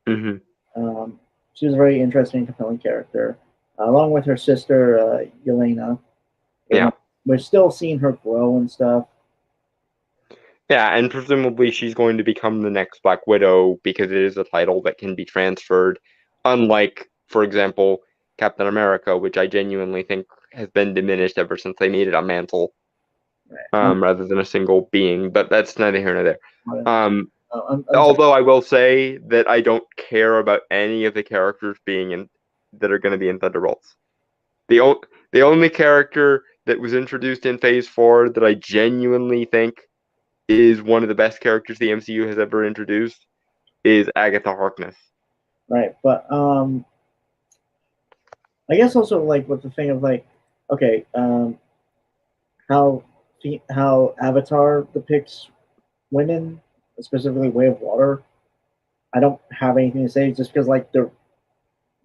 She was a very interesting, compelling character, along with her sister Yelena. Yeah, we're still seeing her grow and stuff. Yeah, and presumably she's going to become the next Black Widow because it is a title that can be transferred, unlike, for example, Captain America, which I genuinely think has been diminished ever since they made it a mantle, Right. rather than a single being. But that's neither here nor there. I'm Although I will say that I don't care about any of the characters that are going to be in Thunderbolts. The only character that was introduced in Phase 4 that I genuinely think is one of the best characters the MCU has ever introduced is Agatha Harkness. Right, but I guess also like with the thing of like, okay, how Avatar depicts women, specifically Way of Water. I don't have anything to say just because like they're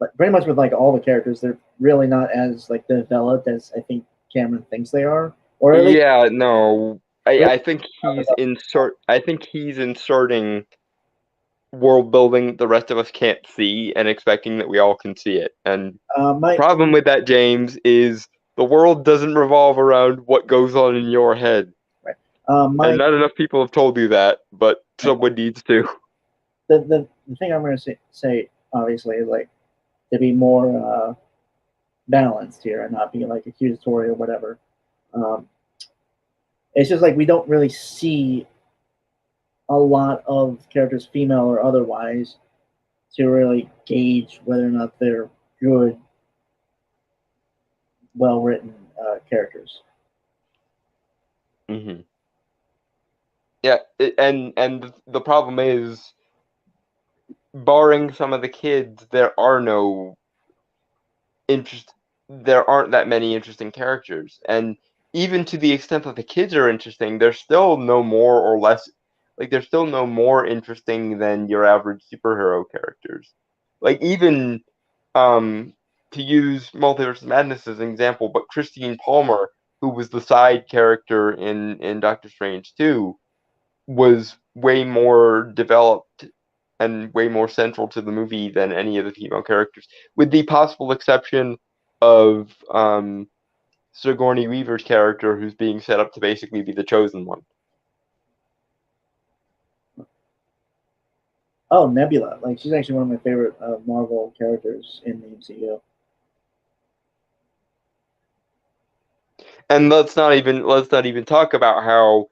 like pretty much with like all the characters, they're really not as like developed as I think Cameron thinks they are. Or at least, yeah, no, I think he's inserting world building the rest of us can't see and expecting that we all can see it. And the problem with that, James, is the world doesn't revolve around what goes on in your head. Right. And not enough people have told you that, but someone needs to. The thing I'm going to say obviously is like to be more balanced here and not be like accusatory or whatever. It's just like we don't really see a lot of characters, female or otherwise, to really gauge whether or not they're good, well written characters. Mm-hmm. Yeah, and the problem is, barring some of the kids, there aren't that many interesting characters. And even to the extent that the kids are interesting, they're still no more or less like they're still no more interesting than your average superhero characters. Like even to use Multiverse of Madness as an example, but Christine Palmer, who was the side character in Doctor Strange 2, was way more developed and way more central to the movie than any of the female characters, with the possible exception of Sigourney Weaver's character, who's being set up to basically be the chosen one. Oh, Nebula! Like she's actually one of my favorite Marvel characters in the MCU. And let's not even talk about how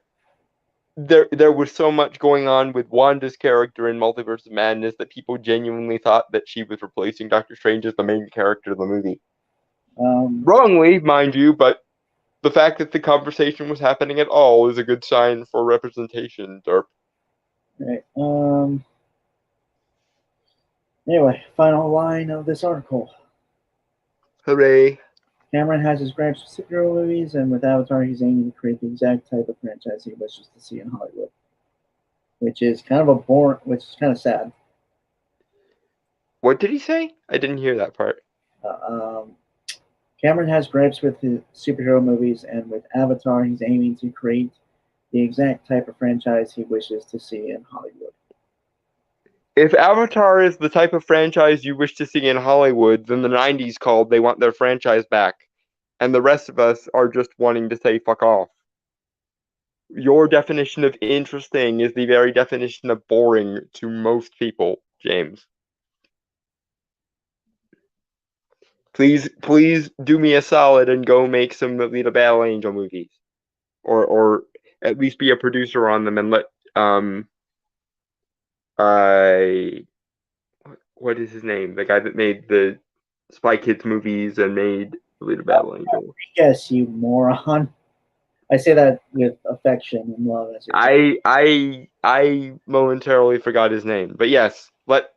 there was so much going on with Wanda's character in Multiverse of Madness that people genuinely thought that she was replacing Doctor Strange as the main character of the movie. Wrongly, mind you, but the fact that the conversation was happening at all is a good sign for representation, Derp. Right. Anyway, final line of this article. Hooray. Cameron has his gripes with superhero movies, and with Avatar, he's aiming to create the exact type of franchise he wishes to see in Hollywood. Which is kind of sad. What did he say? I didn't hear that part. Cameron has gripes with his superhero movies, and with Avatar, he's aiming to create the exact type of franchise he wishes to see in Hollywood. If Avatar is the type of franchise you wish to see in Hollywood, then the 90s called they want their franchise back, and the rest of us are just wanting to say fuck off. Your definition of interesting is the very definition of boring to most people, James. Please do me a solid and go make some Alita Battle Angel movies, or at least be a producer on them and let what is his name? The guy that made the Spy Kids movies and made Alita Battle Angel. Yes, you moron. I say that with affection and love. I momentarily forgot his name, but yes, let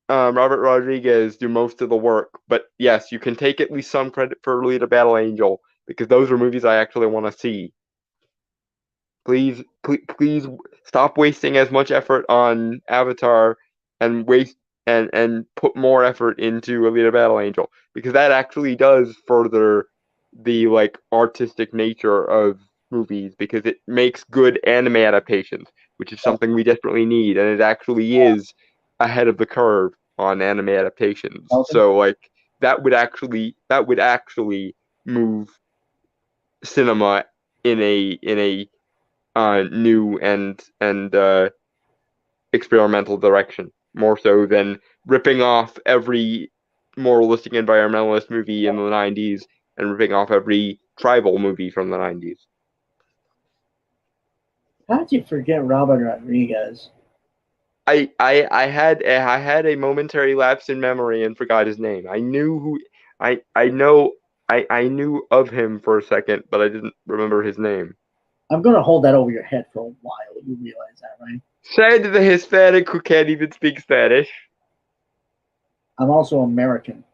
Robert Rodriguez do most of the work. But yes, you can take at least some credit for Alita Battle Angel, because those are movies I actually want to see. Please stop wasting as much effort on Avatar and put more effort into Alita Battle Angel, because that actually does further the like artistic nature of movies, because it makes good anime adaptations, which is something we desperately need, and it actually is ahead of the curve on anime adaptations. So like that would actually move cinema in a new and experimental direction, more so than ripping off every moralistic environmentalist movie in the 90s and ripping off every tribal movie from the 90s. How did you forget Robert Rodriguez? I had a momentary lapse in memory and forgot his name. I knew I knew of him for a second, but I didn't remember his name. I'm gonna hold that over your head for a while. You realize that, right? Said the Hispanic who can't even speak Spanish. I'm also American.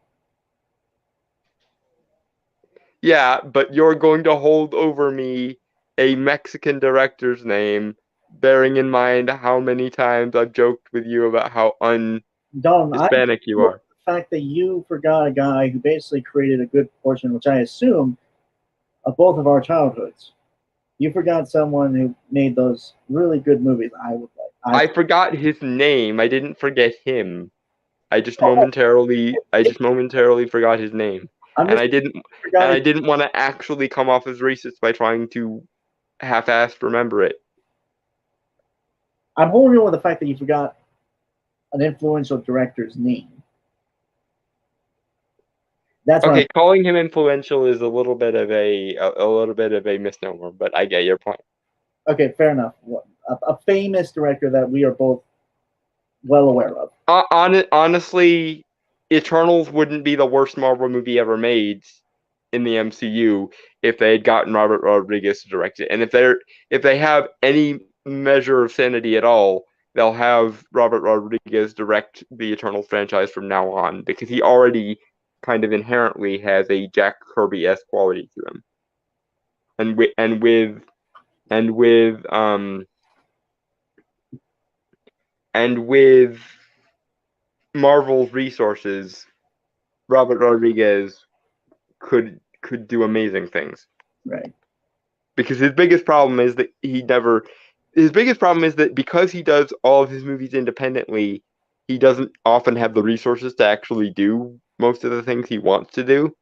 Yeah, but you're going to hold over me a Mexican director's name, bearing in mind how many times I've joked with you about how un-Hispanic you are. The fact that you forgot a guy who basically created a good portion, which I assume, of both of our childhoods. You forgot someone who made those really good movies I would like. I forgot his name. I didn't forget him. I just momentarily forgot his name. And I didn't want to actually come off as racist by trying to half-assed remember it. I'm holding on with the fact that you forgot an influential director's name. That's okay. Calling him influential is a little bit of a misnomer, but I get your point. Okay, fair enough. A famous director that we are both well aware of. Honestly, Eternals wouldn't be the worst Marvel movie ever made in the MCU if they had gotten Robert Rodriguez to direct it. And if they have any measure of sanity at all, they'll have Robert Rodriguez direct the Eternals franchise from now on, because he already kind of inherently has a Jack Kirby-esque quality to him. And with Marvel's resources, Robert Rodriguez could do amazing things. Right. Because his biggest problem is that because he does all of his movies independently, he doesn't often have the resources to actually do most of the things he wants to do.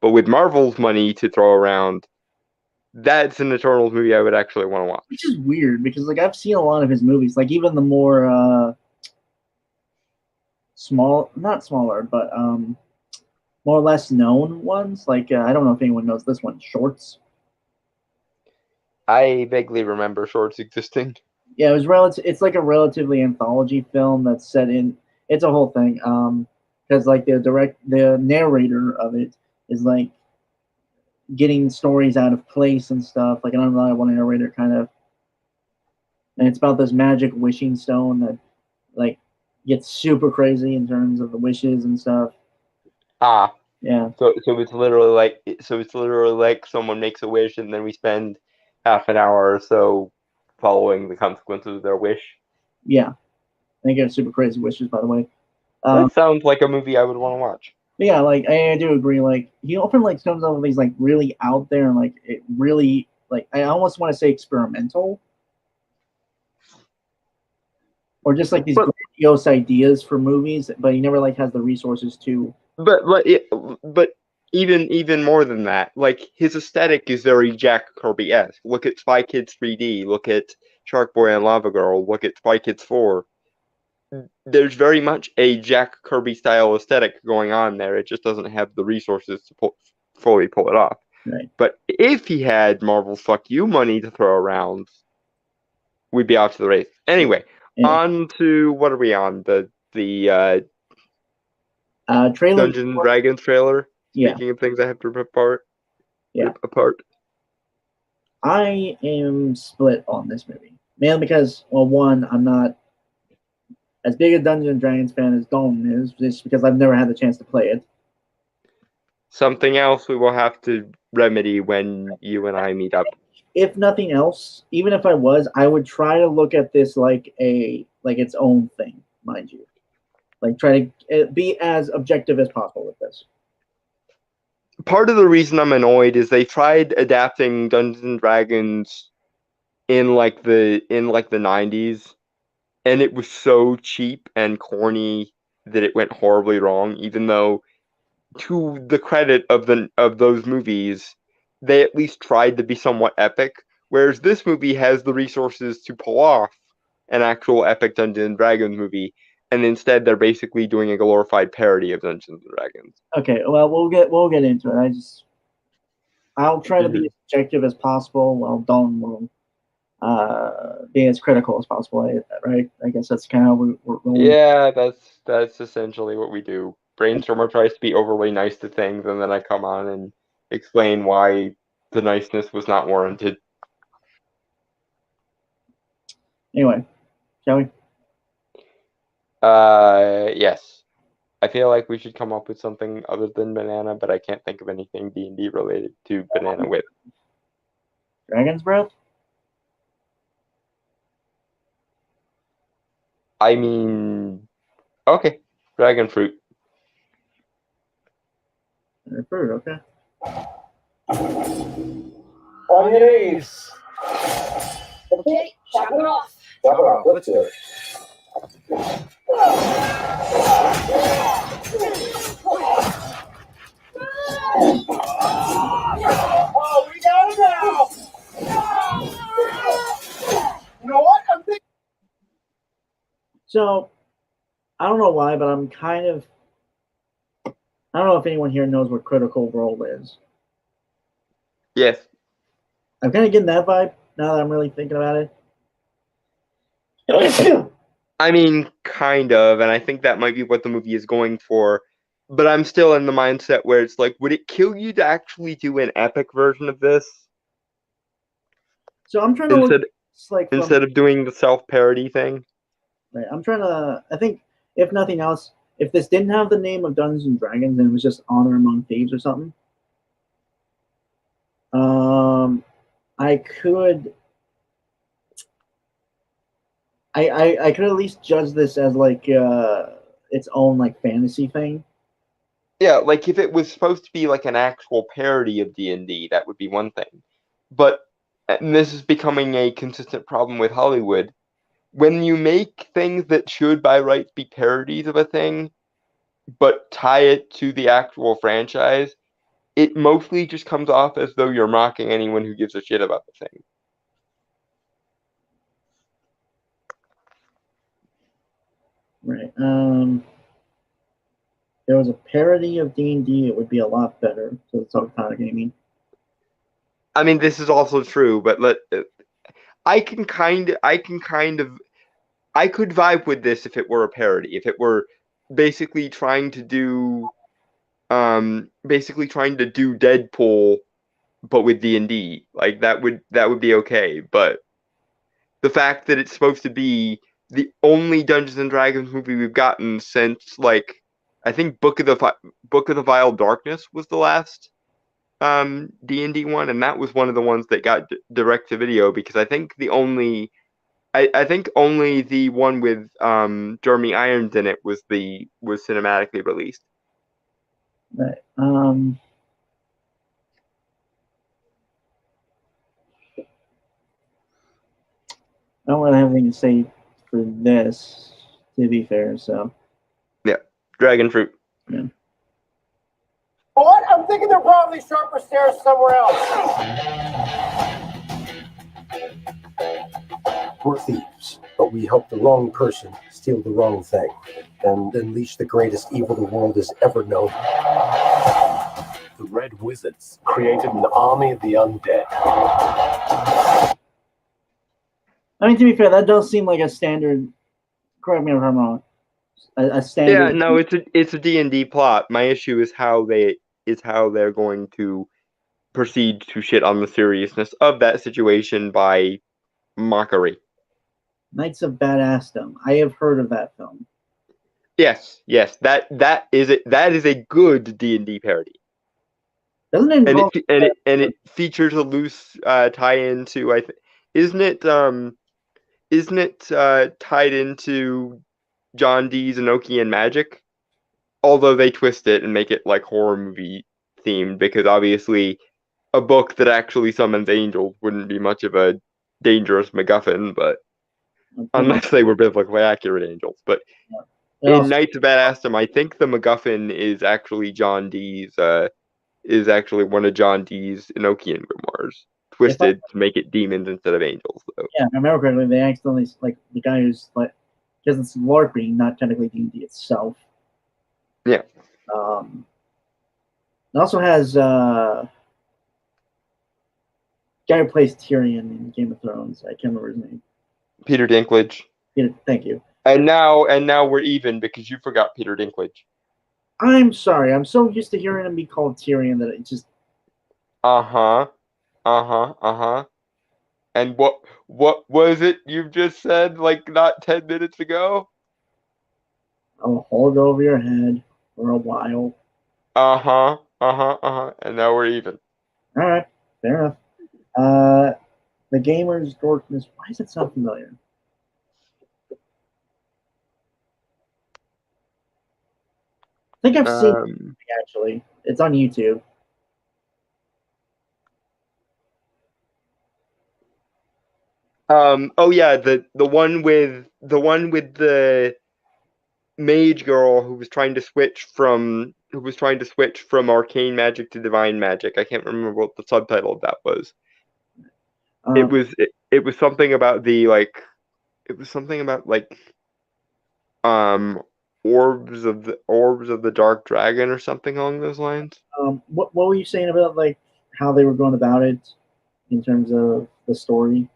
But with Marvel's money to throw around, that's an Eternals movie I would actually want to watch. Which is weird, because like I've seen a lot of his movies, like even the more not smaller, but more or less known ones. Like I don't know if anyone knows this one, Shorts. I vaguely remember Shorts existing. Yeah, it was it's like a relatively anthology film that's set in. It's a whole thing. Because like the narrator of it is like getting stories out of place and stuff, like an unreliable narrator kind of. And it's about this magic wishing stone that like gets super crazy in terms of the wishes and stuff. Yeah. So it's literally like someone makes a wish and then we spend half an hour or so following the consequences of their wish. Yeah. They get super crazy wishes, by the way. That sounds like a movie I would want to watch. Yeah, like I do agree. Like he often like comes up with these like really out there and like it really like I almost want to say experimental, or just like these grandiose ideas for movies, but he never like has the resources to. But even more than that, like his aesthetic is very Jack Kirby-esque. Look at Spy Kids 3D. Look at Shark Boy and Lava Girl. Look at Spy Kids 4. There's very much a Jack Kirby style aesthetic going on there. It just doesn't have the resources to fully pull it off. Right. But if he had Marvel's fuck you money to throw around, we'd be off to the race. Anyway, on to what are we on? The trailer Dungeons and Dragons trailer. Yeah. Speaking of things I have to rip apart. I am split on this movie. Mainly because, well, one, I'm not as big a Dungeons and Dragons fan as Dalton is, just because I've never had the chance to play it. Something else we will have to remedy when you and I meet up. If nothing else, even if I was, I would try to look at this like its own thing, mind you. Like try to be as objective as possible with this. Part of the reason I'm annoyed is they tried adapting Dungeons and Dragons in like the 90s, and it was so cheap and corny that it went horribly wrong, even though to the credit of those movies, they at least tried to be somewhat epic, whereas this movie has the resources to pull off an actual epic Dungeons and Dragons movie, and instead they're basically doing a glorified parody of Dungeons and Dragons. Okay, well we'll get into it. I'll try to be as objective as possible while Dalton will be as critical as possible, right? I guess that's kind of what we're rolling. Yeah, that's essentially what we do. Brainstormer tries to be overly nice to things, and then I come on and explain why the niceness was not warranted. Anyway, shall we? Yes. I feel like we should come up with something other than banana, but I can't think of anything D&D related to banana whip. Dragon's Breath? I mean, okay. Dragon fruit. Fruit, okay. On your knees. Okay, chop it off. Chop it off. Let's do it. Oh, we got it now. You know what? I'm thinking. So, I don't know why, but I'm kind of. I don't know if anyone here knows what Critical Role is. Yes. I'm kind of getting that vibe now that I'm really thinking about it. I mean, kind of, and I think that might be what the movie is going for. But I'm still in the mindset where it's like, would it kill you to actually do an epic version of this? So I'm trying to look like instead of doing the self-parody thing. Right. I'm trying to. I think if nothing else, if this didn't have the name of Dungeons and Dragons and it was just Honor Among Thieves or something, I could. I could at least judge this as like its own like fantasy thing. Yeah, like if it was supposed to be like an actual parody of D&D, that would be one thing. But and this is becoming a consistent problem with Hollywood. When you make things that should by rights be parodies of a thing, but tie it to the actual franchise, it mostly just comes off as though you're mocking anyone who gives a shit about the thing. Right. There was a parody of D&D, it would be a lot better. So it's all kind of gaming. I mean, this is also true, but I could vibe with this if it were a parody. If it were basically trying to do Deadpool, but with D&D, like that would be okay. But the fact that it's supposed to be the only Dungeons and Dragons movie we've gotten since, like, I think Book of the Vile Darkness was the last D&D one, and that was one of the ones that got direct to video, because I think only the one with Jeremy Irons in it was cinematically released. Right. I don't really have anything to say for this, to be fair. So. Yeah, dragon fruit. Yeah. What? I'm thinking they're probably sharper stairs somewhere else. We're thieves, but we help the wrong person steal the wrong thing and unleash the greatest evil the world has ever known. The Red Wizards created an army of the undead. I mean, to be fair, that does seem like a standard. Correct me if I'm wrong. A standard. Yeah, no, it's a D&D plot. My issue is how they're going to proceed to shit on the seriousness of that situation by mockery. Knights of Badassdom. I have heard of that film. Yes, that is a good D&D parody. Doesn't it involve it features a loose tie-in to isn't it tied into John Dee's Enochian magic? Although they twist it and make it like horror movie themed, because obviously a book that actually summons angels wouldn't be much of a dangerous MacGuffin, but unless they were biblically accurate angels. But in Knights of Badassdom, I think the MacGuffin is actually one of John Dee's Enochian grimoires, twisted to make it demons instead of angels, though. Yeah, I remember correctly. They accidentally, like, the guy who's like because it's LARPing, not technically D&D itself. Yeah. It also has guy who plays Tyrion in Game of Thrones. I can't remember his name. Peter Dinklage. Thank you. And now we're even because you forgot Peter Dinklage. I'm sorry. I'm so used to hearing him be called Tyrion that it just. Uh-huh. And what was it you just said like not 10 minutes ago? I'll hold it over your head for a while. And now we're even. All right, fair enough. The Gamer's Dorkness. Why does it sound familiar? I think I've seen it, actually. It's on YouTube. Oh yeah, the one with the mage girl who was trying to switch from arcane magic to divine magic. I can't remember what the subtitle of that was. It was something about the like. It was something about like. Orbs of the Dark Dragon or something along those lines. What were you saying about like how they were going about it in terms of the story?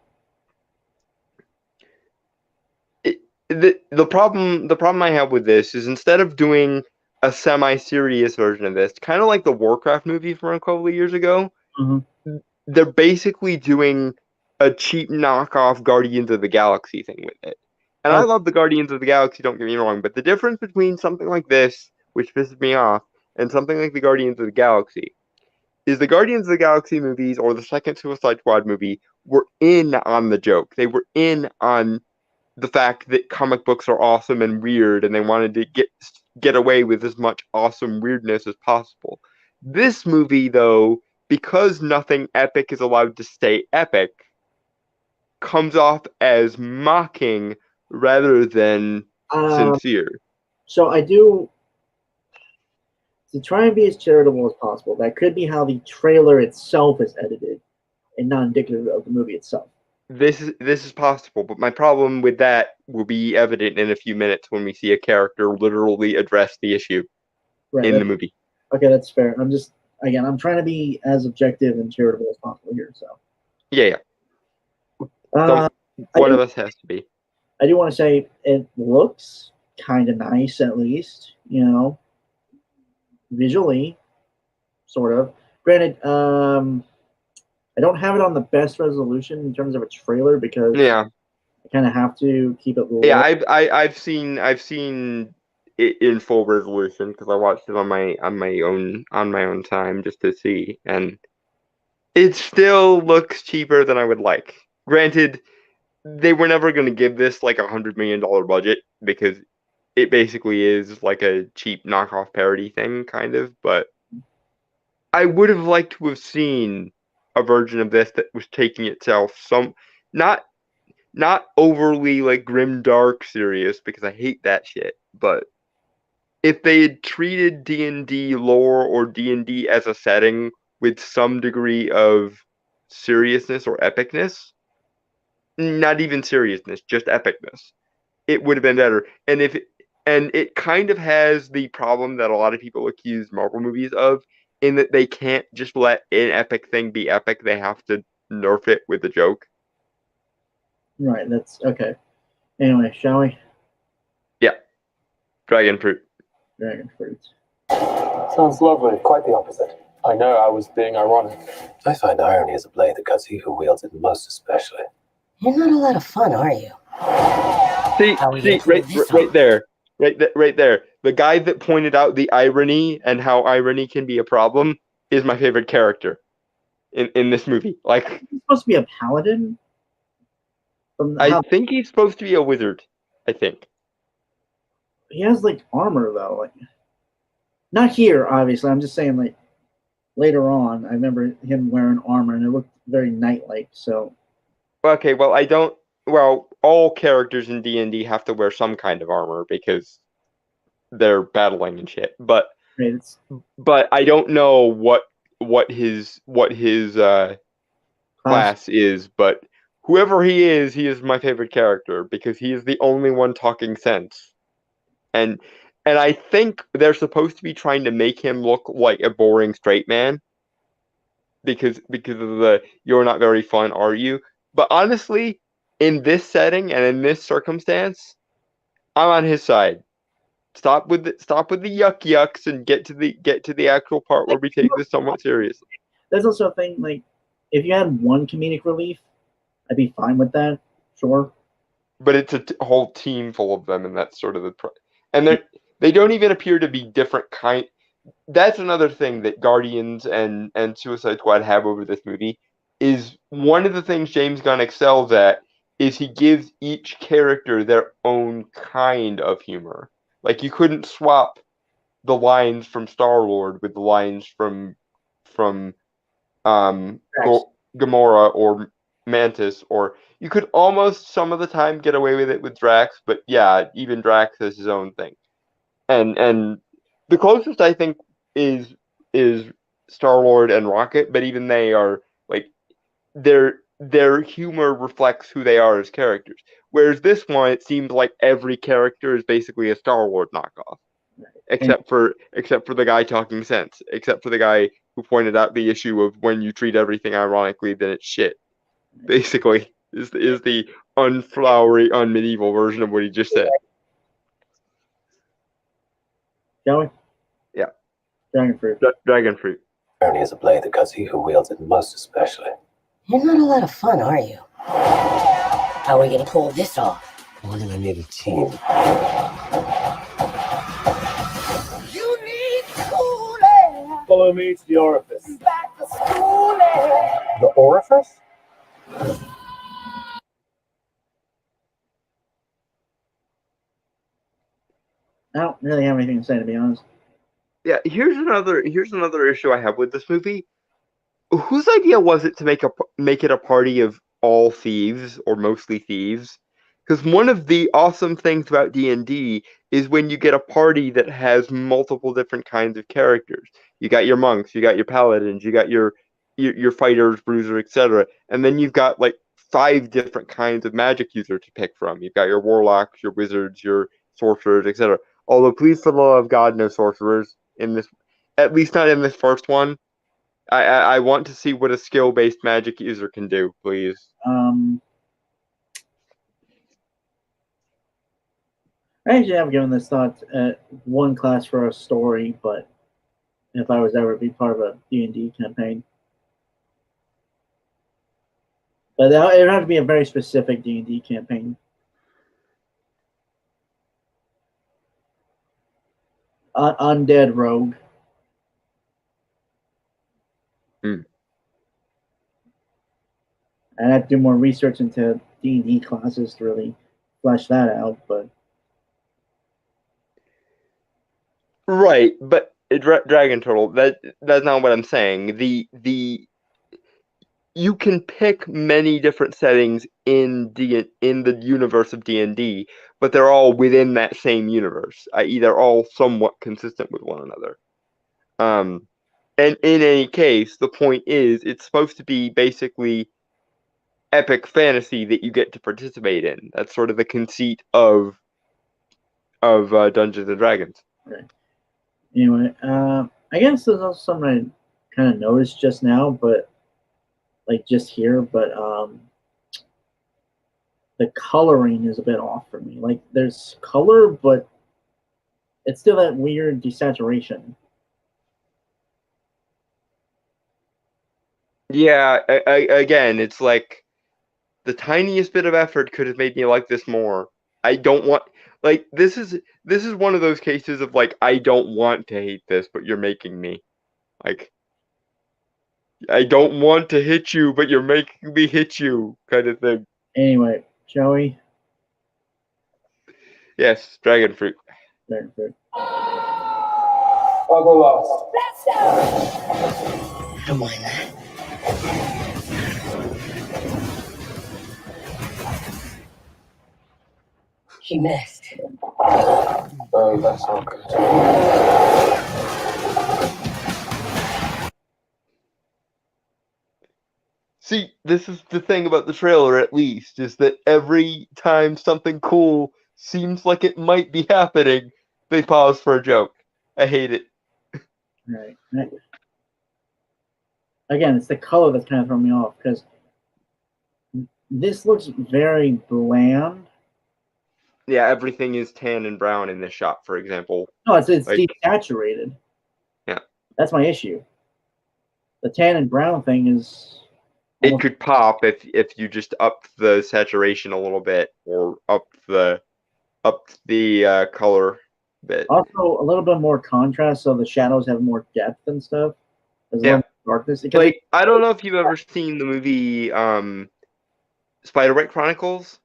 The problem I have with this is instead of doing a semi-serious version of this, kind of like the Warcraft movie from a couple of years ago, they're basically doing a cheap knockoff Guardians of the Galaxy thing with it. And I love the Guardians of the Galaxy, don't get me wrong, but the difference between something like this, which pisses me off, and something like the Guardians of the Galaxy, is the Guardians of the Galaxy movies or the second Suicide Squad movie were in on the joke. They were in on the fact that comic books are awesome and weird, and they wanted to get away with as much awesome weirdness as possible. This movie, though, because nothing epic is allowed to stay epic, comes off as mocking rather than sincere. So I do, to try and be as charitable as possible, that could be how the trailer itself is edited and not indicative of the movie itself. This is possible, but my problem with that will be evident in a few minutes when we see a character literally address the issue in the movie. Okay, that's fair. I'm trying to be as objective and charitable as possible here. So yeah. One of us has to be. I do want to say it looks kind of nice, at least, visually, sort of. Granted, I don't have it on the best resolution in terms of a trailer because I kind of have to keep it low. Yeah, I've seen it in full resolution because I watched it on my own time just to see, and it still looks cheaper than I would like. Granted, they were never going to give this like $100 million budget because it basically is like a cheap knockoff parody thing, kind of. But I would have liked to have seen a version of this that was taking itself not overly like grim dark serious, because I hate that shit, but if they had treated D&D lore or D&D as a setting with some degree of seriousness or epicness, not even seriousness, just epicness, it would have been better. And it kind of has the problem that a lot of people accuse Marvel movies of, in that they can't just let an epic thing be epic. They have to nerf it with a joke. Right, that's okay. Anyway, shall we? Yeah. Dragon fruit. Sounds lovely. Quite the opposite. I know, I was being ironic. I find irony is a blade that cuts he who wields it most especially. You're not a lot of fun, are you? See, right there. The guy that pointed out the irony and how irony can be a problem is my favorite character in this movie. Like, he's supposed to be a paladin? I think he's supposed to be a wizard. I think. He has like armor though, like not here, obviously. I'm just saying, like later on, I remember him wearing armor, and it looked very knight-like. So, okay, well, I don't. Well, all characters in D&D have to wear some kind of armor because they're battling and shit. But I don't know what his class is. But whoever he is my favorite character because he is the only one talking sense. And I think they're supposed to be trying to make him look like a boring straight man because of the "you're not very fun, are you?" But honestly, in this setting and in this circumstance, I'm on his side. Stop with the yucks and get to the actual part where we take this somewhat seriously. There's also a thing like if you had one comedic relief, I'd be fine with that. Sure. But it's a whole team full of them, and that's sort of and they don't even appear to be different kind. That's another thing that Guardians and Suicide Squad have over this movie is one of the things James Gunn excels at is he gives each character their own kind of humor. Like you couldn't swap the lines from Star-Lord with the lines from Gamora or Mantis, or you could almost some of the time get away with it with Drax, but yeah, even Drax has his own thing. And the closest I think is Star-Lord and Rocket, but even they are like their humor reflects who they are as characters. Whereas this one, it seems like every character is basically a Star-Lord knockoff, except for the guy talking sense, except for the guy who pointed out the issue of when you treat everything ironically, then it's shit. Basically, is the unflowery, unmedieval version of what he just said. Shall we? Yeah. Dragon fruit. Dragon fruit. Irony is a blade that cuts he who wields it most especially. You're not a lot of fun, are you? How are we gonna pull this off? We're gonna need a team. You need school air. Follow me to the orifice. Back to school air. The orifice? I don't really have anything to say, to be honest. Yeah, here's another issue I have with this movie. Whose idea was it to make it a party of all thieves or mostly thieves? Because one of the awesome things about D&D is when you get a party that has multiple different kinds of characters. You got your monks, you got your paladins, you got your fighters, bruiser, etc. And then you've got like 5 different kinds of magic users to pick from. You've got your warlocks, your wizards, your sorcerers, etc. Although, please, for the love of God, no sorcerers in this, at least not in this first one. I want to see what a skill-based magic user can do, please. I actually have given this thought one class for a story, but if I was ever to be part of a D&D campaign. But it would have to be a very specific D&D campaign. Undead rogue. I'd have to do more research into D&D classes to really flesh that out, but right. But Dragon Turtle, that's not what I'm saying. You can pick many different settings in the universe of D&D, but they're all within that same universe, i.e., they're all somewhat consistent with one another. And in any case, the point is, it's supposed to be basically epic fantasy that you get to participate in. That's sort of the conceit of Dungeons and Dragons. Right. Anyway, I guess there's also something I kind of noticed just now, but like just here, but the coloring is a bit off for me. Like there's color, but it's still that weird desaturation. Yeah, again, it's like the tiniest bit of effort could have made me like this more. I don't want, like, this is one of those cases of like, I don't want to hate this, but you're making me. Like, I don't want to hit you, but you're making me hit you, kind of thing. Anyway, shall we? Yes, dragon fruit. Dragon fruit. I'll go last. Let's go. I don't mind that. She missed. Oh, that's not good. See, the thing about the trailer, at least, is that every time something cool seems like it might be happening, they pause for a joke. I hate it. Right. Again, it's the color that's kind of throwing me off because this looks very bland. Yeah, everything is tan and brown in this shot, for example. No, it's Like- desaturated. Yeah. That's my issue. The tan and brown thing is. It could pop if you just up the saturation a little bit or up the color bit. Also, a little bit more contrast, so the shadows have more depth and stuff. There's a little more darkness. Like, I don't know if you've ever seen the movie Spider-Man Chronicles,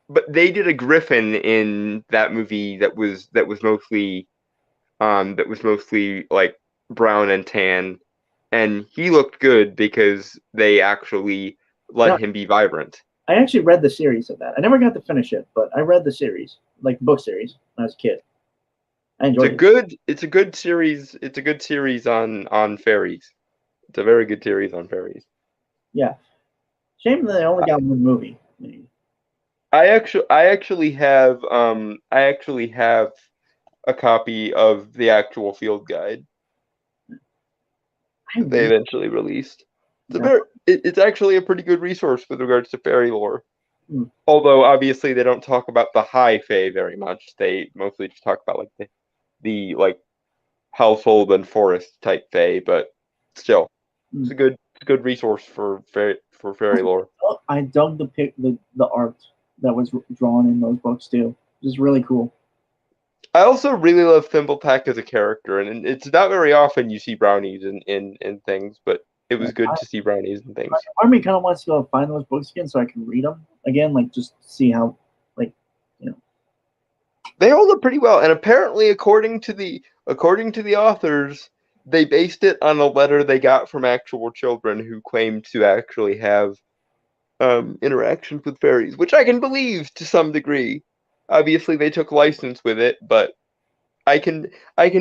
but they did a Griffin in that movie that was mostly like brown and tan, and he looked good because they actually let him be vibrant. I actually read the series of that. I never got to finish it, but I read the series, like the book series, when I was a kid. I enjoyed it. It's a good series. It's a good series on fairies. It's a very good series on fairies. Yeah. Shame that they only got one movie. I actually have a copy of the actual field guide they eventually released. It's actually a pretty good resource with regards to fairy lore. Although obviously they don't talk about the high fae very much. They mostly just talk about like the like household and forest type fae, but still, it's a good resource for fairy lore. I dug the art that was drawn in those books too. It's really cool. I also really love Thimblepack as a character, and it's not very often you see brownies in things, but it was good to see brownies and things. Part of me kind of wants to go find those books again so I can read them again, like just see how, like, you know. They hold up pretty well, and apparently, according to the authors, they based it on a letter they got from actual children who claimed to actually have interactions with fairies, which I can believe to some degree. Obviously, they took license with it, but I can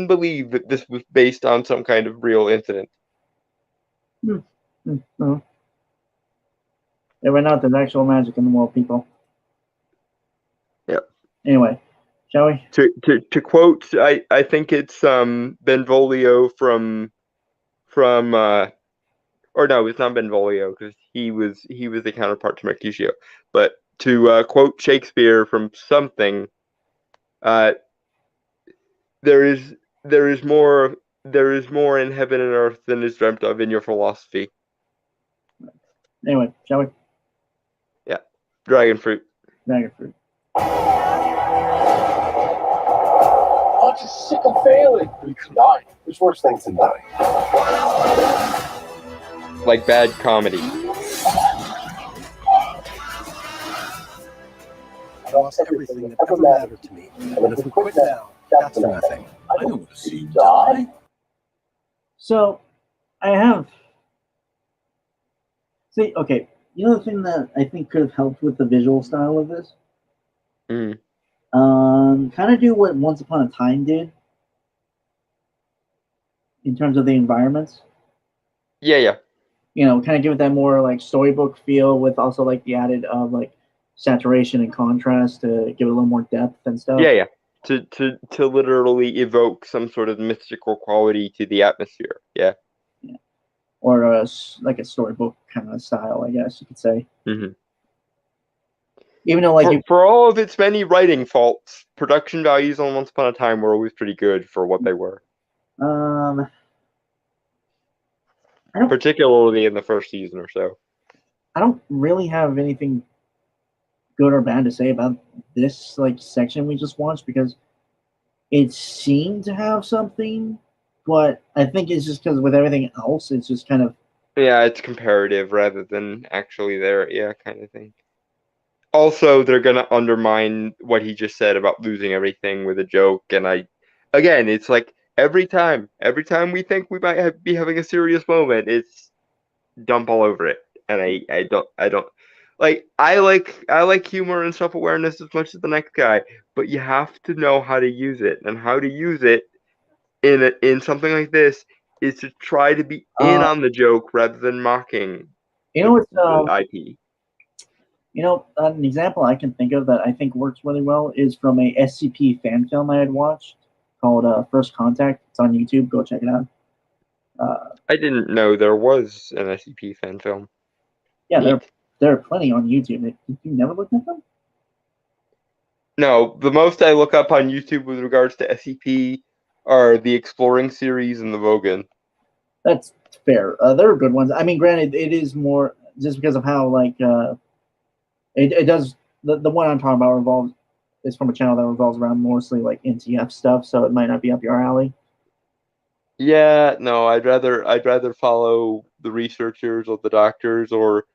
believe that this was based on some kind of real incident. They went out. There's actual magic in the world, people. Yep. Anyway, shall we? To quote, I think it's Benvolio from or no, it's not Benvolio because he was the counterpart to Mercutio, but to quote Shakespeare from something, there is more in heaven and earth than is dreamt of in your philosophy. Anyway, shall we? Yeah, dragon fruit. Dragon fruit. I'm just sick of failing. You can die. There's worse things than dying. Like bad comedy. I lost everything that ever mattered to me. And if we quit now, that's nothing. I don't want to see you die. So, I have. See, okay. You know the thing that I think could have helped with the visual style of this? Kind of do what Once Upon a Time did in terms of the environments. Yeah. You know, kind of give it that more like storybook feel with also like the added of like saturation and contrast to give it a little more depth and stuff. Yeah. To literally evoke some sort of mystical quality to the atmosphere. Yeah. Or like a storybook kind of style, I guess you could say. Mm-hmm. Even though, like, for all of its many writing faults, production values on Once Upon a Time were always pretty good for what they were. Particularly in the first season or so. I don't really have anything good or bad to say about this like section we just watched because it seemed to have something, but I think it's just because with everything else, it's just kind of it's comparative rather than actually there, kind of thing. Also, they're gonna undermine what he just said about losing everything with a joke, and it's like every time we think we might be having a serious moment, it's dump all over it, and I don't like I like humor and self-awareness as much as the next guy, but you have to know how to use it, and how to use it in something like this is to try to be in on the joke rather than mocking. You know, it's the IP. You know, an example I can think of that I think works really well is from a SCP fan film I had watched called First Contact. It's on YouTube. Go check it out. I didn't know there was an SCP fan film. Yeah, there are plenty on YouTube. You never looked at them? No, the most I look up on YouTube with regards to SCP are the Exploring series and the Vogan. That's fair. There are good ones. I mean, granted, it is more just because of how it does. The one I'm talking about is from a channel that revolves around mostly like NTF stuff, so it might not be up your alley. Yeah, no, I'd rather follow the researchers or the doctors, or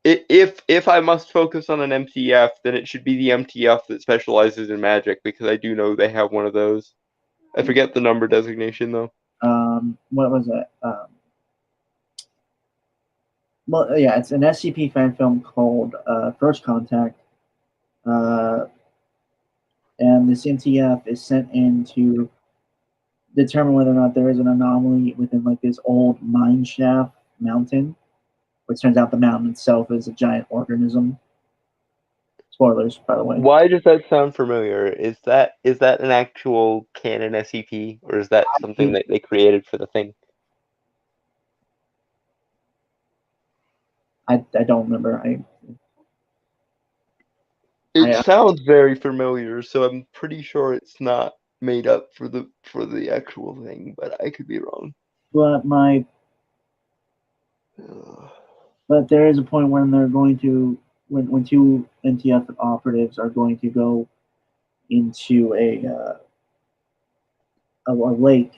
if I must focus on an MTF, then it should be the MTF that specializes in magic, because I do know they have one of those. I forget the number designation though. What was it? Well, yeah, it's an SCP fan film called First Contact, and this MTF is sent in to determine whether or not there is an anomaly within like this old mine shaft mountain, which turns out the mountain itself is a giant organism. Spoilers, by the way. Why does that sound familiar? Is that an actual canon SCP, or is that something that they created for the thing? I don't remember. It sounds very familiar, so I'm pretty sure it's not made up for the actual thing, but I could be wrong. But there is a point when they're going to when two NTF operatives are going to go into a lake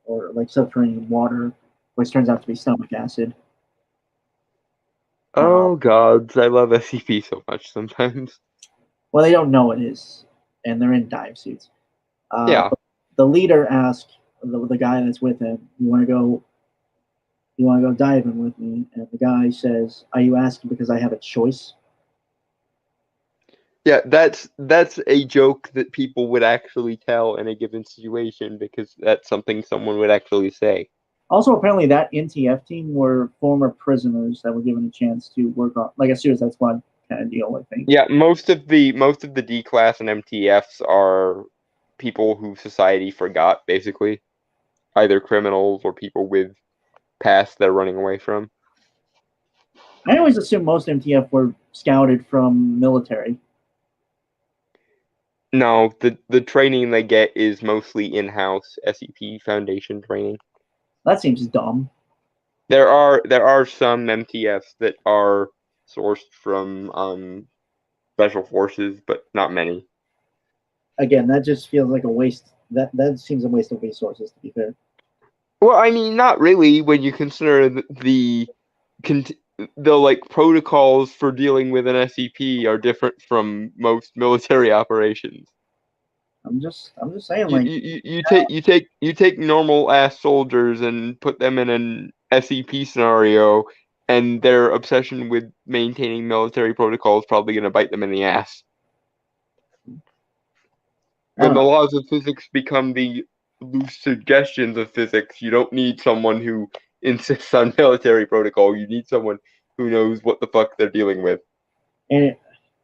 or like subterranean water, which turns out to be stomach acid. Oh gods, I love SCP so much sometimes. Well, they don't know it is, and they're in dive suits. Yeah. The leader asks the guy that's with him, "You want to go diving with me?" And the guy says, "Are you asking because I have a choice?" Yeah, that's a joke that people would actually tell in a given situation, because that's something someone would actually say. Also, apparently, that NTF team were former prisoners that were given a chance to work on like a Suicide Squad kind of deal, I think. Yeah, most of the D class and MTFs are people who society forgot, basically, either criminals or people with past they're running away from. I always assumed most MTF were scouted from military. No, the training they get is mostly in-house SCP Foundation training. That seems dumb. There are some MTFs that are sourced from special forces, but not many. Again, that just feels like a waste. That seems a waste of resources, to be fair. Well, I mean, not really when you consider the like protocols for dealing with an SCP are different from most military operations. I'm just saying, like you take normal ass soldiers and put them in an SCP scenario, and their obsession with maintaining military protocol is probably going to bite them in the ass. When the laws of physics become the loose suggestions of physics, you don't need someone who insists on military protocol. You need someone who knows what the fuck they're dealing with. And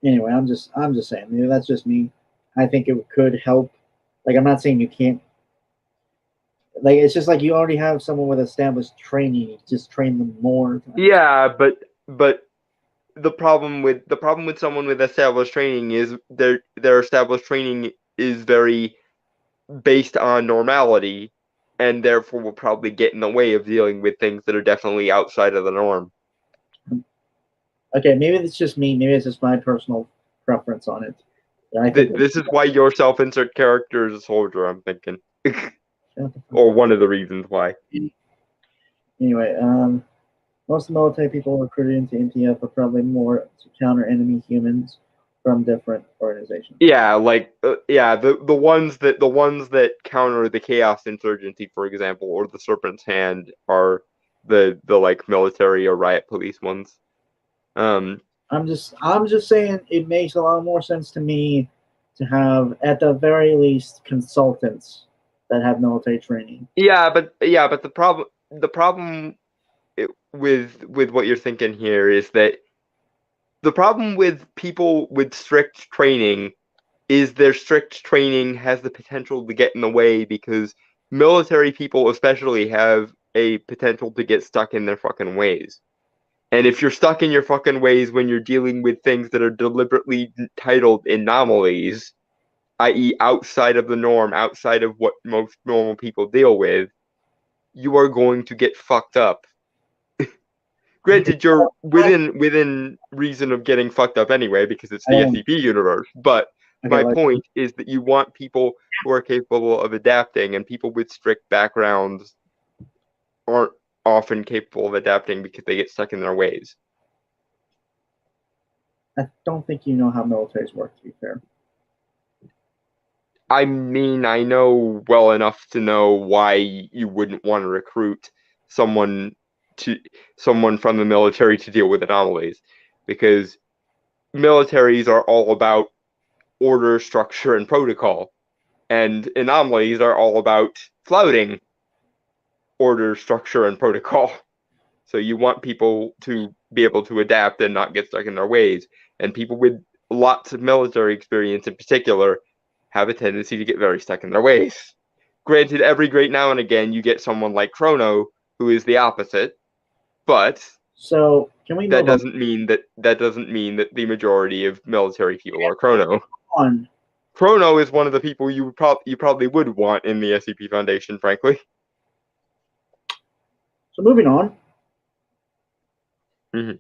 anyway, I'm just saying, maybe that's just me. I think it could help. Like, I'm not saying you can't. Like, it's just like you already have someone with established training. You just train them more. Yeah, but the problem with someone with established training is their established training is very based on normality, and therefore will probably get in the way of dealing with things that are definitely outside of the norm. Okay, maybe it's just me. Maybe it's just my personal preference on it. This is why your self-insert character is a soldier, I'm thinking. Or one of the reasons why. Anyway, most of the military people recruited into MTF are probably more to counter enemy humans from different organizations. Yeah, like the ones that counter the Chaos Insurgency, for example, or the Serpent's Hand are the like military or riot police ones. I'm just saying it makes a lot more sense to me to have, at the very least, consultants that have military training. Yeah, but the problem with what you're thinking here is that the problem with people with strict training is their strict training has the potential to get in the way because military people especially have a potential to get stuck in their fucking ways. And if you're stuck in your fucking ways when you're dealing with things that are deliberately titled anomalies, i.e. outside of the norm, outside of what most normal people deal with, you are going to get fucked up. Granted, you're within reason of getting fucked up anyway because it's the SCP universe, but my point is that you want people who are capable of adapting, and people with strict backgrounds aren't often capable of adapting because they get stuck in their ways. I don't think you know how militaries work, to be fair. I mean, I know well enough to know why you wouldn't want to recruit someone from the military to deal with anomalies, because militaries are all about order, structure, and protocol, and anomalies are all about flouting order, structure, and protocol. So you want people to be able to adapt and not get stuck in their ways, and people with lots of military experience in particular have a tendency to get very stuck in their ways. Granted, every great now and again you get someone like Chrono who is the opposite, but so can we that doesn't mean that the majority of military people are Chrono. Chrono is one of the people you probably would want in the SCP Foundation, frankly. So moving on. Mm-hmm.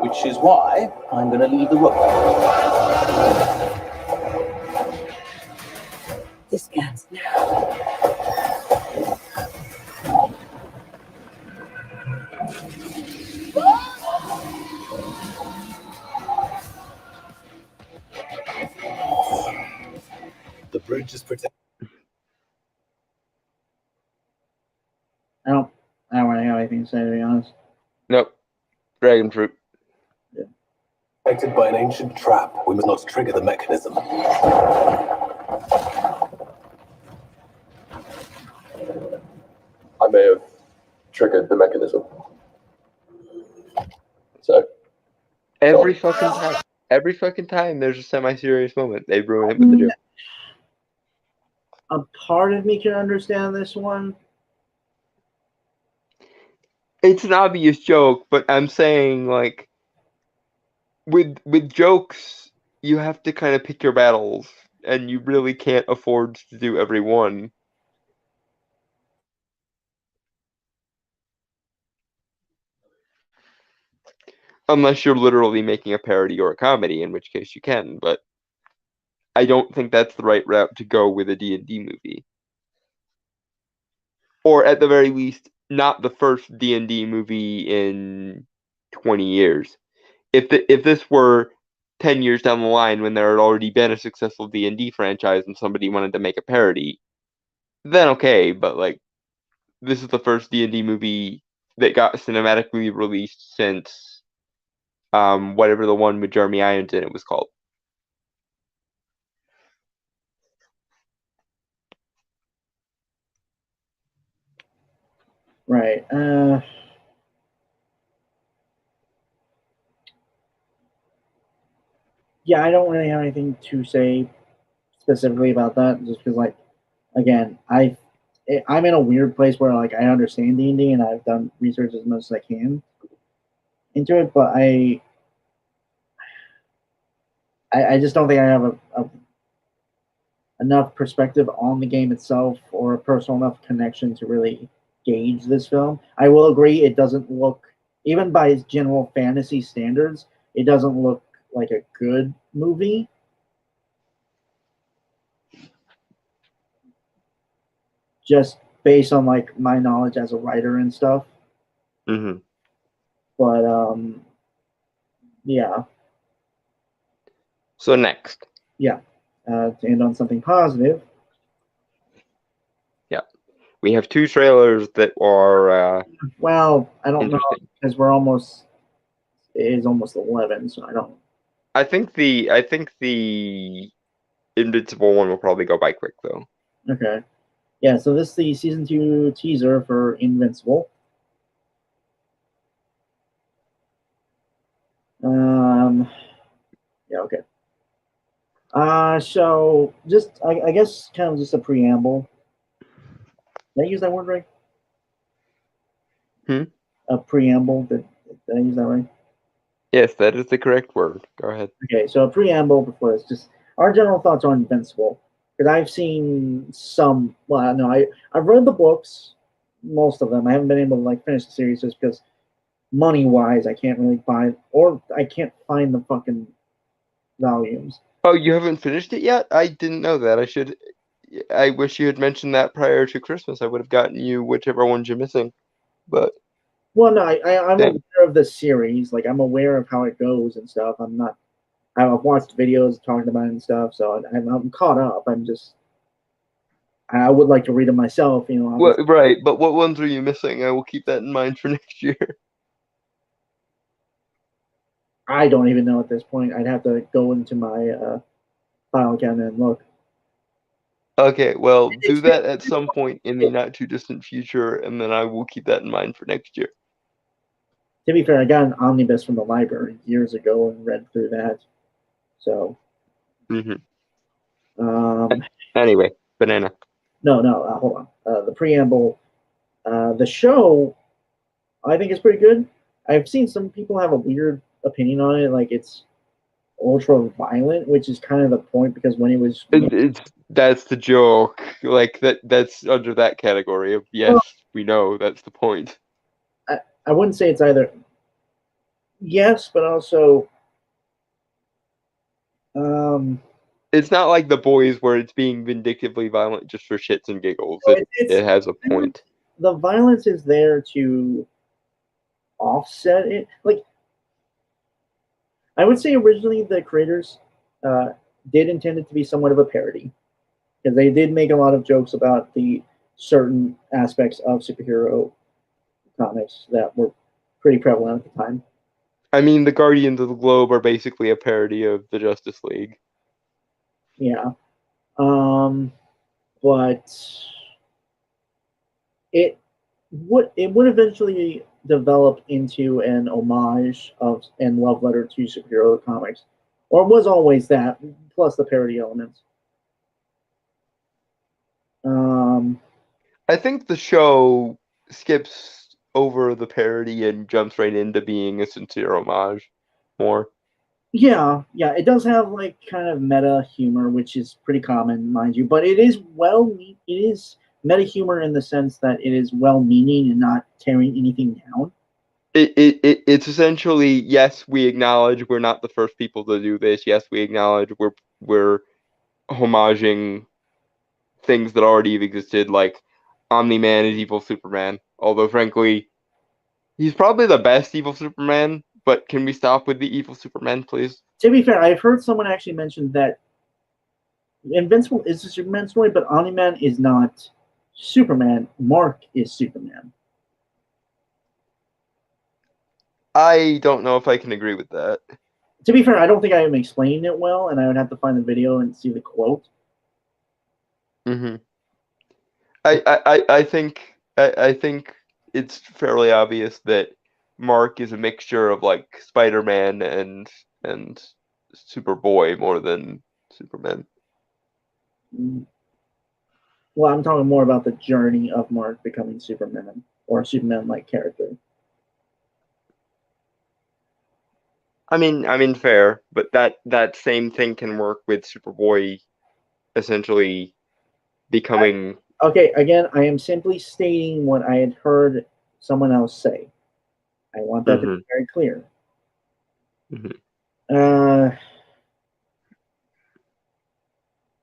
Which is why I'm going to leave the room. This ends now. The bridge is protected. I don't really have anything to say, to be honest. Nope. Dragon fruit. Yeah. Protected by an ancient trap. We must not trigger the mechanism. I may have triggered the mechanism. So every fucking time there's a semi-serious moment, they ruin it with the joke. A part of me can understand this one. It's an obvious joke, but I'm saying, like, with jokes, you have to kind of pick your battles, and you really can't afford to do every one. Unless you're literally making a parody or a comedy, in which case you can, but I don't think that's the right route to go with a D&D movie. Or at the very least, not the first D&D movie in 20 years. If this were 10 years down the line when there had already been a successful D&D franchise and somebody wanted to make a parody, then okay, but like, this is the first D&D movie that got cinematically released since whatever the one with Jeremy Irons in it was called. Right. Yeah, I don't really have anything to say specifically about that, just because, like, again, I'm in a weird place where, like, I understand D&D and I've done research as much as I can into it, but I just don't think I have enough perspective on the game itself or a personal enough connection to really gauge this film. I will agree it doesn't look, even by general fantasy standards, it doesn't look like a good movie. Just based on, like, my knowledge as a writer and stuff. Mm-hmm. But yeah. So next. Yeah. To end on something positive. Yeah. We have 2 trailers that are well, I don't know, because it is almost 11, so I don't. I think the Invincible one will probably go by quick though. Okay. Yeah, so this is the season 2 teaser for Invincible. Yeah, okay. So just I guess kind of just a preamble. Did I use that word right? A preamble. Did I use that right? Yes, that is the correct word. Go ahead. Okay, so a preamble before this, just our general thoughts on Invincible. Because I've seen some. Well, no, I've read the books, most of them. I haven't been able to like finish the series just because money wise, I can't really buy or I can't find the fucking volumes. Oh, you haven't finished it yet? I didn't know that. I wish you had mentioned that prior to Christmas. I would have gotten you whichever ones you're missing. But Well, no, I'm Dang. aware of the series. Like, I'm aware of how it goes and stuff. I've watched videos talking about it and stuff, so I'm caught up. I would like to read them myself, you know. well, right, but what ones are you missing? I will keep that in mind for next year. I don't even know at this point. I'd have to go into my file cabinet and look. Okay, well, do that at some point in the not too distant future, and then I will keep that in mind for next year. To be fair, I got an omnibus from the library years ago and read through that. So, Anyway, banana. No, hold on. The preamble, the show, I think is pretty good. I've seen some people have a weird opinion on it, like it's ultra violent, which is kind of the point because when it was, That's the joke. Like that's under that category of yes, well, we know that's the point. I wouldn't say it's either yes, but also It's not like The Boys where it's being vindictively violent just for shits and giggles. It has a point. The violence is there to offset it. Like, I would say originally the creators did intend it to be somewhat of a parody because they did make a lot of jokes about the certain aspects of superhero comics that were pretty prevalent at the time. I mean, the Guardians of the Globe are basically a parody of the Justice League. Yeah. But it would eventually develop into an homage of and love letter to superhero comics, or was always that, plus the parody elements. I think the show skips over the parody and jumps right into being a sincere homage more. Yeah, it does have like kind of meta humor, which is pretty common, mind you, but it is meta humor in the sense that it is well-meaning and not tearing anything down. It's essentially, yes, we acknowledge we're not the first people to do this. Yes, we acknowledge we're homaging things that already have existed, like Omni-Man is evil Superman. Although, frankly, he's probably the best evil Superman. But can we stop with the evil Superman, please? To be fair, I've heard someone actually mention that Invincible is a Superman story, but Omni-Man is not Superman. Mark is Superman. I don't know if I can agree with that. To be fair, I don't think I am explaining it well, and I would have to find the video and see the quote. I think it's fairly obvious that Mark is a mixture of like Spider-Man and Superboy more than Superman. Well, I'm talking more about the journey of Mark becoming Superman or a Superman-like character. I mean, fair, but that same thing can work with Superboy essentially becoming. Okay, again, I am simply stating what I had heard someone else say. I want that to be very clear.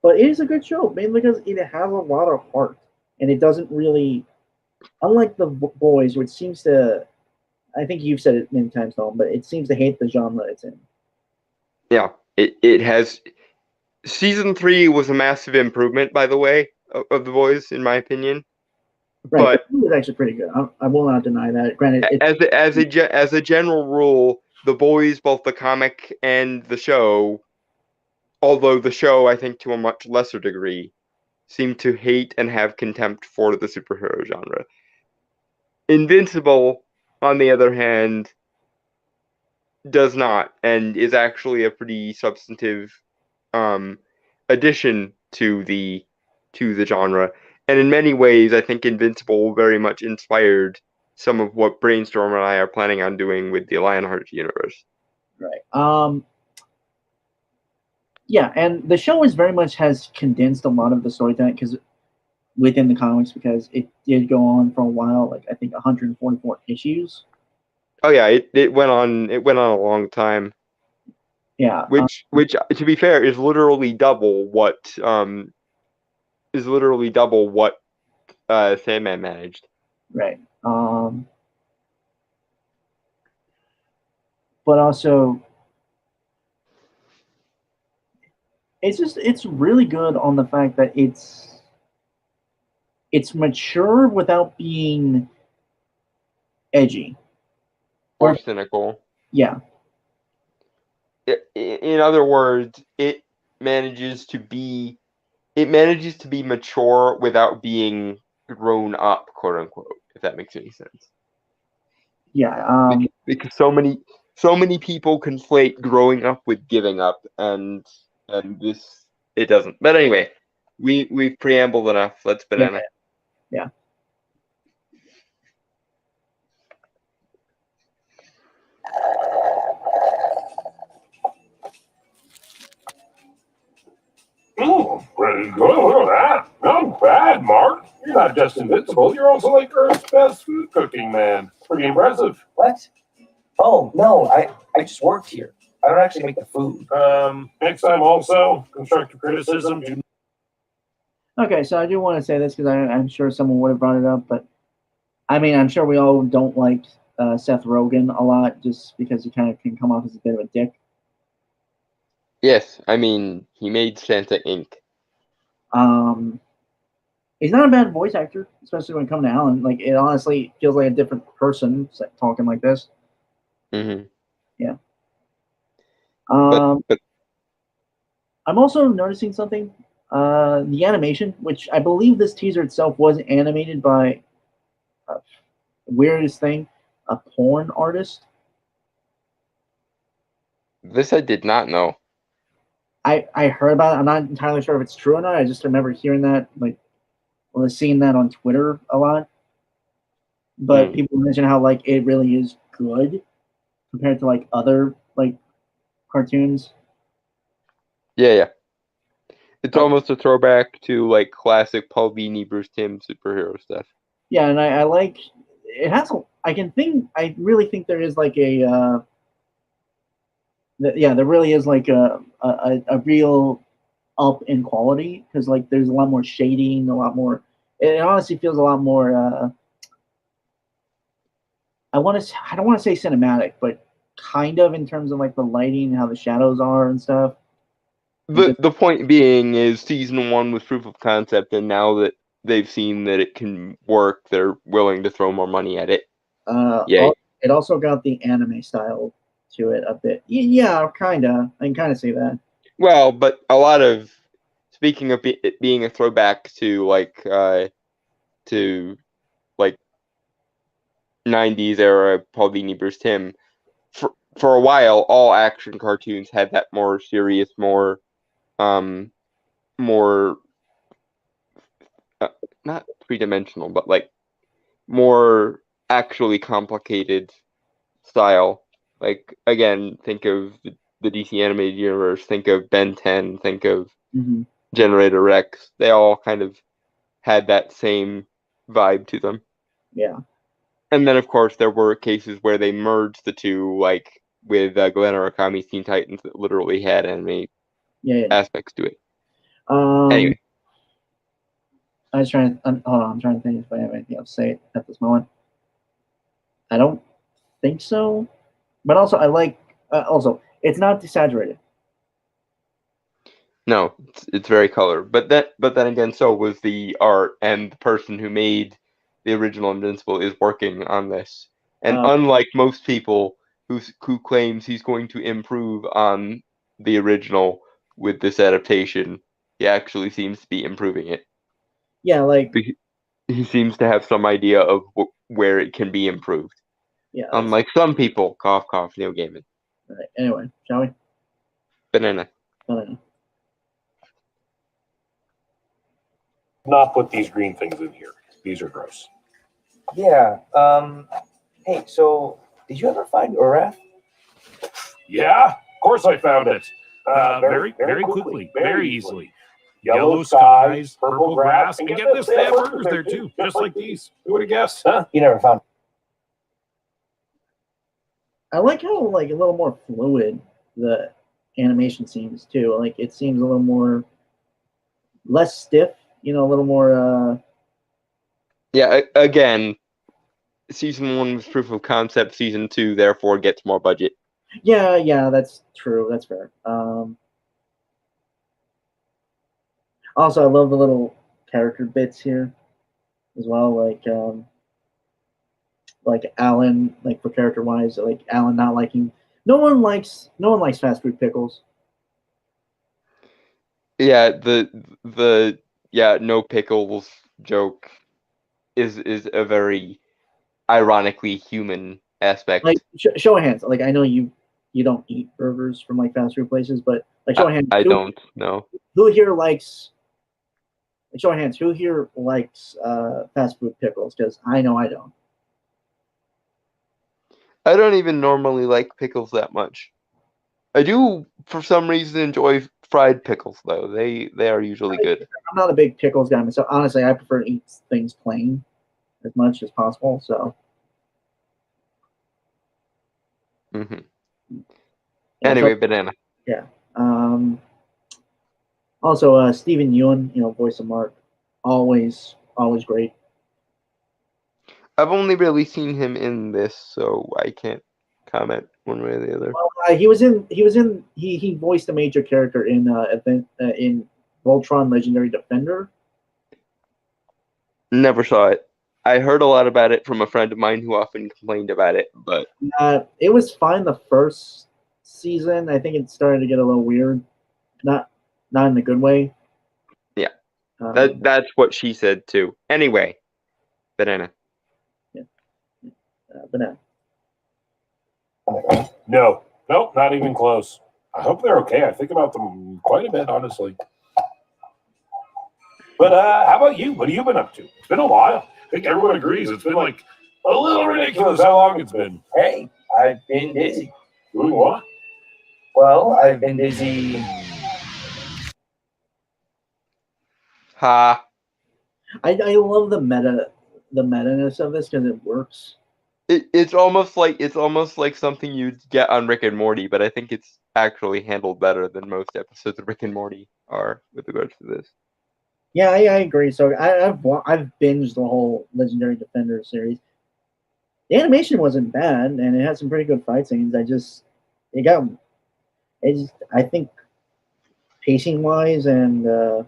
But it is a good show, mainly because it has a lot of heart, and it doesn't really, unlike The Boys, which seems to, I think you've said it many times, Tom, but it seems to hate the genre it's in. Yeah, it has. Season 3 was a massive improvement, by the way, of The Boys, in my opinion. Right, but it was actually pretty good. I will not deny that. Granted, as a general rule, The Boys, both the comic and the show, although the show I think to a much lesser degree, seem to hate and have contempt for the superhero genre. Invincible, on the other hand, does not, and is actually a pretty substantive addition to the genre. And in many ways, I think Invincible very much inspired some of what Brainstorm and I are planning on doing with the Lionheart universe. Right. Yeah, and the show is very much has condensed a lot of the storytelling because within the comics, because it did go on for a while, like I think 144 issues. Oh yeah, it went on a long time. Yeah. Which to be fair is literally double what Sandman managed. Right. But also it's really good on the fact that it's mature without being edgy or cynical. Yeah. In other words, it manages to be mature without being grown up, quote unquote, if that makes any sense. Yeah. Because so many people conflate growing up with giving up, and this it doesn't. But anyway, we've preambled enough. Let's banana. Yeah. Pretty good. Look at that. Not bad, Mark. You're not just invincible. You're also like Earth's best food cooking man. Pretty impressive. What? Oh, no, I just work here. I don't actually make the food. Next time also, constructive criticism. Okay, so I do want to say this because I'm sure someone would have brought it up, but I mean, I'm sure we all don't like Seth Rogen a lot just because he kind of can come off as a bit of a dick. Yes, I mean, he made Santa Inc. He's not a bad voice actor, especially when it comes to Alan. Like, it honestly feels like a different person talking like this. Mm-hmm. Yeah. But I'm also noticing something. The animation, which I believe this teaser itself was animated by weirdest thing, a porn artist. This I did not know. I heard about it. I'm not entirely sure if it's true or not. I just remember hearing that, like, seeing that on Twitter a lot. But people mention how like it really is good compared to like other like cartoons. Yeah. It's almost a throwback to like classic Paul Dini, Bruce Timm superhero stuff. Yeah, and I like it has. I really think there is like a. There really is like a real up in quality because like there's a lot more shading, a lot more. It honestly feels a lot more. I don't want to say cinematic, but kind of in terms of like the lighting, how the shadows are and stuff. The point being is season 1 was proof of concept, and now that they've seen that it can work, they're willing to throw more money at it. Yeah. It also got the anime style to it a bit. Yeah, kinda. I can kind of see that. Well, but a lot of speaking of it being a throwback to like 90s era Paul Dini, Bruce Timm, for a while all action cartoons had that more serious, more not three-dimensional, but like more actually complicated style. Like, again, think of the DC animated universe, think of Ben 10, think of Generator Rex. They all kind of had that same vibe to them. Yeah. And then, of course, there were cases where they merged the two, like with Glen Arakami's Teen Titans, that literally had anime aspects to it. Anyway. I'm trying to think if I have anything else to say at this moment. I don't think so. But also, I like. Also, it's not desaturated. No, it's very colored. But then again, so was the art, and the person who made the original Invincible is working on this. And unlike most people who claims he's going to improve on the original with this adaptation, he actually seems to be improving it. Yeah, like He seems to have some idea of where it can be improved. yeah. Unlike some people, cough cough, Neil Gaiman. All right. Anyway, shall we? Banana. I don't know. Not put these green things in here. These are gross. Yeah. Hey, so did you ever find Urath? Yeah, of course I found it. Very quickly, very easily. Yellow skies, purple grass, and get this, they have burgers there too, just like these. Who would have guessed, huh? You never found. I like how like a little more fluid the animation seems too. Like it seems a little more less stiff. You know, a little more. Yeah, again, season 1 was proof of concept. Season 2, therefore, gets more budget. Yeah, that's true. That's fair. Also, I love the little character bits here as well. Like Alan, like for character wise, like Alan not liking. No one likes fast food pickles. Yeah, the no pickles joke is a very ironically human aspect. Like show of hands. Like I know you don't eat burgers from like fast food places, but like show of hands. I don't know. Who here likes? Like, show of hands. Who here likes fast food pickles? Because I know I don't. I don't even normally like pickles that much. I do, for some reason, enjoy fried pickles, though. They are usually good. I'm not a big pickles guy myself. Honestly, I prefer to eat things plain as much as possible. So. Mm-hmm. Anyway, banana. Yeah. Also, Stephen Ewan, voice of Mark, always great. I've only really seen him in this, so I can't comment one way or the other. Well, he voiced a major character in Voltron Legendary Defender. Never saw it. I heard a lot about it from a friend of mine who often complained about it, but it was fine the first season. I think it started to get a little weird, not in a good way. Yeah, that's what she said too. Anyway, banana. Yeah, banana. No, not even close. I hope they're okay. I think about them quite a bit, honestly. But how about you? What have you been up to? It's been a while. I think everyone agrees. It's been like a little ridiculous how long it's been. Hey, I've been busy. Doing what? Well, I've been busy. Ha. I love the meta-ness of this because it works. It's almost like something you'd get on Rick and Morty, but I think it's actually handled better than most episodes of Rick and Morty are with regards to this. Yeah, I agree. So I've binged the whole Legendary Defender series. The animation wasn't bad, and it had some pretty good fight scenes. I think pacing wise and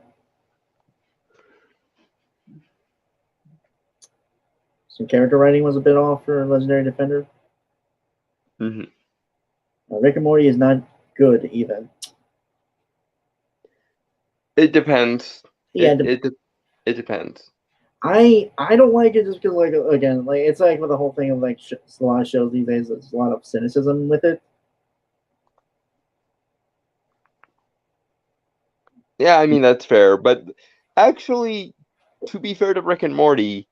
some character writing was a bit off for Legendary Defender. Mm-hmm. Rick and Morty is not good even. It depends. Yeah, it depends. I don't like it just because, like, again, like it's like with the whole thing of like a lot of shows these days. There's a lot of cynicism with it. Yeah, I mean that's fair, but actually, to be fair to Rick and Morty,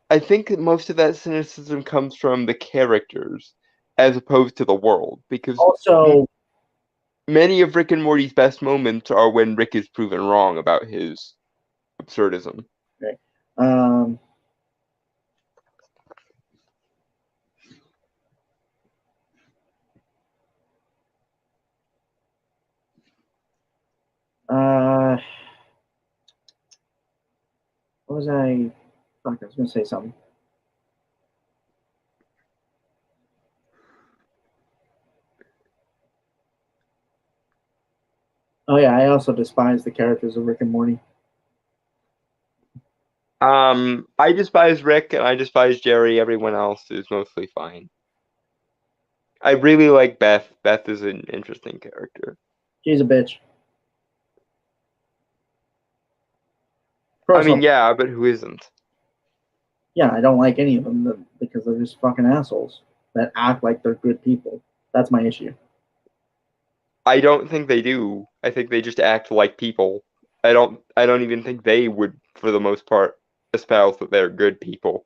I think that most of that cynicism comes from the characters as opposed to the world, because Also, many of Rick and Morty's best moments are when Rick is proven wrong about his absurdism. okay. What was I? Fuck, I was gonna say something. Oh yeah, I also despise the characters of Rick and Morty. I despise Rick and I despise Jerry. Everyone else is mostly fine. I really like Beth. Beth is an interesting character. She's a bitch. I mean, yeah, but who isn't? Yeah, I don't like any of them because they're just fucking assholes that act like they're good people. That's my issue. I don't think they do. I think they just act like people. I don't even think they would, for the most part, espouse that they're good people.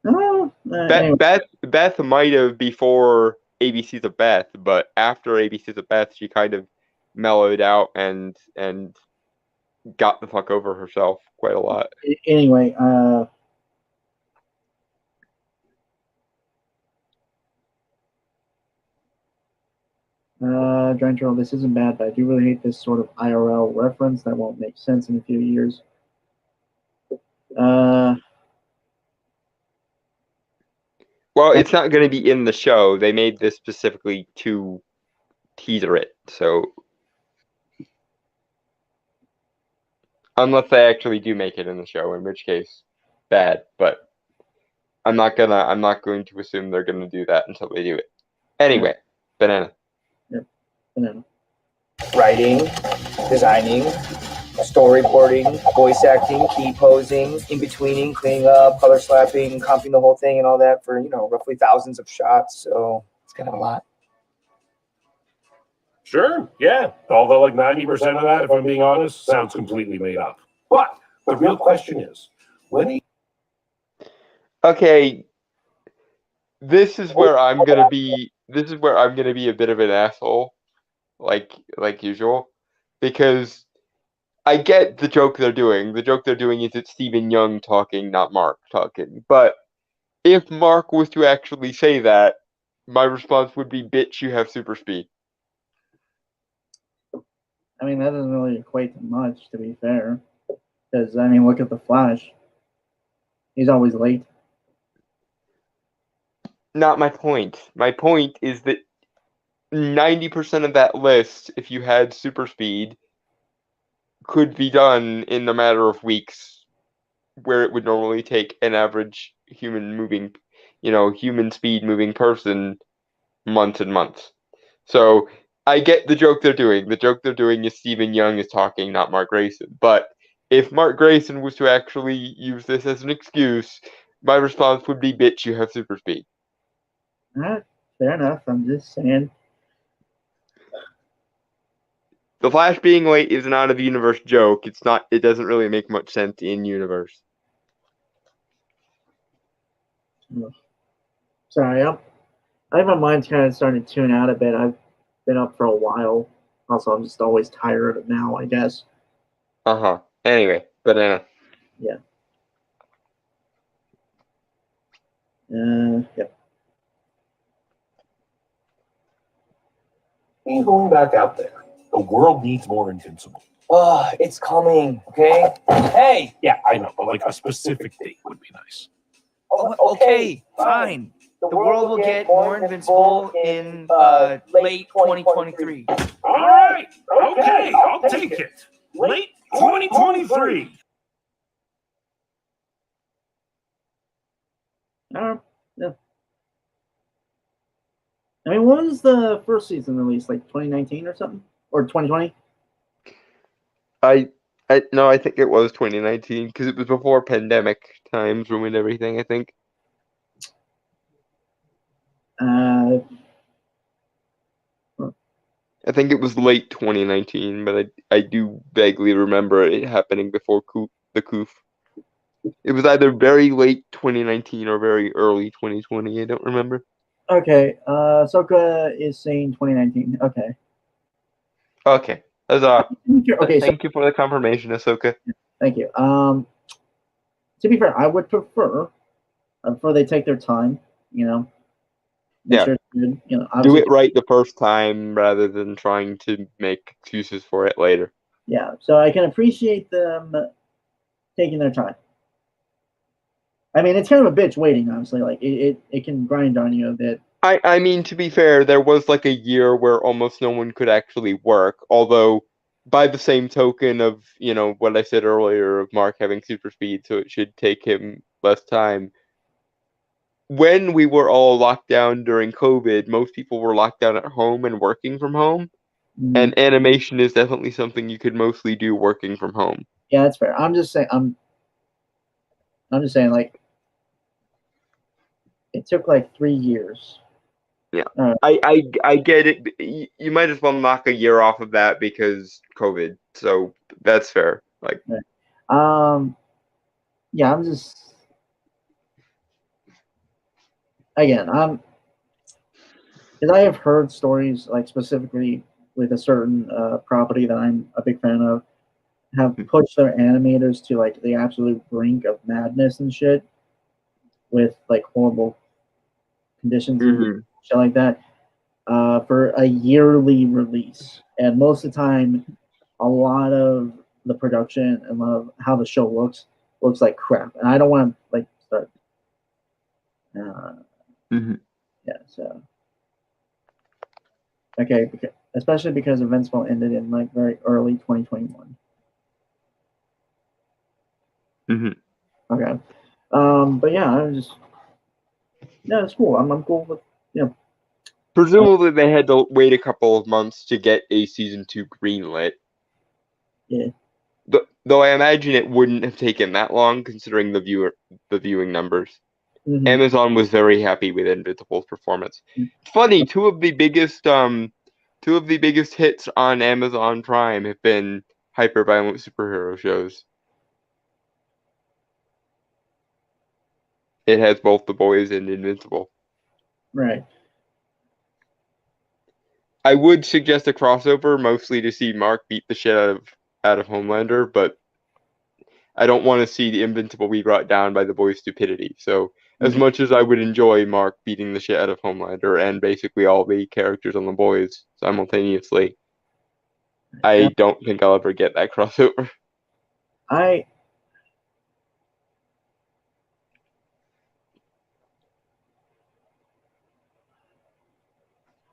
Anyway. Beth might have before ABC's of Beth, but after ABC's of Beth, she kind of mellowed out and got the fuck over herself quite a lot. Anyway, Giant Turtle, this isn't bad, but I do really hate this sort of IRL reference that won't make sense in a few years. Well, it's not going to be in the show. They made this specifically to teaser it, so unless they actually do make it in the show, in which case, bad. But I'm not going to assume they're gonna do that until they do it. Anyway, Banana. Yep, Banana. Writing, designing, storyboarding, voice acting, key posing, in-betweening, cleaning up, color slapping, comping the whole thing and all that for, roughly thousands of shots. So it's kind of a lot. Sure, yeah. Although like 90% of that, if I'm being honest, sounds completely made up. But the real question is, Okay, this is where I'm gonna be a bit of an asshole, like usual, because I get the joke they're doing. The joke they're doing is it's Stephen Young talking, not Mark talking. But if Mark was to actually say that, my response would be, "Bitch, you have super speed." I mean, that doesn't really equate to much, to be fair. Because, I mean, look at the Flash. He's always late. Not my point. My point is that 90% of that list, if you had super speed, could be done in a matter of weeks, where it would normally take an average human speed moving person months and months. So I get the joke they're doing. The joke they're doing is Stephen Young is talking, not Mark Grayson. But if Mark Grayson was to actually use this as an excuse, my response would be, "Bitch, you have super speed." Fair enough. I'm just saying. The Flash being late is an out of universe joke. It doesn't really make much sense in universe. Sorry, I think my mind's kind of starting to tune out a bit. I've been up for a while. Also, I'm just always tired now, I guess. Anyway, Banana. Yeah. Yep. He's going back out there. The world needs more Invincible. Oh, it's coming, okay? Hey! Yeah, I know, but like a specific date would be nice. Okay, fine. The world will get more Invincible in late 2023. All right, okay, I'll take it. Late 2023. Yeah. I mean, when was the first season released? Like 2019 or something? Or 2020? I think it was 2019 because it was before pandemic times ruined everything. I think. Huh. I think it was late 2019, but I do vaguely remember it happening before the Coof. It was either very late 2019 or very early 2020. I don't remember. Okay, Ahsoka is saying 2019. Okay. Okay. Huzzah. Okay, Thank you for the confirmation, Ahsoka. Thank you. To be fair, I would prefer they take their time, Make sure it's good, do it right the first time rather than trying to make excuses for it later. Yeah, so I can appreciate them taking their time. I mean, it's kind of a bitch waiting, honestly. Like, it can grind on you a bit. I mean, to be fair, there was like a year where almost no one could actually work, although by the same token of, what I said earlier of Mark having super speed, so it should take him less time. When we were all locked down during COVID, most people were locked down at home and working from home. Mm-hmm. And animation is definitely something you could mostly do working from home. Yeah, that's fair. I'm just saying, I'm just saying, like, it took like 3 years. Yeah, I get it. You might as well knock a year off of that because COVID. So that's fair. Like, yeah, I'm just again, because I have heard stories like specifically with a certain property that I'm a big fan of, have pushed their animators to like the absolute brink of madness and shit, with like horrible conditions and shit like that, for a yearly release. And most of the time, a lot of the production and a lot of how the show looks like crap. And I don't want to like start. Yeah. So. Okay, especially because Invincible ended in like very early 2021. Okay. But yeah, I was just it's cool. I'm cool with presumably they had to wait a couple of months to get a season 2 greenlit. Yeah. Though I imagine it wouldn't have taken that long considering the viewing numbers. Amazon was very happy with Invincible's performance. It's funny, two of the biggest hits on Amazon Prime have been hyper-violent superhero shows. It has both The Boys and Invincible. Right. I would suggest a crossover, mostly to see Mark beat the shit out of Homelander, but I don't want to see the Invincible be brought down by The Boys' stupidity. So, as much as I would enjoy Mark beating the shit out of Homelander and basically all the characters on The Boys simultaneously, I don't think I'll ever get that crossover. I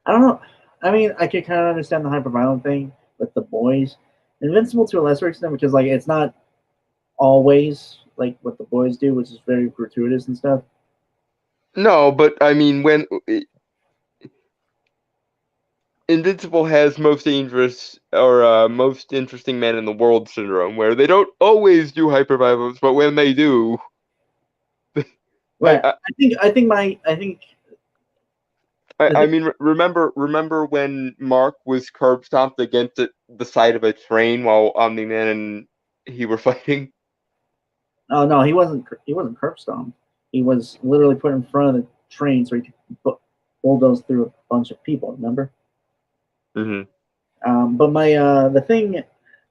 don't know. I mean, I could kind of understand the hyper-violent thing with The Boys. Invincible to a lesser extent because like it's not always like what The Boys do, which is very gratuitous and stuff. No, but I mean, when Invincible has most dangerous or most interesting man in the world syndrome, where they don't always do hyperviolence, but when they do, right? I mean, remember when Mark was curb stomped against the side of a train while Omni-Man and he were fighting? Oh no, he wasn't curb stomped. He was literally put in front of the train so he could bulldoze through a bunch of people. Remember? But my the thing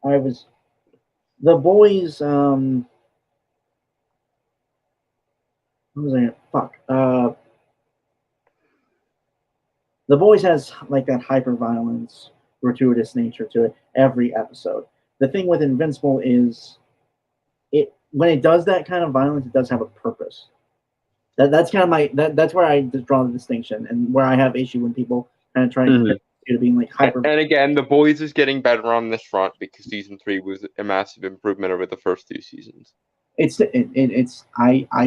The Boys what was I? Fuck. The Boys has like that hyper violence, gratuitous nature to it every episode. The thing with Invincible is when it does that kind of violence, it does have a purpose. That's kind of that's where I just draw the distinction and where I have issue when people kind of try to being like hyper. And again, The Boys is getting better on this front because season 3 was a massive improvement over the first 2 seasons. I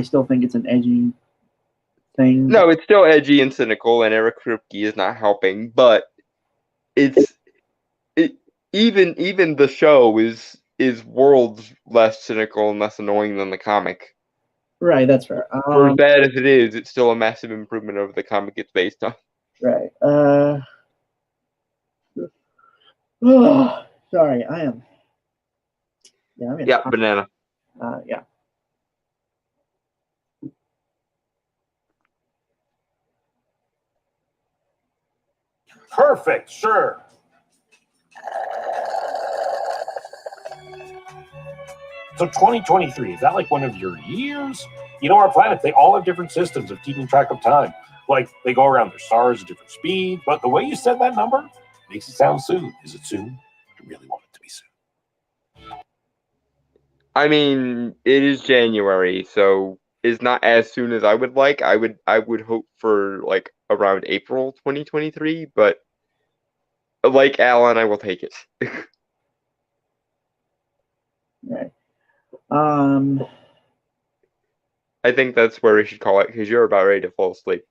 still think it's an edgy thing. No, it's still edgy and cynical, and Eric Kripke is not helping. But even the show is worlds less cynical and less annoying than the comic. Right, that's fair. For as bad as it is, it's still a massive improvement over the comic it's based on. Right. Sorry, I am. Yeah, I'm in. Yeah, banana. Yeah. Perfect, sure. So 2023, is that like one of your years? You know, our planets, they all have different systems of keeping track of time. Like, they go around their stars at different speeds, but the way you said that number makes it sound soon. Is it soon? I really want it to be soon. I mean, it is January, so it's not as soon as I would like. I would hope for like around April 2023, but like Alan, I will take it. Right. I think that's where we should call it because you're about ready to fall asleep.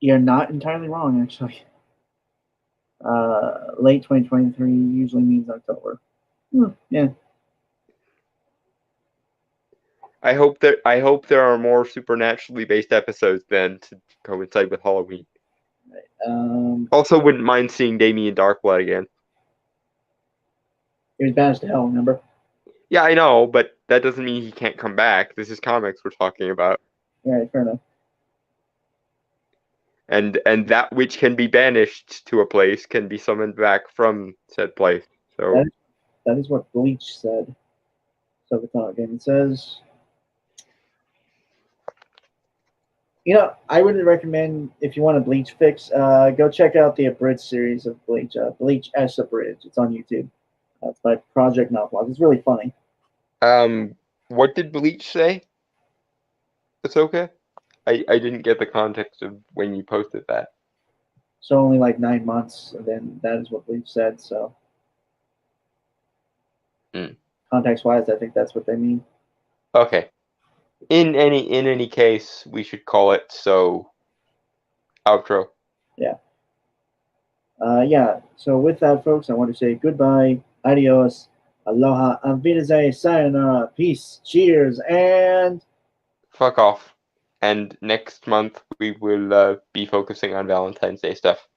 You're not entirely wrong, actually. Late 2023 usually means October. Yeah. I hope there are more supernaturally based episodes then to coincide with Halloween. Also, wouldn't mind seeing Damien Darkblood again. He was banished to hell, remember? Yeah, I know, but that doesn't mean he can't come back. This is comics we're talking about. Right, fair enough. And that which can be banished to a place can be summoned back from said place. So that is what Bleach said. So the comic game says, I would recommend if you want a Bleach fix, go check out the abridged series of Bleach, Bleach S Abridged. It's on YouTube. It's by Project Knopflock. It's really funny. What did Bleach say? It's okay. I didn't get the context of when you posted that. So only like 9 months, and then that is what Bleach said. So context-wise, I think that's what they mean. Okay. In any case, we should call it so. Outro. Yeah. So with that, folks, I want to say goodbye, adios, aloha, auf Wiedersehen, sayonara, peace, cheers, and fuck off. And next month we will be focusing on Valentine's Day stuff.